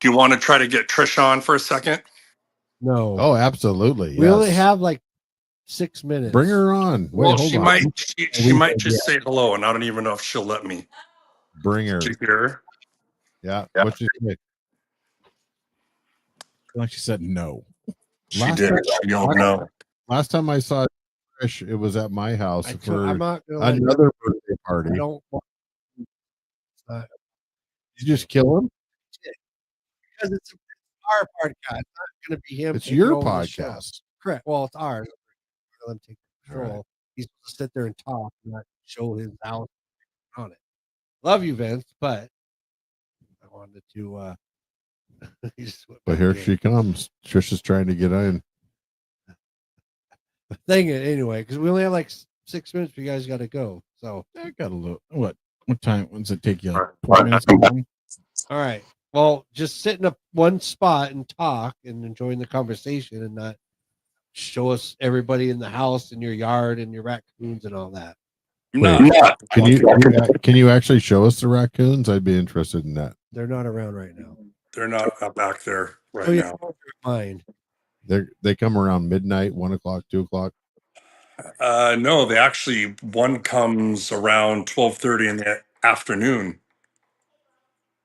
[SPEAKER 5] you want to try to get Trish on for a second?
[SPEAKER 1] No.
[SPEAKER 2] Oh, absolutely.
[SPEAKER 1] We only
[SPEAKER 2] yes.
[SPEAKER 1] have like 6 minutes.
[SPEAKER 2] Bring her on. Wait,
[SPEAKER 5] Well,
[SPEAKER 2] hold
[SPEAKER 5] she
[SPEAKER 2] on.
[SPEAKER 5] might she might just say hello, and I don't even know if she'll let me.
[SPEAKER 2] Bring her.
[SPEAKER 5] Did you hear her?
[SPEAKER 2] Yeah.
[SPEAKER 5] Yeah.
[SPEAKER 2] What's she say?
[SPEAKER 3] Like she said, no.
[SPEAKER 5] She
[SPEAKER 2] Last
[SPEAKER 5] did.
[SPEAKER 2] time-
[SPEAKER 5] She don't know.
[SPEAKER 2] Last time I saw Trish, it was at my house
[SPEAKER 1] I'm
[SPEAKER 2] for
[SPEAKER 1] not gonna let you-
[SPEAKER 2] another birthday
[SPEAKER 1] I
[SPEAKER 2] party.
[SPEAKER 1] don't want
[SPEAKER 2] Did you just kill him?
[SPEAKER 1] because it's our podcast. It's not going to be him.
[SPEAKER 2] It's
[SPEAKER 1] taking
[SPEAKER 2] your
[SPEAKER 1] over the show.
[SPEAKER 2] podcast.
[SPEAKER 1] Correct. Well, it's ours. Let him take control.
[SPEAKER 2] All right.
[SPEAKER 1] He's supposed to sit there and talk, and not show his house on it. Love you, Vince, but I wanted to. He just went
[SPEAKER 2] But
[SPEAKER 1] back
[SPEAKER 2] here
[SPEAKER 1] in.
[SPEAKER 2] she comes. Trish is trying to get in.
[SPEAKER 1] Thing it anyway, because we only have like 6 minutes. You guys got to go. So,
[SPEAKER 3] I got a little. What time? Does it take you? Like
[SPEAKER 5] All
[SPEAKER 3] 20 minutes to get home?
[SPEAKER 1] all right. Well, just sit in one spot and talk and enjoying the conversation, and not show us everybody in the house and your yard and your raccoons and all that.
[SPEAKER 5] No,
[SPEAKER 2] Can you actually show us the raccoons? I'd be interested in that.
[SPEAKER 1] They're not around right now.
[SPEAKER 5] they're not back there right
[SPEAKER 1] Oh yeah,
[SPEAKER 5] now.
[SPEAKER 1] mine.
[SPEAKER 2] They come around midnight, 1 o'clock, 2 o'clock.
[SPEAKER 5] No, they actually one comes around 12:30 in the afternoon,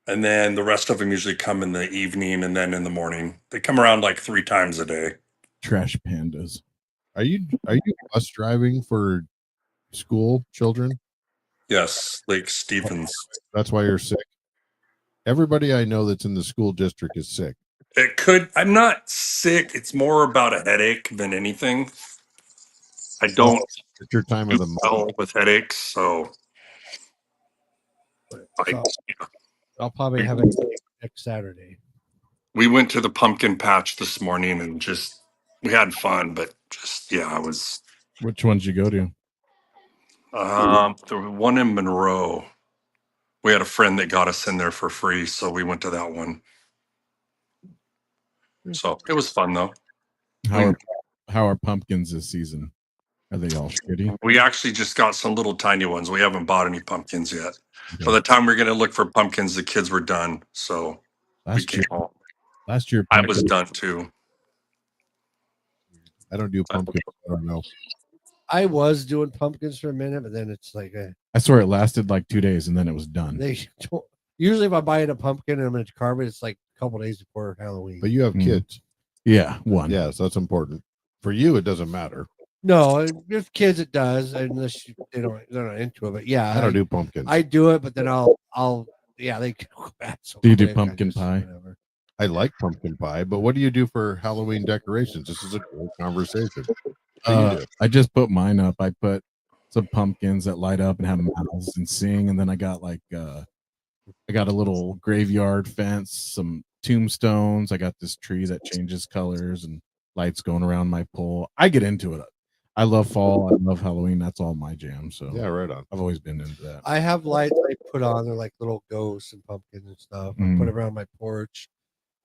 [SPEAKER 5] and then the rest of them usually come in the evening and then in the morning. They come around like 3 times a day.
[SPEAKER 3] Trash pandas.
[SPEAKER 2] Are you bus driving for school children?
[SPEAKER 5] Yes, Lake Stevens.
[SPEAKER 2] That's why you're sick. Everybody I know that's in the school district is sick.
[SPEAKER 5] It could. I'm not sick. It's more about a headache than anything. I don't
[SPEAKER 2] It's your time
[SPEAKER 5] do
[SPEAKER 2] of the month.
[SPEAKER 5] well with headaches, so I,
[SPEAKER 1] I'll probably have it next Saturday.
[SPEAKER 5] we went to the pumpkin patch this morning and just we had fun, but just I was
[SPEAKER 3] Which ones you go to?
[SPEAKER 5] the one in Monroe. We had a friend that got us in there for free, so we went to that one. So it was fun though.
[SPEAKER 3] How are pumpkins this season? Are they all shitty?
[SPEAKER 5] We actually just got some little tiny ones. We haven't bought any pumpkins yet.
[SPEAKER 3] Okay.
[SPEAKER 5] By the time we're gonna look for pumpkins, the kids were done. So we
[SPEAKER 3] Last
[SPEAKER 5] came
[SPEAKER 3] year,
[SPEAKER 5] home.
[SPEAKER 3] last year,
[SPEAKER 5] I was
[SPEAKER 3] pumpkins-
[SPEAKER 5] done too.
[SPEAKER 2] I don't do pumpkins. I don't know.
[SPEAKER 1] I was doing pumpkins for a minute, but then it's like
[SPEAKER 3] I swear it lasted like 2 days and then it was done.
[SPEAKER 1] they usually if I buy a pumpkin and I'm going to carve it, it's like a couple days before Halloween.
[SPEAKER 2] But you have
[SPEAKER 3] Mm.
[SPEAKER 2] kids.
[SPEAKER 3] Yeah, one.
[SPEAKER 2] Yes, that's important. For you, it doesn't matter.
[SPEAKER 1] No, with kids it does, unless they're not into it. But yeah,
[SPEAKER 2] I don't do pumpkins.
[SPEAKER 1] I do it, but then I'll yeah, they go bad so
[SPEAKER 3] Do you do
[SPEAKER 1] quick, I
[SPEAKER 3] pumpkin
[SPEAKER 1] just-
[SPEAKER 3] pie?
[SPEAKER 1] Whatever.
[SPEAKER 2] I like pumpkin pie, but what do you do for Halloween decorations? This is a great conversation. What do you do?
[SPEAKER 3] I just put mine up. I put some pumpkins that light up and have mouths and sing, and then I got I got a little graveyard fence, some tombstones. I got this tree that changes colors and lights going around my pole. I get into it. I love fall. I love Halloween. That's all my jam. So
[SPEAKER 2] Yeah, right on.
[SPEAKER 3] I've always been into that.
[SPEAKER 1] I have lights I put on. They're like little ghosts and pumpkins and stuff. I put around my porch,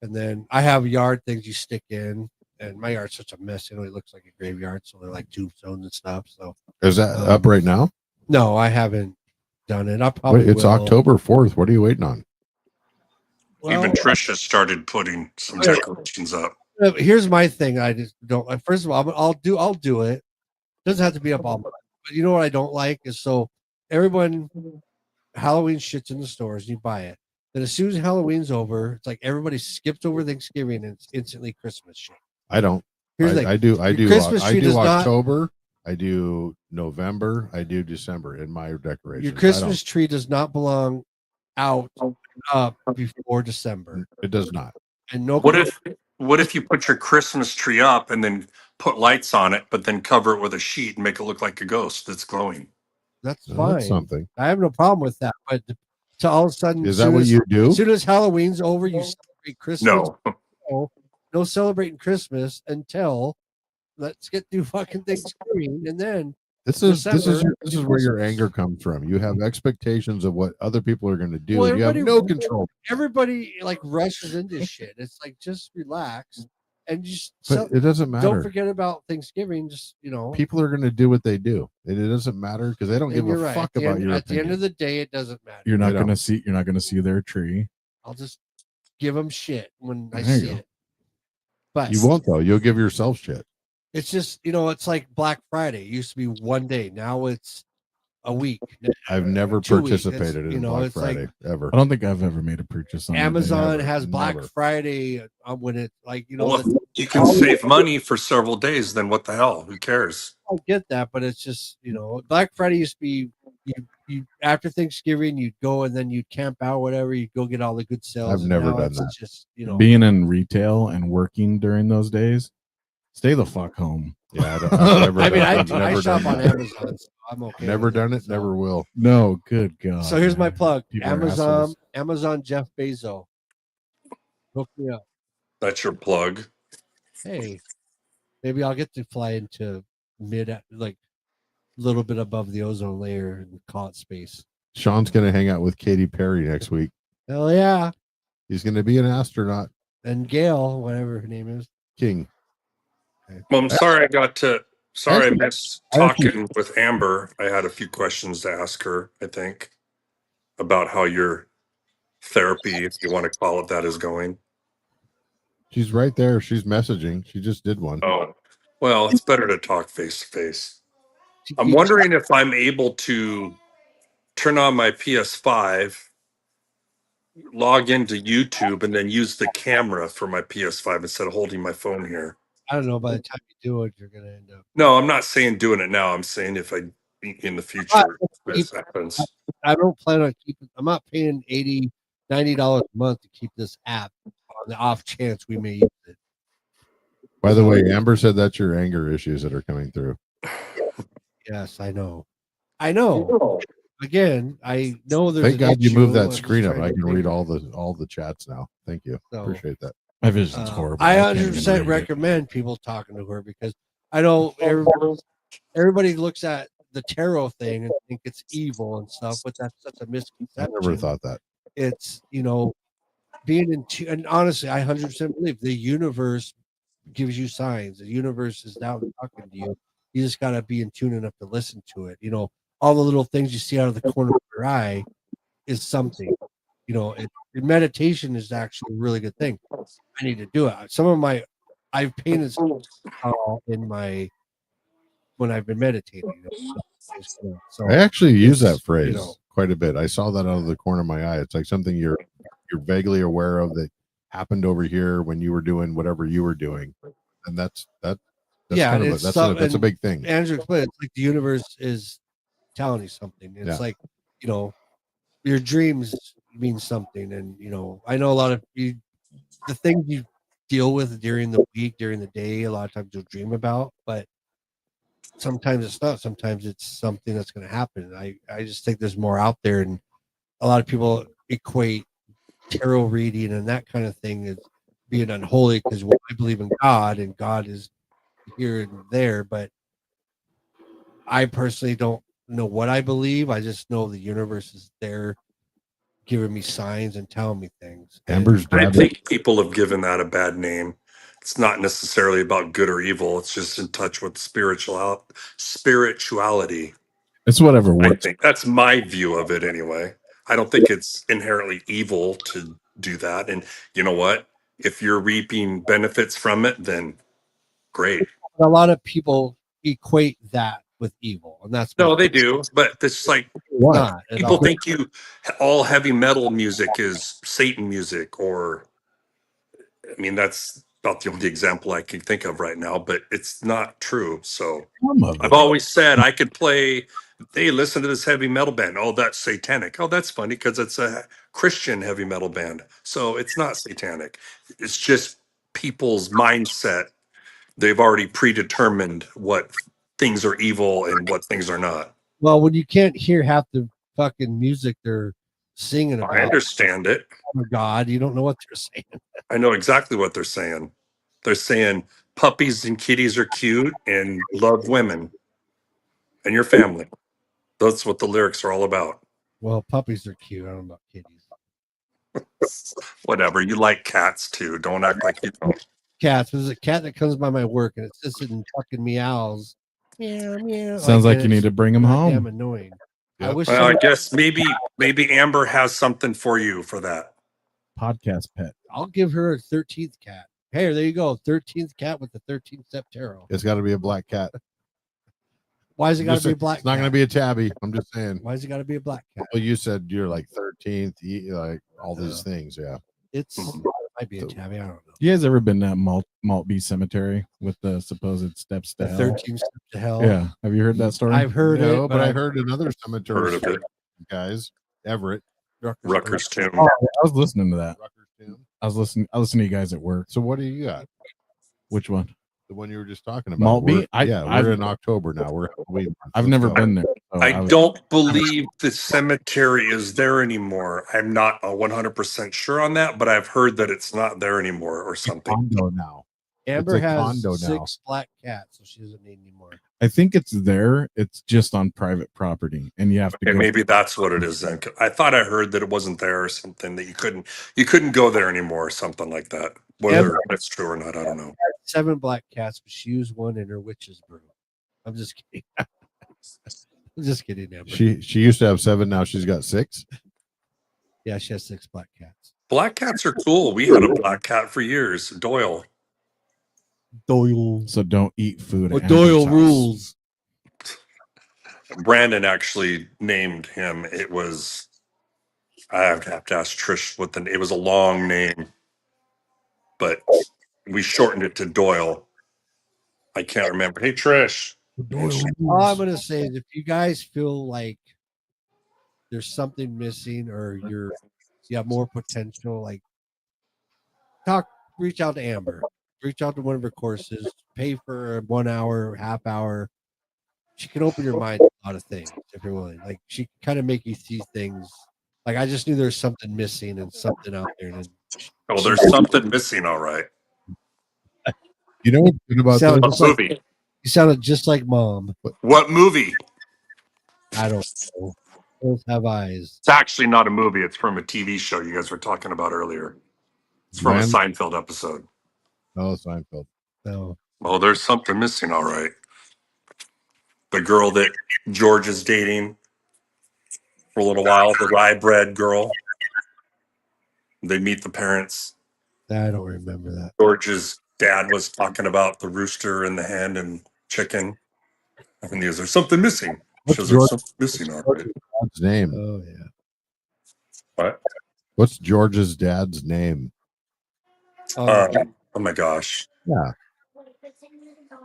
[SPEAKER 1] and then I have yard things you stick in. And my yard's such a mess. It looks like a graveyard, so they're like tombstones and stuff. So
[SPEAKER 2] Is that up right now?
[SPEAKER 1] no, I haven't done it. I probably
[SPEAKER 2] It's
[SPEAKER 1] will.
[SPEAKER 2] October 4th. What are you waiting on?
[SPEAKER 1] Well,
[SPEAKER 5] Even Trisha started putting some decorations up.
[SPEAKER 1] here's my thing. I just don't like. First of all, I'll do it. Doesn't have to be up all month. But you know what I don't like is so everyone Halloween shit's in the stores and you buy it. Then as soon as Halloween's over, it's like everybody skips over Thanksgiving and it's instantly Christmas shit.
[SPEAKER 2] I don't.
[SPEAKER 1] Here's the thing.
[SPEAKER 2] I do. I
[SPEAKER 1] Your
[SPEAKER 2] do.
[SPEAKER 1] Christmas
[SPEAKER 2] I
[SPEAKER 1] tree
[SPEAKER 2] do
[SPEAKER 1] does not-
[SPEAKER 2] October. I do November. I do December in my decorations.
[SPEAKER 1] Your Christmas tree does not belong out up before December.
[SPEAKER 2] It does not.
[SPEAKER 1] And no
[SPEAKER 5] What if you put your Christmas tree up and then put lights on it, but then cover it with a sheet and make it look like a ghost that's glowing?
[SPEAKER 1] that's
[SPEAKER 2] No,
[SPEAKER 1] fine.
[SPEAKER 2] that's something.
[SPEAKER 1] I have no problem with that. But to all of a sudden,
[SPEAKER 2] Is that what you do?
[SPEAKER 1] As soon as Halloween's over, you celebrate Christmas.
[SPEAKER 5] No.
[SPEAKER 1] No celebrating Christmas until let's get through fucking Thanksgiving, and then
[SPEAKER 2] This is
[SPEAKER 1] December,
[SPEAKER 2] where your anger comes from. You have expectations of what other people are going to do.
[SPEAKER 1] Well,
[SPEAKER 2] and you have
[SPEAKER 1] everybody-
[SPEAKER 2] no control.
[SPEAKER 1] everybody like rushes into shit. It's like just relax and just
[SPEAKER 2] But it doesn't
[SPEAKER 1] don't
[SPEAKER 2] matter.
[SPEAKER 1] forget about Thanksgiving. Just
[SPEAKER 2] People are going to do what they do, and it doesn't matter because they don't
[SPEAKER 1] and
[SPEAKER 2] give
[SPEAKER 1] you're
[SPEAKER 2] a
[SPEAKER 1] right.
[SPEAKER 2] fuck
[SPEAKER 1] At the
[SPEAKER 2] about
[SPEAKER 1] end-
[SPEAKER 2] your
[SPEAKER 1] At the end
[SPEAKER 2] opinion.
[SPEAKER 1] of the day, it doesn't matter.
[SPEAKER 3] You're not
[SPEAKER 2] They don't.
[SPEAKER 3] gonna see their tree.
[SPEAKER 1] I'll just give them shit when I
[SPEAKER 3] There you
[SPEAKER 1] see
[SPEAKER 3] go.
[SPEAKER 1] it. But
[SPEAKER 2] You won't though. You'll give yourself shit.
[SPEAKER 1] it's just it's like Black Friday. It used to be one day. Now it's a week.
[SPEAKER 2] I've never
[SPEAKER 1] 2 weeks.
[SPEAKER 2] participated in Black
[SPEAKER 1] it's like
[SPEAKER 2] Friday ever.
[SPEAKER 3] I don't think I've ever made a purchase on
[SPEAKER 1] Amazon
[SPEAKER 2] never,
[SPEAKER 1] has Black
[SPEAKER 2] never.
[SPEAKER 1] Friday when it like
[SPEAKER 5] Well,
[SPEAKER 1] that's-
[SPEAKER 5] if you can save money for several days, then what the hell? Who cares?
[SPEAKER 1] I get that, but it's just Black Friday used to be you after Thanksgiving you'd go and then you'd camp out whatever you'd go get all the good sales.
[SPEAKER 2] I've
[SPEAKER 1] and
[SPEAKER 2] never
[SPEAKER 1] now
[SPEAKER 2] done
[SPEAKER 1] it's
[SPEAKER 2] that.
[SPEAKER 1] Just
[SPEAKER 3] Being in retail and working during those days, stay the fuck home.
[SPEAKER 2] Yeah, I've never
[SPEAKER 1] I mean,
[SPEAKER 2] done-
[SPEAKER 1] I
[SPEAKER 2] I've never
[SPEAKER 1] shop
[SPEAKER 2] done
[SPEAKER 1] on
[SPEAKER 2] that.
[SPEAKER 1] Amazon, so I'm okay.
[SPEAKER 2] Never
[SPEAKER 1] with
[SPEAKER 2] done it.
[SPEAKER 1] so.
[SPEAKER 2] Never will.
[SPEAKER 3] No, good God.
[SPEAKER 1] So here's my
[SPEAKER 3] man.
[SPEAKER 1] plug:
[SPEAKER 3] People are
[SPEAKER 1] Amazon.
[SPEAKER 3] assholes.
[SPEAKER 1] Amazon. Jeff Bezos. Hook me up.
[SPEAKER 5] That's your plug.
[SPEAKER 1] Hey, maybe I'll get to fly into like a little bit above the ozone layer and call it space.
[SPEAKER 2] Sean's going to hang out with Katy Perry next week.
[SPEAKER 1] Hell yeah!
[SPEAKER 2] He's going to be an astronaut
[SPEAKER 1] And Gail, whatever her name is.
[SPEAKER 2] king.
[SPEAKER 5] Well, I'm sorry I missed
[SPEAKER 2] I actually-
[SPEAKER 5] talking with Amber. I had a few questions to ask her, I think, about how your therapy, if you want to call it that, is going.
[SPEAKER 2] She's right there. She's messaging. She just did one.
[SPEAKER 5] Oh, well, it's better to talk face to face.
[SPEAKER 1] She
[SPEAKER 5] I'm
[SPEAKER 1] keeps-
[SPEAKER 5] wondering if I'm able to turn on my PS5, log into YouTube, and then use the camera for my PS5 instead of holding my phone here.
[SPEAKER 1] I don't know. By the time you do it, you're gonna end up.
[SPEAKER 5] No, I'm not saying doing it now. I'm saying if I in the future this happens.
[SPEAKER 1] I don't plan on keeping. I'm not paying $80-$90 a month to keep this app on the off chance we may use it.
[SPEAKER 2] By the way, Amber said that's your anger issues that are coming through.
[SPEAKER 1] Yes, I know. I know. Again, I know there's.
[SPEAKER 2] Thank
[SPEAKER 1] an
[SPEAKER 2] God you
[SPEAKER 1] issue.
[SPEAKER 2] moved that
[SPEAKER 1] I'm just
[SPEAKER 2] screen up.
[SPEAKER 1] trying
[SPEAKER 2] I
[SPEAKER 1] to
[SPEAKER 2] can
[SPEAKER 1] figure
[SPEAKER 2] read
[SPEAKER 1] it
[SPEAKER 2] all the chats now. Thank you.
[SPEAKER 1] So,
[SPEAKER 2] Appreciate that.
[SPEAKER 3] My vision's horrible.
[SPEAKER 1] I
[SPEAKER 3] can't even
[SPEAKER 1] 100%
[SPEAKER 3] read it.
[SPEAKER 1] recommend people talking to her because I know everybody looks at the tarot thing and think it's evil and stuff, but that's such a
[SPEAKER 2] I
[SPEAKER 1] misconception.
[SPEAKER 2] never thought that.
[SPEAKER 1] It's being in and honestly, I 100% believe the universe gives you signs. The universe is now talking to you. You just got to be in tune enough to listen to it. All the little things you see out of the corner of your eye is something. Meditation is actually a really good thing. I need to do it. I've painted some in my when I've been meditating. So
[SPEAKER 2] I actually use that
[SPEAKER 1] it's,
[SPEAKER 2] phrase quite a bit. I saw that out of the corner of my eye. It's like something you're vaguely aware of that happened over here when you were doing whatever you were doing, and that's That's
[SPEAKER 1] Yeah,
[SPEAKER 2] kind of
[SPEAKER 1] it's
[SPEAKER 2] that's
[SPEAKER 1] so-
[SPEAKER 2] a
[SPEAKER 1] and
[SPEAKER 2] big thing.
[SPEAKER 1] Andrew explained, it's like the universe is telling you something. It's
[SPEAKER 2] Yeah.
[SPEAKER 1] like, you know, your dreams mean something. And, you know, I know a lot of you, the things you deal with during the week, during the day, a lot of times you'll dream about, but sometimes it's not. Sometimes it's something that's going to happen. I just think there's more out there. And a lot of people equate tarot reading and that kind of thing as being unholy because, well, I believe in God and God is here and there, but I personally don't know what I believe. I just know the universe is there giving me signs and telling me things. And
[SPEAKER 2] Amber's
[SPEAKER 5] I
[SPEAKER 2] dad.
[SPEAKER 5] think people have given that a bad name. It's not necessarily about good or evil. It's just in touch with spirituality.
[SPEAKER 3] It's whatever
[SPEAKER 5] I
[SPEAKER 3] works.
[SPEAKER 5] think that's my view of it anyway. I don't think it's inherently evil to do that. And you know what? If you're reaping benefits from it, then great.
[SPEAKER 1] a lot of people equate that with evil, and that's
[SPEAKER 5] No, they do. But it's like
[SPEAKER 3] What?
[SPEAKER 1] not at
[SPEAKER 5] people
[SPEAKER 1] all.
[SPEAKER 5] think all heavy metal music is Satan music, or I mean, that's about the only example I can think of right now, but it's not true. So
[SPEAKER 3] Some of
[SPEAKER 5] I've
[SPEAKER 3] it.
[SPEAKER 5] always said I could play, hey, listen to this heavy metal band. Oh, that's satanic. Oh, that's funny because it's a Christian heavy metal band. So it's not satanic. It's just people's mindset. They've already predetermined what things are evil and what things are not.
[SPEAKER 1] Well, when you can't hear half the fucking music they're singing
[SPEAKER 5] I
[SPEAKER 1] about,
[SPEAKER 5] understand it.
[SPEAKER 1] oh God, you don't know what they're saying.
[SPEAKER 5] I know exactly what they're saying. They're saying puppies and kitties are cute and love women and your family. That's what the lyrics are all about.
[SPEAKER 1] Well, puppies are cute. I don't know about kitties.
[SPEAKER 5] Whatever. You like cats too. Don't act like you don't.
[SPEAKER 1] Cats. There's a cat that comes by my work and it's just sitting fucking meows. Meow, meow.
[SPEAKER 3] Sounds like
[SPEAKER 1] and
[SPEAKER 3] you need
[SPEAKER 1] it's
[SPEAKER 3] to bring him
[SPEAKER 1] goddamn
[SPEAKER 3] home.
[SPEAKER 1] annoying. I
[SPEAKER 2] Yep.
[SPEAKER 1] wish
[SPEAKER 5] Well, I
[SPEAKER 1] somebody,
[SPEAKER 5] guess maybe Amber has something for you for that.
[SPEAKER 3] Podcast pet.
[SPEAKER 1] I'll give her a 13th cat. Hey, there you go. 13th cat with the 13th step tarot.
[SPEAKER 2] It's got to be a black cat.
[SPEAKER 1] Why is it got to
[SPEAKER 2] Just
[SPEAKER 1] be a
[SPEAKER 2] say-
[SPEAKER 1] black
[SPEAKER 2] It's not going to
[SPEAKER 1] cat?
[SPEAKER 2] be a tabby. I'm just saying.
[SPEAKER 1] Why is it got to be a black cat?
[SPEAKER 2] Well, you said you're like 13th, like all these things. Yeah.
[SPEAKER 1] It's
[SPEAKER 5] Mhm.
[SPEAKER 1] it might be a tabby. I don't know.
[SPEAKER 3] You guys ever been to Maltby Cemetery with the supposed steps to
[SPEAKER 1] The
[SPEAKER 3] hell?
[SPEAKER 1] 13 steps to hell.
[SPEAKER 3] Yeah. Have you heard that story?
[SPEAKER 1] I've heard
[SPEAKER 2] No,
[SPEAKER 1] it,
[SPEAKER 2] but I
[SPEAKER 1] I've
[SPEAKER 2] heard another cemetery
[SPEAKER 5] Heard of it.
[SPEAKER 2] guys. Everett.
[SPEAKER 5] Rutgers Tomb.
[SPEAKER 3] Oh, I was listening to that.
[SPEAKER 2] Rutgers Tomb.
[SPEAKER 3] I listened to you guys at work.
[SPEAKER 2] So what do you got?
[SPEAKER 3] Which one?
[SPEAKER 2] The one you were just talking about.
[SPEAKER 3] Maltby?
[SPEAKER 2] We're-
[SPEAKER 3] I've
[SPEAKER 2] we're in October now. We're Halloween month.
[SPEAKER 3] I've
[SPEAKER 2] Let's
[SPEAKER 3] never
[SPEAKER 2] go.
[SPEAKER 3] been there. So
[SPEAKER 5] I don't believe the cemetery is there anymore. I'm not 100% sure on that, but I've heard that it's not there anymore or something.
[SPEAKER 2] Condo now.
[SPEAKER 1] Amber
[SPEAKER 2] a
[SPEAKER 1] has
[SPEAKER 2] condo now.
[SPEAKER 1] 6 black cats, so she doesn't need any more.
[SPEAKER 3] I think it's there. It's just on private property, and you have to
[SPEAKER 5] Okay,
[SPEAKER 3] go.
[SPEAKER 5] maybe that's what it is then. I thought I heard that it wasn't there or something, that you couldn't go there anymore or something like that. Whether that's true or not, I don't know.
[SPEAKER 1] 7 black cats, but she used one in her witch's brew. I'm just kidding. I'm just kidding, Amber.
[SPEAKER 2] She used to have 7. Now she's got 6.
[SPEAKER 1] Yeah, she has 6 black cats.
[SPEAKER 5] Black cats are cool. We had a black cat for years, Doyle.
[SPEAKER 1] Doyle.
[SPEAKER 3] So don't eat food.
[SPEAKER 1] Well,
[SPEAKER 3] at Amber's
[SPEAKER 1] Doyle
[SPEAKER 3] house.
[SPEAKER 1] rules.
[SPEAKER 5] Brandon actually named him. It was, I have to ask Trish what it was a long name, but we shortened it to Doyle. I can't remember. Hey, Trish.
[SPEAKER 1] All I'm gonna say is, if you guys feel like there's something missing or you have more potential, like reach out to Amber. Reach out to one of her courses. Pay for a 1 hour, half hour. She can open your mind to a lot of things if you're willing. Like she can kind of make you see things. Like I just knew there's something missing and something out there. And
[SPEAKER 5] Oh, there's something missing. All right.
[SPEAKER 2] You know what's good about
[SPEAKER 1] Sound-
[SPEAKER 2] this?
[SPEAKER 5] What movie?
[SPEAKER 1] you sounded just like Mom.
[SPEAKER 5] What movie?
[SPEAKER 1] I don't know. Both have eyes.
[SPEAKER 5] It's actually not a movie. It's from a TV show you guys were talking about earlier. It's from a
[SPEAKER 2] When?
[SPEAKER 5] Seinfeld episode.
[SPEAKER 2] Oh, Seinfeld.
[SPEAKER 1] No.
[SPEAKER 5] Oh, there's something missing. All right. The girl that George is dating for a little while, the rye bread girl. They meet the parents.
[SPEAKER 1] I don't remember that.
[SPEAKER 5] George's dad was talking about the rooster and the hen and chicken. And he goes, there's something missing. She
[SPEAKER 2] What's
[SPEAKER 5] goes, there's
[SPEAKER 2] George-
[SPEAKER 5] something missing. All right.
[SPEAKER 2] Dad's name.
[SPEAKER 1] Oh yeah.
[SPEAKER 5] What?
[SPEAKER 2] What's George's dad's name?
[SPEAKER 1] Oh,
[SPEAKER 5] Oh my gosh.
[SPEAKER 2] Yeah.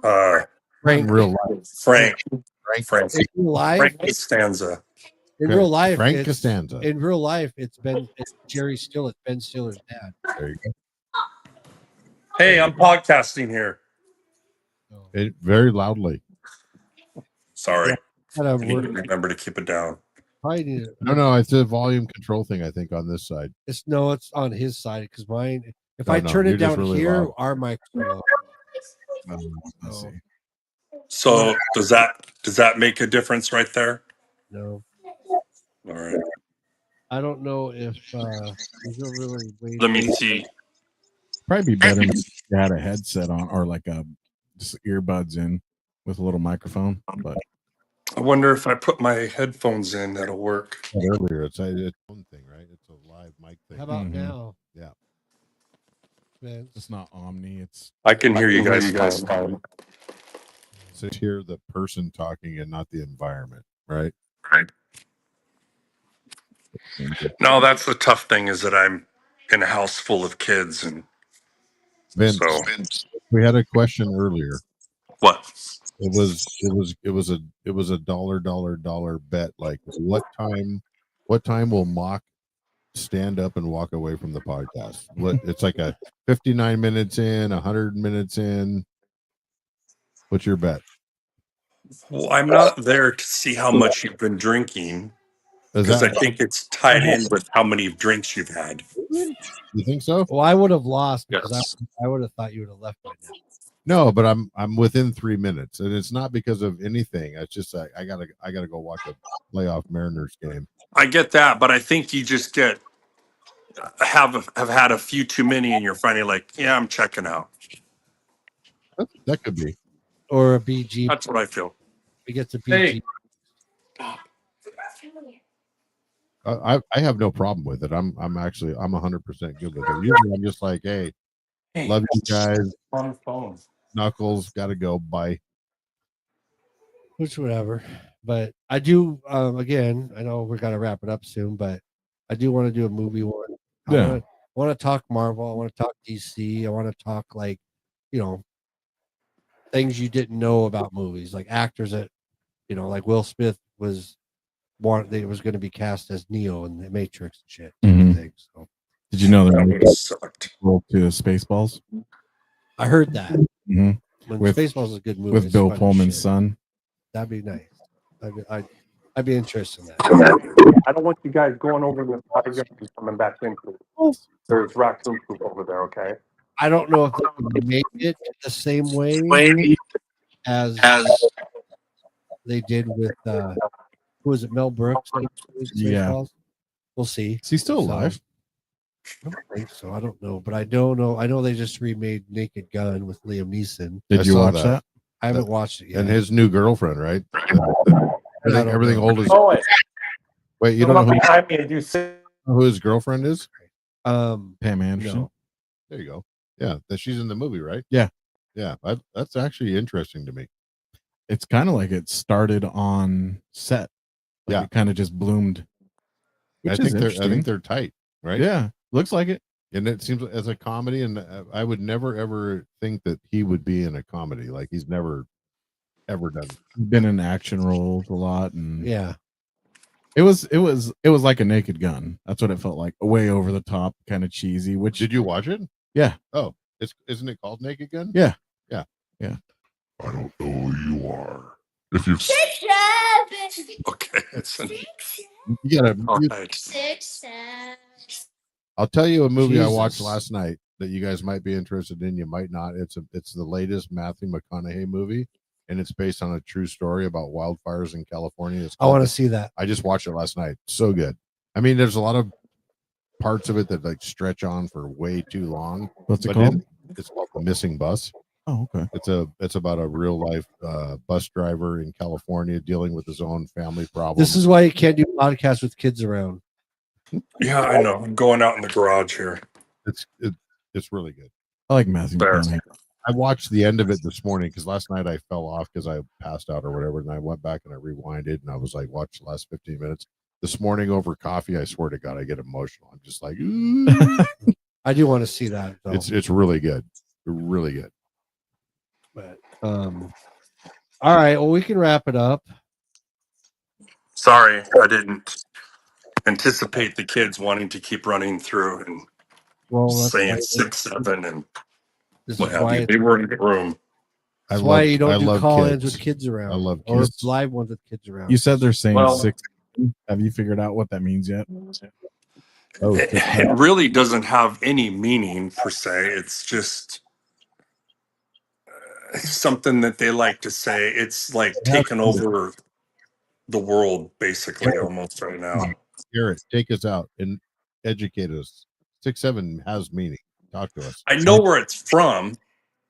[SPEAKER 1] Frank,
[SPEAKER 2] In real life.
[SPEAKER 5] Frank
[SPEAKER 2] Frank
[SPEAKER 1] in real life,
[SPEAKER 5] Frank Costanza.
[SPEAKER 1] in
[SPEAKER 2] Okay,
[SPEAKER 1] real life,
[SPEAKER 2] Frank
[SPEAKER 1] it's,
[SPEAKER 2] Costanza.
[SPEAKER 1] in real life, it's Jerry Still. It's Ben Stiller's dad.
[SPEAKER 2] There you go.
[SPEAKER 5] Hey, I'm podcasting here.
[SPEAKER 1] So,
[SPEAKER 2] Very loudly.
[SPEAKER 5] Sorry.
[SPEAKER 1] gotta
[SPEAKER 5] I need
[SPEAKER 1] work.
[SPEAKER 5] to remember to keep it down.
[SPEAKER 1] Probably need to,
[SPEAKER 2] No, it's a volume control thing, I think, on this side.
[SPEAKER 1] it's on his side because mine. If
[SPEAKER 2] No,
[SPEAKER 1] I
[SPEAKER 2] no,
[SPEAKER 1] turn
[SPEAKER 2] you're
[SPEAKER 1] it
[SPEAKER 2] just
[SPEAKER 1] down
[SPEAKER 2] really
[SPEAKER 1] here,
[SPEAKER 2] loud.
[SPEAKER 1] our mics are low.
[SPEAKER 3] Let's
[SPEAKER 1] So,
[SPEAKER 3] see.
[SPEAKER 5] So does that make a difference right there?
[SPEAKER 1] no,
[SPEAKER 5] All right.
[SPEAKER 1] I don't know if there's no really way.
[SPEAKER 5] Let me see.
[SPEAKER 3] Probably be better if you had a headset on or like a just earbuds in with a little microphone. But
[SPEAKER 5] I wonder if I put my headphones in, that'll work.
[SPEAKER 2] Said earlier, it's a own thing, right? It's a live mic thing.
[SPEAKER 1] How about
[SPEAKER 3] Mhm.
[SPEAKER 1] now?
[SPEAKER 2] Yeah.
[SPEAKER 1] Man,
[SPEAKER 3] it's not Omni. It's
[SPEAKER 5] I can hear you guys fine.
[SPEAKER 2] So to hear the person talking and not the environment, right?
[SPEAKER 5] No, that's the tough thing is that I'm in a house full of kids, and
[SPEAKER 2] Vince,
[SPEAKER 5] so
[SPEAKER 2] we had a question earlier.
[SPEAKER 5] what?
[SPEAKER 2] It was a dollar bet. Like what time will Mock stand up and walk away from the podcast? What it's like a 59 minutes in, 100 minutes in. What's your bet?
[SPEAKER 5] Well, I'm not there to see how much you've been drinking
[SPEAKER 2] Is
[SPEAKER 5] because I
[SPEAKER 2] that
[SPEAKER 5] think it's tied in with how many drinks you've had.
[SPEAKER 2] you think so?
[SPEAKER 1] well, I would have lost because
[SPEAKER 5] Yes.
[SPEAKER 1] I would have thought you would have left by now.
[SPEAKER 2] No, but I'm within 3 minutes, and it's not because of anything. It's just I gotta go watch a playoff Mariners game.
[SPEAKER 5] I get that, but I think you just have had a few too many, and you're finally like, yeah, I'm checking out.
[SPEAKER 2] That could be.
[SPEAKER 1] Or a BG.
[SPEAKER 5] That's what I feel.
[SPEAKER 1] He gets a BG.
[SPEAKER 2] I have no problem with it. I'm 100% good with it. Usually I'm just like, hey, love you guys.
[SPEAKER 5] On phone.
[SPEAKER 2] Knuckles, gotta go. Bye.
[SPEAKER 1] Which whatever. But I do again, I know we're gonna wrap it up soon, but I do want to do a movie one.
[SPEAKER 3] Yeah.
[SPEAKER 1] I want to talk Marvel, I want to talk DC, I want to talk like, things you didn't know about movies, like actors that, like Will Smith was going to be cast as Neo in the Matrix and shit.
[SPEAKER 3] Mhm.
[SPEAKER 1] Things. So
[SPEAKER 3] did you know
[SPEAKER 5] That
[SPEAKER 3] they're
[SPEAKER 5] would have sucked.
[SPEAKER 3] to Spaceballs
[SPEAKER 1] I heard that.
[SPEAKER 3] Mhm.
[SPEAKER 1] When
[SPEAKER 3] With-
[SPEAKER 1] Spaceballs is a good movie.
[SPEAKER 3] with
[SPEAKER 1] it's
[SPEAKER 3] Bill
[SPEAKER 1] fun as
[SPEAKER 3] Pullman's
[SPEAKER 1] shit.
[SPEAKER 3] son?
[SPEAKER 1] That'd be nice. I'd be interested in that.
[SPEAKER 5] I don't want you guys going over the coming back into. There's raccoon poop over there, okay?
[SPEAKER 1] I don't know if they can make it the same way as they did with who was it, Mel Brooks?
[SPEAKER 3] Yeah.
[SPEAKER 1] Spaceballs? We'll see.
[SPEAKER 3] Is he still
[SPEAKER 1] So,
[SPEAKER 3] alive?
[SPEAKER 1] I don't think so. I don't know, but I don't know. I know they just remade Naked Gun with Liam Neeson.
[SPEAKER 3] Did
[SPEAKER 2] I
[SPEAKER 3] you
[SPEAKER 2] saw
[SPEAKER 3] watch
[SPEAKER 2] that.
[SPEAKER 3] that?
[SPEAKER 1] I haven't watched it yet.
[SPEAKER 2] And his new girlfriend, right? Everything
[SPEAKER 1] know.
[SPEAKER 2] old is.
[SPEAKER 5] Oh, wait.
[SPEAKER 2] Wait, you don't know
[SPEAKER 5] behind me. Do say
[SPEAKER 2] who his girlfriend is?
[SPEAKER 1] Um,
[SPEAKER 3] Pam Anderson.
[SPEAKER 1] no.
[SPEAKER 2] There you go. Yeah, that she's in the movie, right?
[SPEAKER 3] Yeah.
[SPEAKER 2] Yeah, that's actually interesting to me.
[SPEAKER 3] It's kind of like it started on set. Like
[SPEAKER 2] Yeah.
[SPEAKER 3] it kind of just bloomed.
[SPEAKER 2] I
[SPEAKER 3] Which is
[SPEAKER 2] think
[SPEAKER 3] interesting.
[SPEAKER 2] they're tight, right?
[SPEAKER 3] Yeah, looks like it.
[SPEAKER 2] And it seems as a comedy, and I would never ever think that he would be in a comedy. Like he's never ever done.
[SPEAKER 3] Been in action roles a lot, and
[SPEAKER 1] Yeah.
[SPEAKER 3] it was like a Naked Gun. That's what it felt like. Way over the top, kind of cheesy. Which
[SPEAKER 2] Did you watch it?
[SPEAKER 3] Yeah.
[SPEAKER 2] Oh, isn't it called Naked Gun?
[SPEAKER 3] Yeah.
[SPEAKER 2] Yeah.
[SPEAKER 3] Yeah.
[SPEAKER 2] I don't know who you are. If you've
[SPEAKER 5] okay.
[SPEAKER 2] you gotta,
[SPEAKER 5] All
[SPEAKER 2] you-
[SPEAKER 5] right.
[SPEAKER 2] I'll tell you a movie I watched
[SPEAKER 1] Jesus.
[SPEAKER 2] last night that you guys might be interested in. You might not. It's the latest Matthew McConaughey movie, and it's based on a true story about wildfires in California.
[SPEAKER 1] I want to see that.
[SPEAKER 2] I just watched it last night. So good. I mean, there's a lot of parts of it that like stretch on for way too long.
[SPEAKER 3] What's it
[SPEAKER 2] But
[SPEAKER 3] called?
[SPEAKER 2] it's called The Missing Bus.
[SPEAKER 3] Oh, okay.
[SPEAKER 2] It's about a real life bus driver in California dealing with his own family problems.
[SPEAKER 1] This is why you can't do podcasts with kids around.
[SPEAKER 5] Yeah, I know. I'm going out in the garage here.
[SPEAKER 2] it's really good.
[SPEAKER 3] I like Matthew
[SPEAKER 5] Fair.
[SPEAKER 3] McConaughey.
[SPEAKER 2] I watched the end of it this morning because last night I fell off because I passed out or whatever, and I went back and I rewinded and I was like, watch the last 15 minutes. This morning over coffee, I swear to God, I get emotional. I'm just like, ooh.
[SPEAKER 1] I do want to see that. Though.
[SPEAKER 2] It's really good, really good.
[SPEAKER 1] But All right. Well, we can wrap it up.
[SPEAKER 5] Sorry, I didn't anticipate the kids wanting to keep running through and
[SPEAKER 1] Well, that's
[SPEAKER 5] saying
[SPEAKER 1] why
[SPEAKER 5] 6, 7, and
[SPEAKER 1] this
[SPEAKER 5] what
[SPEAKER 1] is
[SPEAKER 5] have you.
[SPEAKER 1] why
[SPEAKER 5] They were in the room.
[SPEAKER 1] that's why you don't do
[SPEAKER 2] love
[SPEAKER 1] call-ins
[SPEAKER 2] kids.
[SPEAKER 1] with kids around.
[SPEAKER 2] I love
[SPEAKER 1] or
[SPEAKER 2] kids.
[SPEAKER 1] live ones with kids around.
[SPEAKER 3] You said they're saying
[SPEAKER 5] Well-
[SPEAKER 3] 6. Have you figured out what that means yet?
[SPEAKER 2] Oh,
[SPEAKER 5] It really doesn't have any meaning per se. It's just something that they like to say. It's like taken over the world basically almost right now.
[SPEAKER 2] Garrett, take us out and educate us. 6, 7 has meaning. Talk to us.
[SPEAKER 5] I know where it's from,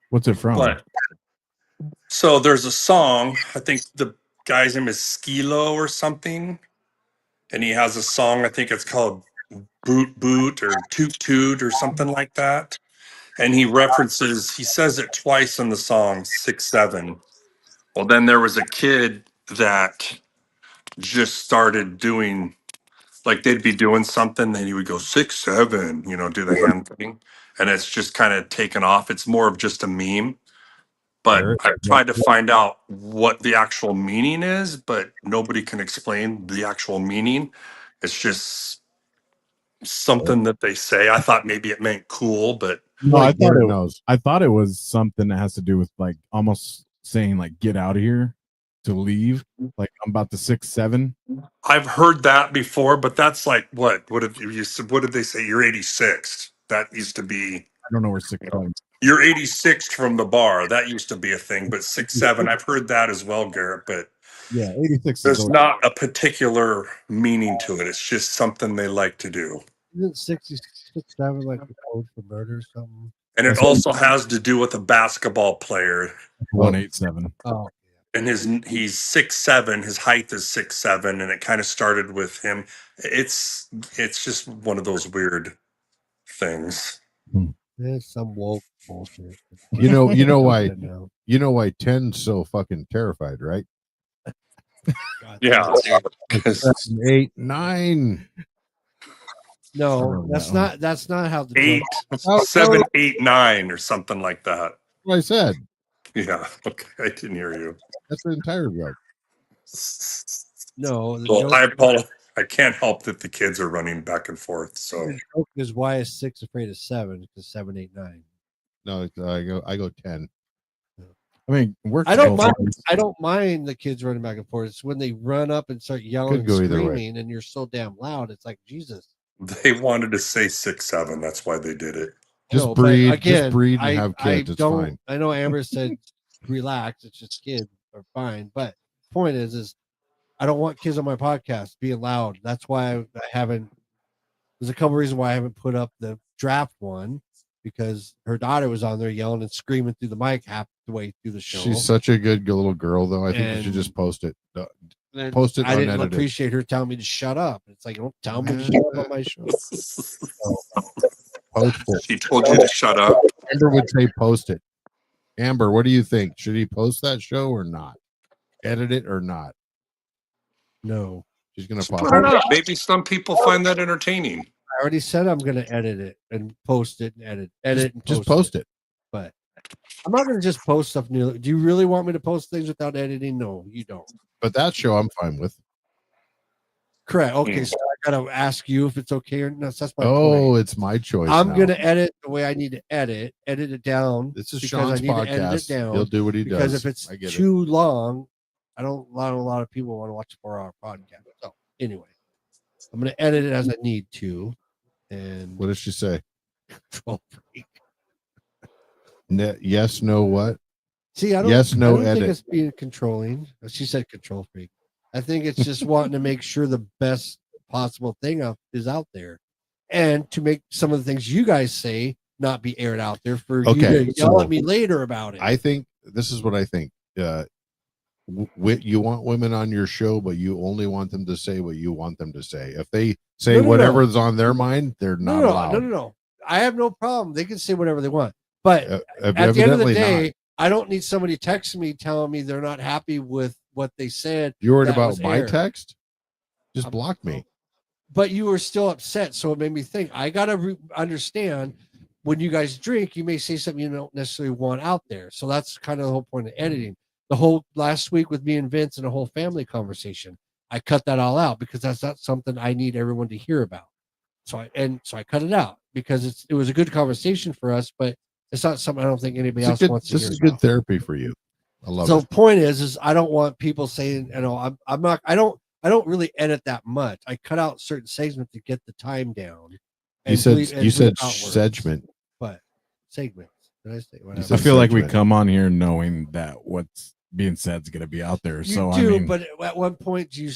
[SPEAKER 3] What's it from?
[SPEAKER 5] but so there's a song. I think the guy's name is Skilo or something, and he has a song. I think it's called Boot Boot or Toot Toot or something like that. And he says it twice in the song 6, 7. Well, then there was a kid that just started doing, like they'd be doing something, then he would go 6, 7, do the hand thing, and it's just kind of taken off. It's more of just a meme. But
[SPEAKER 2] Garrett,
[SPEAKER 5] I've tried to find out what the actual meaning is, but nobody can explain the actual meaning. It's just something that they say. I thought maybe it meant cool, but
[SPEAKER 3] No, I thought
[SPEAKER 2] Garrett
[SPEAKER 3] it
[SPEAKER 2] knows.
[SPEAKER 3] I thought it was something that has to do with like almost saying like get out of here, to leave. Like I'm about to 6, 7.
[SPEAKER 5] I've heard that before. But that's like what did you said? What did they say? You're 86th. That used to be.
[SPEAKER 3] I don't know where 6, 7.
[SPEAKER 5] You're 86th from the bar. That used to be a thing. But 6, 7, I've heard that as well, Garrett. But
[SPEAKER 3] Yeah, 86 is
[SPEAKER 5] there's
[SPEAKER 3] over.
[SPEAKER 5] not a particular meaning to it. It's just something they like to do.
[SPEAKER 1] Isn't 66, 7 like the code for murder or something?
[SPEAKER 5] And it also has to do with a basketball player.
[SPEAKER 3] 187.
[SPEAKER 1] Oh,
[SPEAKER 5] And he's 6, 7. His height is 6, 7, and it kind of started with him. It's just one of those weird things.
[SPEAKER 1] there's some woke bullshit.
[SPEAKER 2] You know why
[SPEAKER 1] No.
[SPEAKER 2] you know why 10's so fucking terrified, right?
[SPEAKER 1] God,
[SPEAKER 5] Yeah.
[SPEAKER 2] 7, 8, 9.
[SPEAKER 1] No, that's not how the
[SPEAKER 5] 8,
[SPEAKER 1] joke.
[SPEAKER 5] 7, 8, 9, or something like that.
[SPEAKER 2] What I said.
[SPEAKER 5] Yeah. Okay. I didn't hear you.
[SPEAKER 2] That's the entire joke.
[SPEAKER 1] No, the
[SPEAKER 5] Well,
[SPEAKER 1] joke,
[SPEAKER 5] I apologize. I can't help that the kids are running back and forth. So
[SPEAKER 1] the joke is why is 6 afraid of 7? Because 7, 8, 9.
[SPEAKER 2] No, I go 10.
[SPEAKER 3] I mean, works
[SPEAKER 1] I don't
[SPEAKER 3] both
[SPEAKER 1] mind.
[SPEAKER 3] ways.
[SPEAKER 1] I don't mind the kids running back and forth. It's when they run up and start yelling
[SPEAKER 2] Could go
[SPEAKER 1] and
[SPEAKER 2] either way.
[SPEAKER 1] screaming, and you're so damn loud. It's like Jesus.
[SPEAKER 5] they wanted to say 6, 7. That's why they did it.
[SPEAKER 2] Just
[SPEAKER 1] No, but
[SPEAKER 2] breed,
[SPEAKER 1] again,
[SPEAKER 2] just breed and
[SPEAKER 1] I-
[SPEAKER 2] have kids.
[SPEAKER 1] I
[SPEAKER 2] It's
[SPEAKER 1] don't.
[SPEAKER 2] fine.
[SPEAKER 1] I know Amber said relax. It's just kids are fine. But point is I don't want kids on my podcast being loud. That's why I haven't. There's a couple reasons why I haven't put up the draft one, because her daughter was on there yelling and screaming through the mic half the way through the show.
[SPEAKER 2] She's such a good little girl, though. I think you should
[SPEAKER 1] And-
[SPEAKER 2] just post it.
[SPEAKER 1] And
[SPEAKER 2] Post it
[SPEAKER 1] I didn't
[SPEAKER 2] unedited.
[SPEAKER 1] appreciate her telling me to shut up. It's like, don't tell me to shut up on my show.
[SPEAKER 2] Post it.
[SPEAKER 5] She told you to shut up.
[SPEAKER 2] Amber would say post it. Amber, what do you think? Should he post that show or not? Edit it or not?
[SPEAKER 1] No,
[SPEAKER 2] She's gonna
[SPEAKER 5] Put
[SPEAKER 2] pop
[SPEAKER 5] it
[SPEAKER 2] it.
[SPEAKER 5] up. Maybe some people find that entertaining.
[SPEAKER 1] I already said I'm going to edit it and post it and edit and
[SPEAKER 2] Just post it.
[SPEAKER 1] But I'm not going to just post stuff new. Do you really want me to post things without editing? No, you don't.
[SPEAKER 2] But that show I'm fine with.
[SPEAKER 1] Correct. Okay, so I got to ask you if it's okay or not. That's my
[SPEAKER 2] Oh,
[SPEAKER 1] point.
[SPEAKER 2] it's my choice.
[SPEAKER 1] I'm
[SPEAKER 2] now.
[SPEAKER 1] going to edit the way I need to edit it down.
[SPEAKER 2] This is
[SPEAKER 1] because
[SPEAKER 2] Sean's
[SPEAKER 1] I need to edit it
[SPEAKER 2] podcast.
[SPEAKER 1] down.
[SPEAKER 2] He'll do what he
[SPEAKER 1] Because
[SPEAKER 2] does.
[SPEAKER 1] if it's
[SPEAKER 2] I get it.
[SPEAKER 1] too long, I don't a lot of people want to watch a 4-hour podcast. So anyway, I'm going to edit it as I need to. And
[SPEAKER 2] What does she say?
[SPEAKER 1] control freak.
[SPEAKER 2] Yes, no, what?
[SPEAKER 1] See, I don't.
[SPEAKER 2] Yes, no,
[SPEAKER 1] I don't
[SPEAKER 2] edit.
[SPEAKER 1] think it's being controlling. She said control freak. I think it's just wanting to make sure the best possible thing is out there, and to make some of the things you guys say not be aired out there for you
[SPEAKER 2] Okay,
[SPEAKER 1] to yell
[SPEAKER 2] so
[SPEAKER 1] at me later about it.
[SPEAKER 2] I think this is what I think. You want women on your show, but you only want them to say what you want them to say. If they say
[SPEAKER 1] No, no,
[SPEAKER 2] whatever's on their mind, they're not
[SPEAKER 1] no,
[SPEAKER 2] allowed.
[SPEAKER 1] no. I have no problem. They can say whatever they want, but at the end of the
[SPEAKER 2] Evidently
[SPEAKER 1] day,
[SPEAKER 2] not.
[SPEAKER 1] I don't need somebody texting me telling me they're not happy with what they said.
[SPEAKER 2] You worried
[SPEAKER 1] that
[SPEAKER 2] about
[SPEAKER 1] was
[SPEAKER 2] my
[SPEAKER 1] aired.
[SPEAKER 2] text? Just block me.
[SPEAKER 1] But you were still upset, so it made me think. I gotta understand when you guys drink, you may say something you don't necessarily want out there. So that's kind of the whole point of editing. The whole last week with me and Vince and a whole family conversation, I cut that all out because that's not something I need everyone to hear about. So I cut it out because it was a good conversation for us, but it's not something I don't think anybody else wants to hear.
[SPEAKER 2] This is good
[SPEAKER 1] about.
[SPEAKER 2] therapy for you. I love
[SPEAKER 1] So
[SPEAKER 2] it.
[SPEAKER 1] point is I don't want people saying, I'm not, I don't really edit that much. I cut out certain segments to get the time down.
[SPEAKER 2] You said segment.
[SPEAKER 1] What segments? Did I say whatever?
[SPEAKER 2] said
[SPEAKER 3] I feel like we
[SPEAKER 2] segment.
[SPEAKER 3] come on here knowing that what's being said is going to be out there.
[SPEAKER 1] You
[SPEAKER 3] So
[SPEAKER 1] do,
[SPEAKER 3] I mean,
[SPEAKER 1] but at one point you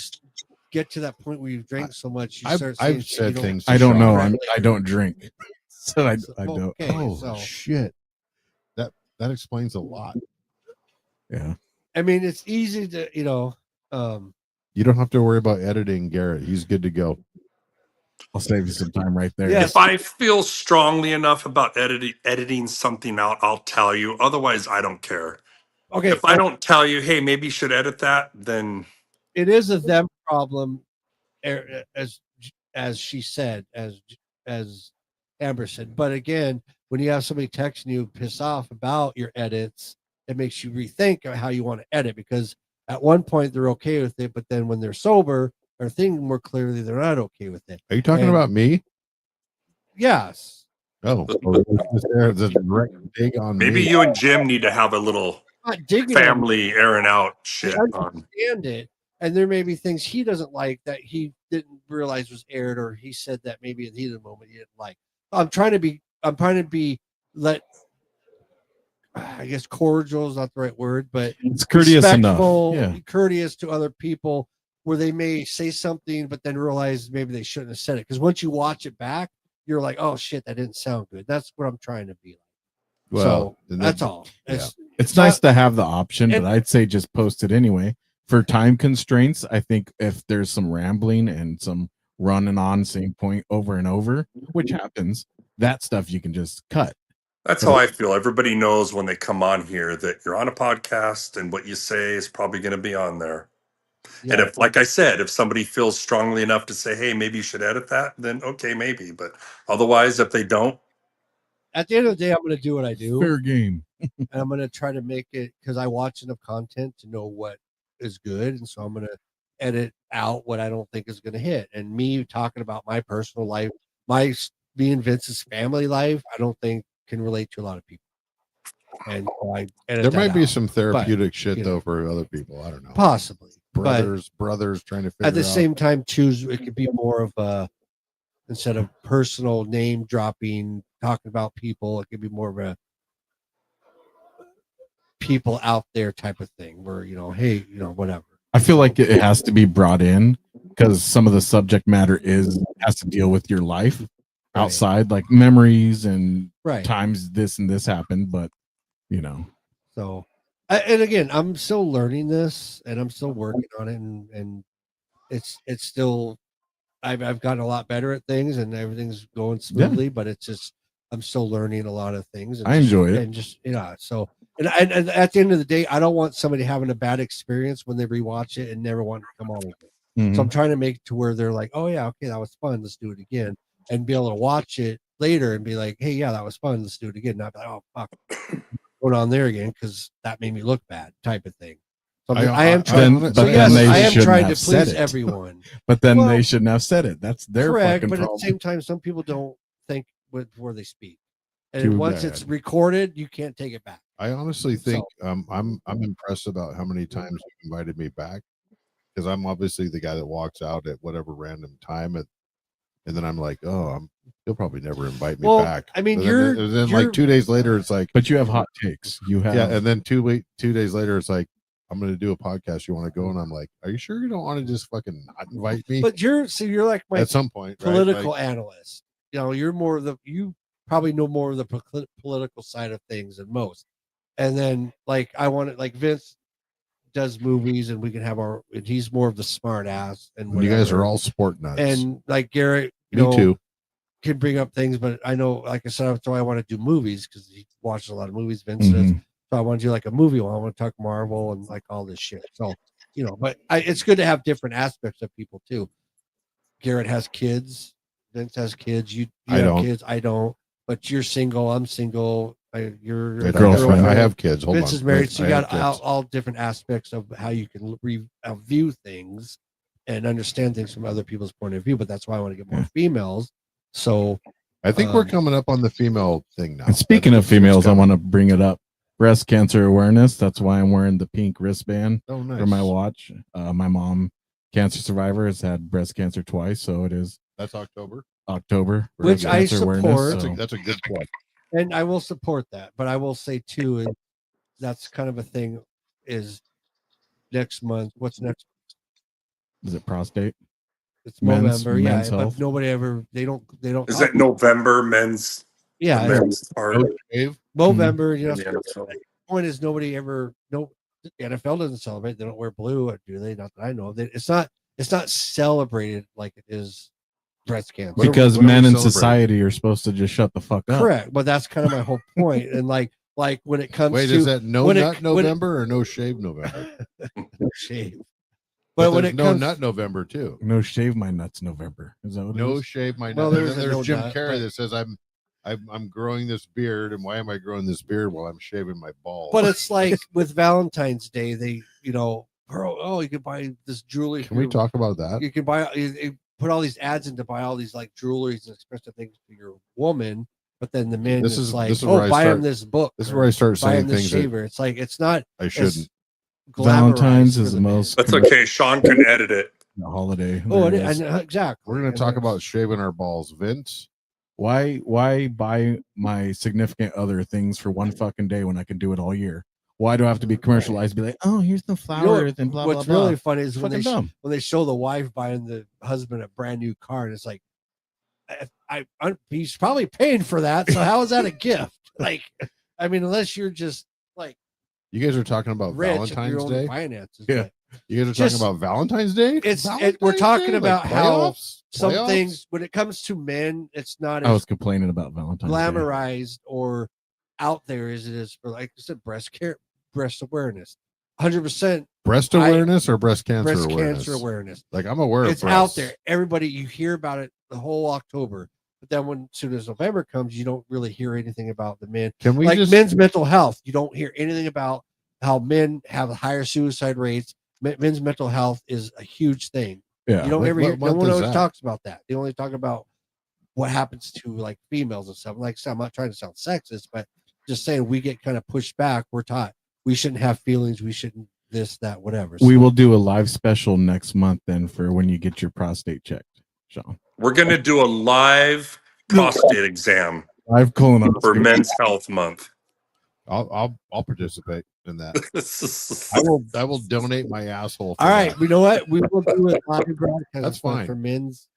[SPEAKER 1] get to that point where you've drank so much, you start saying
[SPEAKER 2] I've
[SPEAKER 1] shit
[SPEAKER 2] said
[SPEAKER 1] you don't
[SPEAKER 2] things. To
[SPEAKER 3] I don't
[SPEAKER 2] Sean.
[SPEAKER 3] know.
[SPEAKER 1] Right.
[SPEAKER 3] I don't drink, so I
[SPEAKER 1] So,
[SPEAKER 3] don't.
[SPEAKER 1] okay,
[SPEAKER 2] Oh
[SPEAKER 1] so
[SPEAKER 2] shit! That explains a lot.
[SPEAKER 3] Yeah,
[SPEAKER 1] I mean, it's easy to
[SPEAKER 2] You don't have to worry about editing, Garrett. He's good to go.
[SPEAKER 3] I'll save you some time right there.
[SPEAKER 1] Yes.
[SPEAKER 5] If I feel strongly enough about editing something out, I'll tell you. Otherwise, I don't care.
[SPEAKER 1] okay.
[SPEAKER 5] If I don't tell you, hey, maybe you should edit that, then
[SPEAKER 1] It is a them problem, as she said, as Amber said. But again, when you have somebody texting you piss off about your edits, it makes you rethink how you want to edit, because at one point they're okay with it, but then when they're sober or thinking more clearly, they're not okay with it.
[SPEAKER 2] Are you talking
[SPEAKER 1] And-
[SPEAKER 2] about me?
[SPEAKER 1] Yes.
[SPEAKER 2] Oh, there's a direct dig on
[SPEAKER 5] maybe
[SPEAKER 2] me.
[SPEAKER 5] you and Jim need to have a little
[SPEAKER 1] Not digging on
[SPEAKER 5] family airing out
[SPEAKER 1] I
[SPEAKER 5] shit on.
[SPEAKER 1] understand it, and there may be things he doesn't like that he didn't realize was aired, or he said that maybe in the heat of the moment he didn't like. I'm trying to be I guess cordial is not the right word, but
[SPEAKER 3] It's courteous enough.
[SPEAKER 1] respectful,
[SPEAKER 3] Yeah,
[SPEAKER 1] courteous to other people, where they may say something but then realize maybe they shouldn't have said it, because once you watch it back, you're like, oh shit, that didn't sound good. That's what I'm trying to be like.
[SPEAKER 2] Well,
[SPEAKER 1] So that's all.
[SPEAKER 2] yeah.
[SPEAKER 3] it's
[SPEAKER 1] not-
[SPEAKER 3] nice to have the option,
[SPEAKER 1] and-
[SPEAKER 3] but I'd say just post it anyway. For time constraints, I think if there's some rambling and some running on same point over and over, which happens, that stuff you can just cut.
[SPEAKER 5] That's how I feel. Everybody knows when they come on here that you're on a podcast and what you say is probably going to be on there. And
[SPEAKER 1] Yeah.
[SPEAKER 5] if, like I said, if somebody feels strongly enough to say, hey, maybe you should edit that, then okay, maybe. But otherwise, if they don't,
[SPEAKER 1] At the end of the day, I'm going to do what I do.
[SPEAKER 3] Fair game.
[SPEAKER 1] And I'm going to try to make it, because I watch enough content to know what is good, and so I'm going to edit out what I don't think is going to hit. And me talking about my personal life, me and Vince's family life, I don't think can relate to a lot of people. And so I edit
[SPEAKER 2] There
[SPEAKER 1] that
[SPEAKER 2] might be
[SPEAKER 1] out.
[SPEAKER 2] some therapeutic shit
[SPEAKER 1] you know.
[SPEAKER 2] though for other people. I don't know.
[SPEAKER 1] Possibly,
[SPEAKER 2] Brothers trying to figure
[SPEAKER 1] but at the
[SPEAKER 2] out.
[SPEAKER 1] same time, too, it could be more of a, instead of personal name dropping, talking about people, it could be more of a people out there type of thing, where hey, whatever.
[SPEAKER 3] I feel like it has to be brought in because some of the subject matter has to deal with your life outside, like memories and
[SPEAKER 1] Right.
[SPEAKER 3] times this and this happened. But
[SPEAKER 1] So, and again, I'm still learning this, and I'm still working on it, and it's still, I've gotten a lot better at things, and everything's going smoothly. But it's just I'm still learning a lot of things. And
[SPEAKER 3] I enjoy it.
[SPEAKER 1] and just So, and at the end of the day, I don't want somebody having a bad experience when they rewatch it and never want to come on again.
[SPEAKER 3] Mhm.
[SPEAKER 1] So I'm trying to make it to where they're like, oh yeah, okay, that was fun, let's do it again, and be able to watch it later and be like, hey, yeah, that was fun, let's do it again. Not be like, oh fuck, going on there again because that made me look bad, type of thing. So I am trying.
[SPEAKER 3] Then-
[SPEAKER 1] So
[SPEAKER 3] but
[SPEAKER 1] yes,
[SPEAKER 3] then they
[SPEAKER 1] I am
[SPEAKER 3] shouldn't
[SPEAKER 1] trying to
[SPEAKER 3] have said
[SPEAKER 1] please
[SPEAKER 3] it.
[SPEAKER 1] everyone.
[SPEAKER 3] But then
[SPEAKER 1] Well,
[SPEAKER 3] they shouldn't have said it. That's their
[SPEAKER 1] Correct,
[SPEAKER 3] fucking
[SPEAKER 1] but at the
[SPEAKER 3] problem.
[SPEAKER 1] same time, some people don't think before they speak, and
[SPEAKER 3] Too
[SPEAKER 1] once
[SPEAKER 3] bad.
[SPEAKER 1] it's recorded, you can't take it back.
[SPEAKER 2] I honestly think I'm impressed about how many times you invited me back, because I'm obviously the guy that walks out at whatever random time, and then I'm like, he'll probably never invite me
[SPEAKER 1] Well,
[SPEAKER 2] back.
[SPEAKER 1] I mean,
[SPEAKER 2] and then like 2 days later, it's like,
[SPEAKER 3] But you have hot takes. You have
[SPEAKER 2] yeah, and then 2 days later, it's like, I'm going to do a podcast. You want to go? And I'm like, are you sure you don't want to just fucking not invite me
[SPEAKER 1] But you're like my
[SPEAKER 2] at some point? right?
[SPEAKER 1] political
[SPEAKER 2] Like,
[SPEAKER 1] analyst. You're more of you probably know more of the political side of things than most. And then like I want it, like Vince does movies, and we can have and he's more of the smart ass, and
[SPEAKER 2] you guys
[SPEAKER 1] whatever.
[SPEAKER 2] are all sport nuts.
[SPEAKER 1] And like Garrett,
[SPEAKER 2] me too.
[SPEAKER 1] can bring up things, but I know, like I said, that's why I want to do movies, because he watches a lot of movies. Vince does.
[SPEAKER 3] Mhm.
[SPEAKER 1] So I want to do like a movie one. I want to talk Marvel and like all this shit. So, but it's good to have different aspects of people too. Garrett has kids. Vince has kids. You
[SPEAKER 2] I
[SPEAKER 1] have
[SPEAKER 2] don't.
[SPEAKER 1] kids. I don't. but you're single. I'm single. You're
[SPEAKER 2] Wait,
[SPEAKER 3] Girlfriend.
[SPEAKER 2] I have kids. Hold
[SPEAKER 1] Vince
[SPEAKER 2] on.
[SPEAKER 1] is married,
[SPEAKER 2] Wait,
[SPEAKER 1] so
[SPEAKER 2] I
[SPEAKER 1] you
[SPEAKER 2] have
[SPEAKER 1] got
[SPEAKER 2] kids.
[SPEAKER 1] all different aspects of how you can view things and understand things from other people's point of view. But that's why I want to get more
[SPEAKER 3] Yeah.
[SPEAKER 1] females. So
[SPEAKER 2] I think we're coming up on the female thing now.
[SPEAKER 3] And speaking
[SPEAKER 2] That's-
[SPEAKER 3] of females, I
[SPEAKER 2] coming.
[SPEAKER 3] want to bring it up. Breast cancer awareness. That's why I'm wearing the pink wristband
[SPEAKER 2] Oh, nice.
[SPEAKER 3] for my watch. My mom, cancer survivor, has had breast cancer twice, so it is
[SPEAKER 2] That's October.
[SPEAKER 3] October.
[SPEAKER 1] Which
[SPEAKER 3] breast
[SPEAKER 1] I
[SPEAKER 3] cancer
[SPEAKER 1] support.
[SPEAKER 3] so-
[SPEAKER 2] That's a good plug.
[SPEAKER 1] and I will support that. But I will say too, is that's kind of a thing. Is next month? What's next?
[SPEAKER 3] Is it prostate?
[SPEAKER 1] It's
[SPEAKER 3] Men's-
[SPEAKER 1] November.
[SPEAKER 3] men's
[SPEAKER 1] Yeah,
[SPEAKER 3] health.
[SPEAKER 1] but nobody ever. They don't.
[SPEAKER 5] Is
[SPEAKER 1] talk-
[SPEAKER 5] it November men's?
[SPEAKER 1] Yeah,
[SPEAKER 5] men's part
[SPEAKER 2] No shave.
[SPEAKER 1] November. You know,
[SPEAKER 5] in the NFL?
[SPEAKER 1] the point is nobody ever. No, the NFL doesn't celebrate. They don't wear blue, or do they? Not that I know of. It's not. It's not celebrated like it is breast cancer.
[SPEAKER 3] Because
[SPEAKER 2] what are we
[SPEAKER 3] men in
[SPEAKER 2] celebrating?
[SPEAKER 3] society are supposed to just shut the fuck up.
[SPEAKER 1] Correct, but that's kind of my whole point. And like when it comes
[SPEAKER 2] Wait,
[SPEAKER 1] to
[SPEAKER 2] is that no
[SPEAKER 1] when it-
[SPEAKER 2] nut
[SPEAKER 1] when it-
[SPEAKER 2] November or no shave November?
[SPEAKER 1] shave,
[SPEAKER 2] But
[SPEAKER 1] when
[SPEAKER 2] there's
[SPEAKER 1] it
[SPEAKER 2] no
[SPEAKER 1] comes,
[SPEAKER 2] nut November too.
[SPEAKER 3] No shave my nuts November. Is that what it
[SPEAKER 2] No
[SPEAKER 3] is?
[SPEAKER 2] shave my
[SPEAKER 1] Well,
[SPEAKER 2] nut.
[SPEAKER 1] there's
[SPEAKER 2] And then
[SPEAKER 1] a
[SPEAKER 2] there's
[SPEAKER 1] no
[SPEAKER 2] Jim
[SPEAKER 1] nut,
[SPEAKER 2] Carrey
[SPEAKER 1] but-
[SPEAKER 2] that says I'm growing this beard, and why am I growing this beard while I'm shaving my balls?
[SPEAKER 1] but it's like with Valentine's Day, they you can buy this jewelry.
[SPEAKER 2] Can we talk about that?
[SPEAKER 1] You can buy you put all these ads in to buy all these like jewelries and expensive things for your woman, but then the men
[SPEAKER 2] This
[SPEAKER 1] is
[SPEAKER 2] is-
[SPEAKER 1] like,
[SPEAKER 2] this is where I
[SPEAKER 1] buy
[SPEAKER 2] start-
[SPEAKER 1] him this book.
[SPEAKER 2] This is
[SPEAKER 1] or
[SPEAKER 2] where I start
[SPEAKER 1] buy him
[SPEAKER 2] saying
[SPEAKER 1] this
[SPEAKER 2] things that
[SPEAKER 1] shaver. It's like it's not
[SPEAKER 2] I shouldn't.
[SPEAKER 3] Valentine's
[SPEAKER 1] glamorized
[SPEAKER 3] is
[SPEAKER 1] for
[SPEAKER 3] the
[SPEAKER 1] men.
[SPEAKER 3] most
[SPEAKER 5] That's okay. Sean can edit it.
[SPEAKER 3] holiday.
[SPEAKER 1] Oh,
[SPEAKER 3] there is.
[SPEAKER 1] exactly.
[SPEAKER 2] We're going
[SPEAKER 1] And
[SPEAKER 2] to talk
[SPEAKER 1] it's-
[SPEAKER 2] about shaving our balls, Vince.
[SPEAKER 3] Why buy my significant other things for one fucking day when I can do it all year? Why do I have to be commercialized? Be like, oh, here's the
[SPEAKER 1] You know
[SPEAKER 3] flowers
[SPEAKER 1] what-
[SPEAKER 3] and blah blah
[SPEAKER 1] what's
[SPEAKER 3] blah.
[SPEAKER 1] really funny is
[SPEAKER 3] It's
[SPEAKER 1] when
[SPEAKER 3] fucking dumb.
[SPEAKER 1] they show the wife buying the husband a brand new car, and it's like, he's probably paying for that. So how is that a gift? Like, I mean, unless you're just like
[SPEAKER 2] You guys are talking about
[SPEAKER 1] rich and your
[SPEAKER 2] Valentine's
[SPEAKER 1] own
[SPEAKER 2] Day.
[SPEAKER 1] finances.
[SPEAKER 3] Yeah.
[SPEAKER 1] but
[SPEAKER 2] You guys are
[SPEAKER 1] Just-
[SPEAKER 2] talking about Valentine's Day.
[SPEAKER 1] we're
[SPEAKER 2] Valentine's
[SPEAKER 1] talking
[SPEAKER 2] Day?
[SPEAKER 1] about
[SPEAKER 2] Like
[SPEAKER 1] how
[SPEAKER 2] playoffs?
[SPEAKER 1] some
[SPEAKER 2] Playoffs?
[SPEAKER 1] things when it comes to men, it's not
[SPEAKER 3] I
[SPEAKER 1] as
[SPEAKER 3] was complaining about Valentine's Day.
[SPEAKER 1] glamorized or out there as it is for, like I said, breast awareness. 100%
[SPEAKER 2] breast awareness or breast cancer
[SPEAKER 1] breast
[SPEAKER 2] awareness.
[SPEAKER 1] cancer awareness.
[SPEAKER 2] Like I'm aware
[SPEAKER 1] It's
[SPEAKER 2] of
[SPEAKER 1] out
[SPEAKER 2] breasts.
[SPEAKER 1] there. Everybody, you hear about it the whole October, but then when as soon as November comes, you don't really hear anything about the men.
[SPEAKER 2] Can we
[SPEAKER 1] Like
[SPEAKER 2] just
[SPEAKER 1] men's mental health, you don't hear anything about how men have higher suicide rates. Men's mental health is a huge thing.
[SPEAKER 3] Yeah.
[SPEAKER 1] You don't
[SPEAKER 2] What-
[SPEAKER 1] ever hear.
[SPEAKER 2] what
[SPEAKER 1] No
[SPEAKER 2] month
[SPEAKER 1] one
[SPEAKER 2] is
[SPEAKER 1] always
[SPEAKER 2] that?
[SPEAKER 1] talks about that. They only talk about what happens to like females and stuff. Like I said, I'm not trying to sound sexist, but just saying we get kind of pushed back. We're taught we shouldn't have feelings. We shouldn't this, that, whatever.
[SPEAKER 3] We
[SPEAKER 1] So-
[SPEAKER 3] will do a live special next month then for when you get your prostate checked, Sean.
[SPEAKER 5] We're gonna do a live prostate exam
[SPEAKER 3] Live colonoscopy.
[SPEAKER 5] for Men's Health Month.
[SPEAKER 2] I'll participate in that.
[SPEAKER 5] That's
[SPEAKER 2] I will donate my asshole. For
[SPEAKER 1] All right,
[SPEAKER 2] that.
[SPEAKER 1] you know what? We will do it live broadcast.
[SPEAKER 2] That's
[SPEAKER 1] It's fun
[SPEAKER 2] fine.
[SPEAKER 1] for men's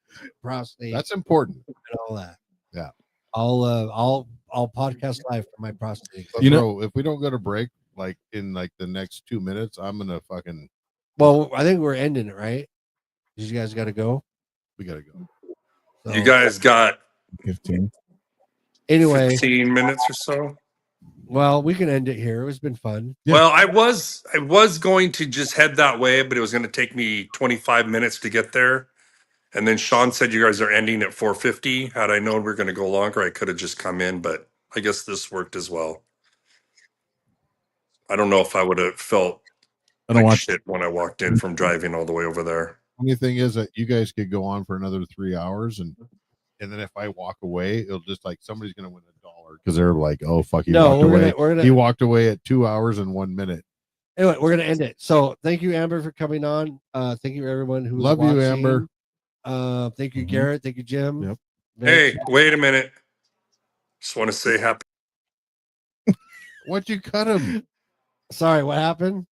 [SPEAKER 1] prostate
[SPEAKER 2] That's important.
[SPEAKER 1] and all that.
[SPEAKER 2] Yeah.
[SPEAKER 1] I'll podcast live for my prostate.
[SPEAKER 2] But
[SPEAKER 3] You know-
[SPEAKER 2] bro, if we don't go to break like in like the next 2 minutes, I'm gonna fucking.
[SPEAKER 1] Well, I think we're ending it, right? 'Cause you guys got to go.
[SPEAKER 2] We gotta go.
[SPEAKER 1] So,
[SPEAKER 5] You guys got
[SPEAKER 3] 15.
[SPEAKER 1] anyway.
[SPEAKER 5] 15 minutes or so.
[SPEAKER 1] Well, we can end it here. It's been fun.
[SPEAKER 3] Yeah.
[SPEAKER 5] Well, I was going to just head that way, but it was going to take me 25 minutes to get there. And then Sean said you guys are ending at 4:50. Had I known we are going to go longer, I could have just come in, but I guess this worked as well. I don't know if I would have felt
[SPEAKER 3] I don't
[SPEAKER 5] like
[SPEAKER 3] watch
[SPEAKER 5] shit when I walked in from driving all the way over there.
[SPEAKER 2] Only thing is that you guys could go on for another 3 hours, and then if I walk away, it'll just like somebody's gonna win $1 because they're like, oh fuck, he
[SPEAKER 1] No,
[SPEAKER 2] walked away.
[SPEAKER 1] we're gonna
[SPEAKER 2] He walked away at 2 hours and 1 minute.
[SPEAKER 1] anyway, we're gonna end it. So thank you, Amber, for coming on. Thank you everyone who's
[SPEAKER 2] Love you,
[SPEAKER 1] watching.
[SPEAKER 2] Amber.
[SPEAKER 1] Thank you,
[SPEAKER 3] Mhm.
[SPEAKER 1] Garrett. Thank you, Jim.
[SPEAKER 3] Yep.
[SPEAKER 5] Hey, wait a minute. Just want to say happy.
[SPEAKER 2] What you cut him?
[SPEAKER 1] Sorry, what happened?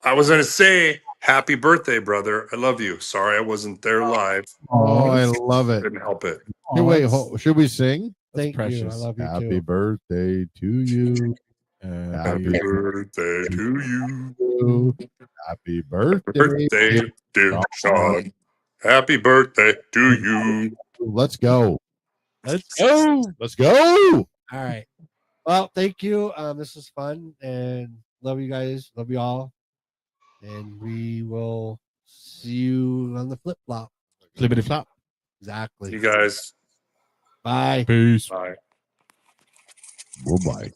[SPEAKER 5] I was going to say happy birthday, brother. I love you. Sorry I wasn't there live.
[SPEAKER 2] Oh, I love it.
[SPEAKER 5] Couldn't help it.
[SPEAKER 2] Hey, wait, should we sing?
[SPEAKER 1] Thank you. I
[SPEAKER 3] precious.
[SPEAKER 1] love you
[SPEAKER 2] Happy
[SPEAKER 1] too.
[SPEAKER 2] birthday to you.
[SPEAKER 5] Happy
[SPEAKER 2] Happy
[SPEAKER 5] birthday to you.
[SPEAKER 2] Happy birthday.
[SPEAKER 5] Birthday, dear Sean. Happy birthday to you.
[SPEAKER 2] Let's go.
[SPEAKER 1] Let's go.
[SPEAKER 2] Let's go.
[SPEAKER 1] All right. Well, thank you. This was fun and love you guys. Love you all. And we will see you on the flip flop.
[SPEAKER 3] Flippity flop.
[SPEAKER 1] Exactly.
[SPEAKER 5] You guys.
[SPEAKER 1] Bye.
[SPEAKER 3] Peace.
[SPEAKER 5] Bye.
[SPEAKER 2] Bye-bye.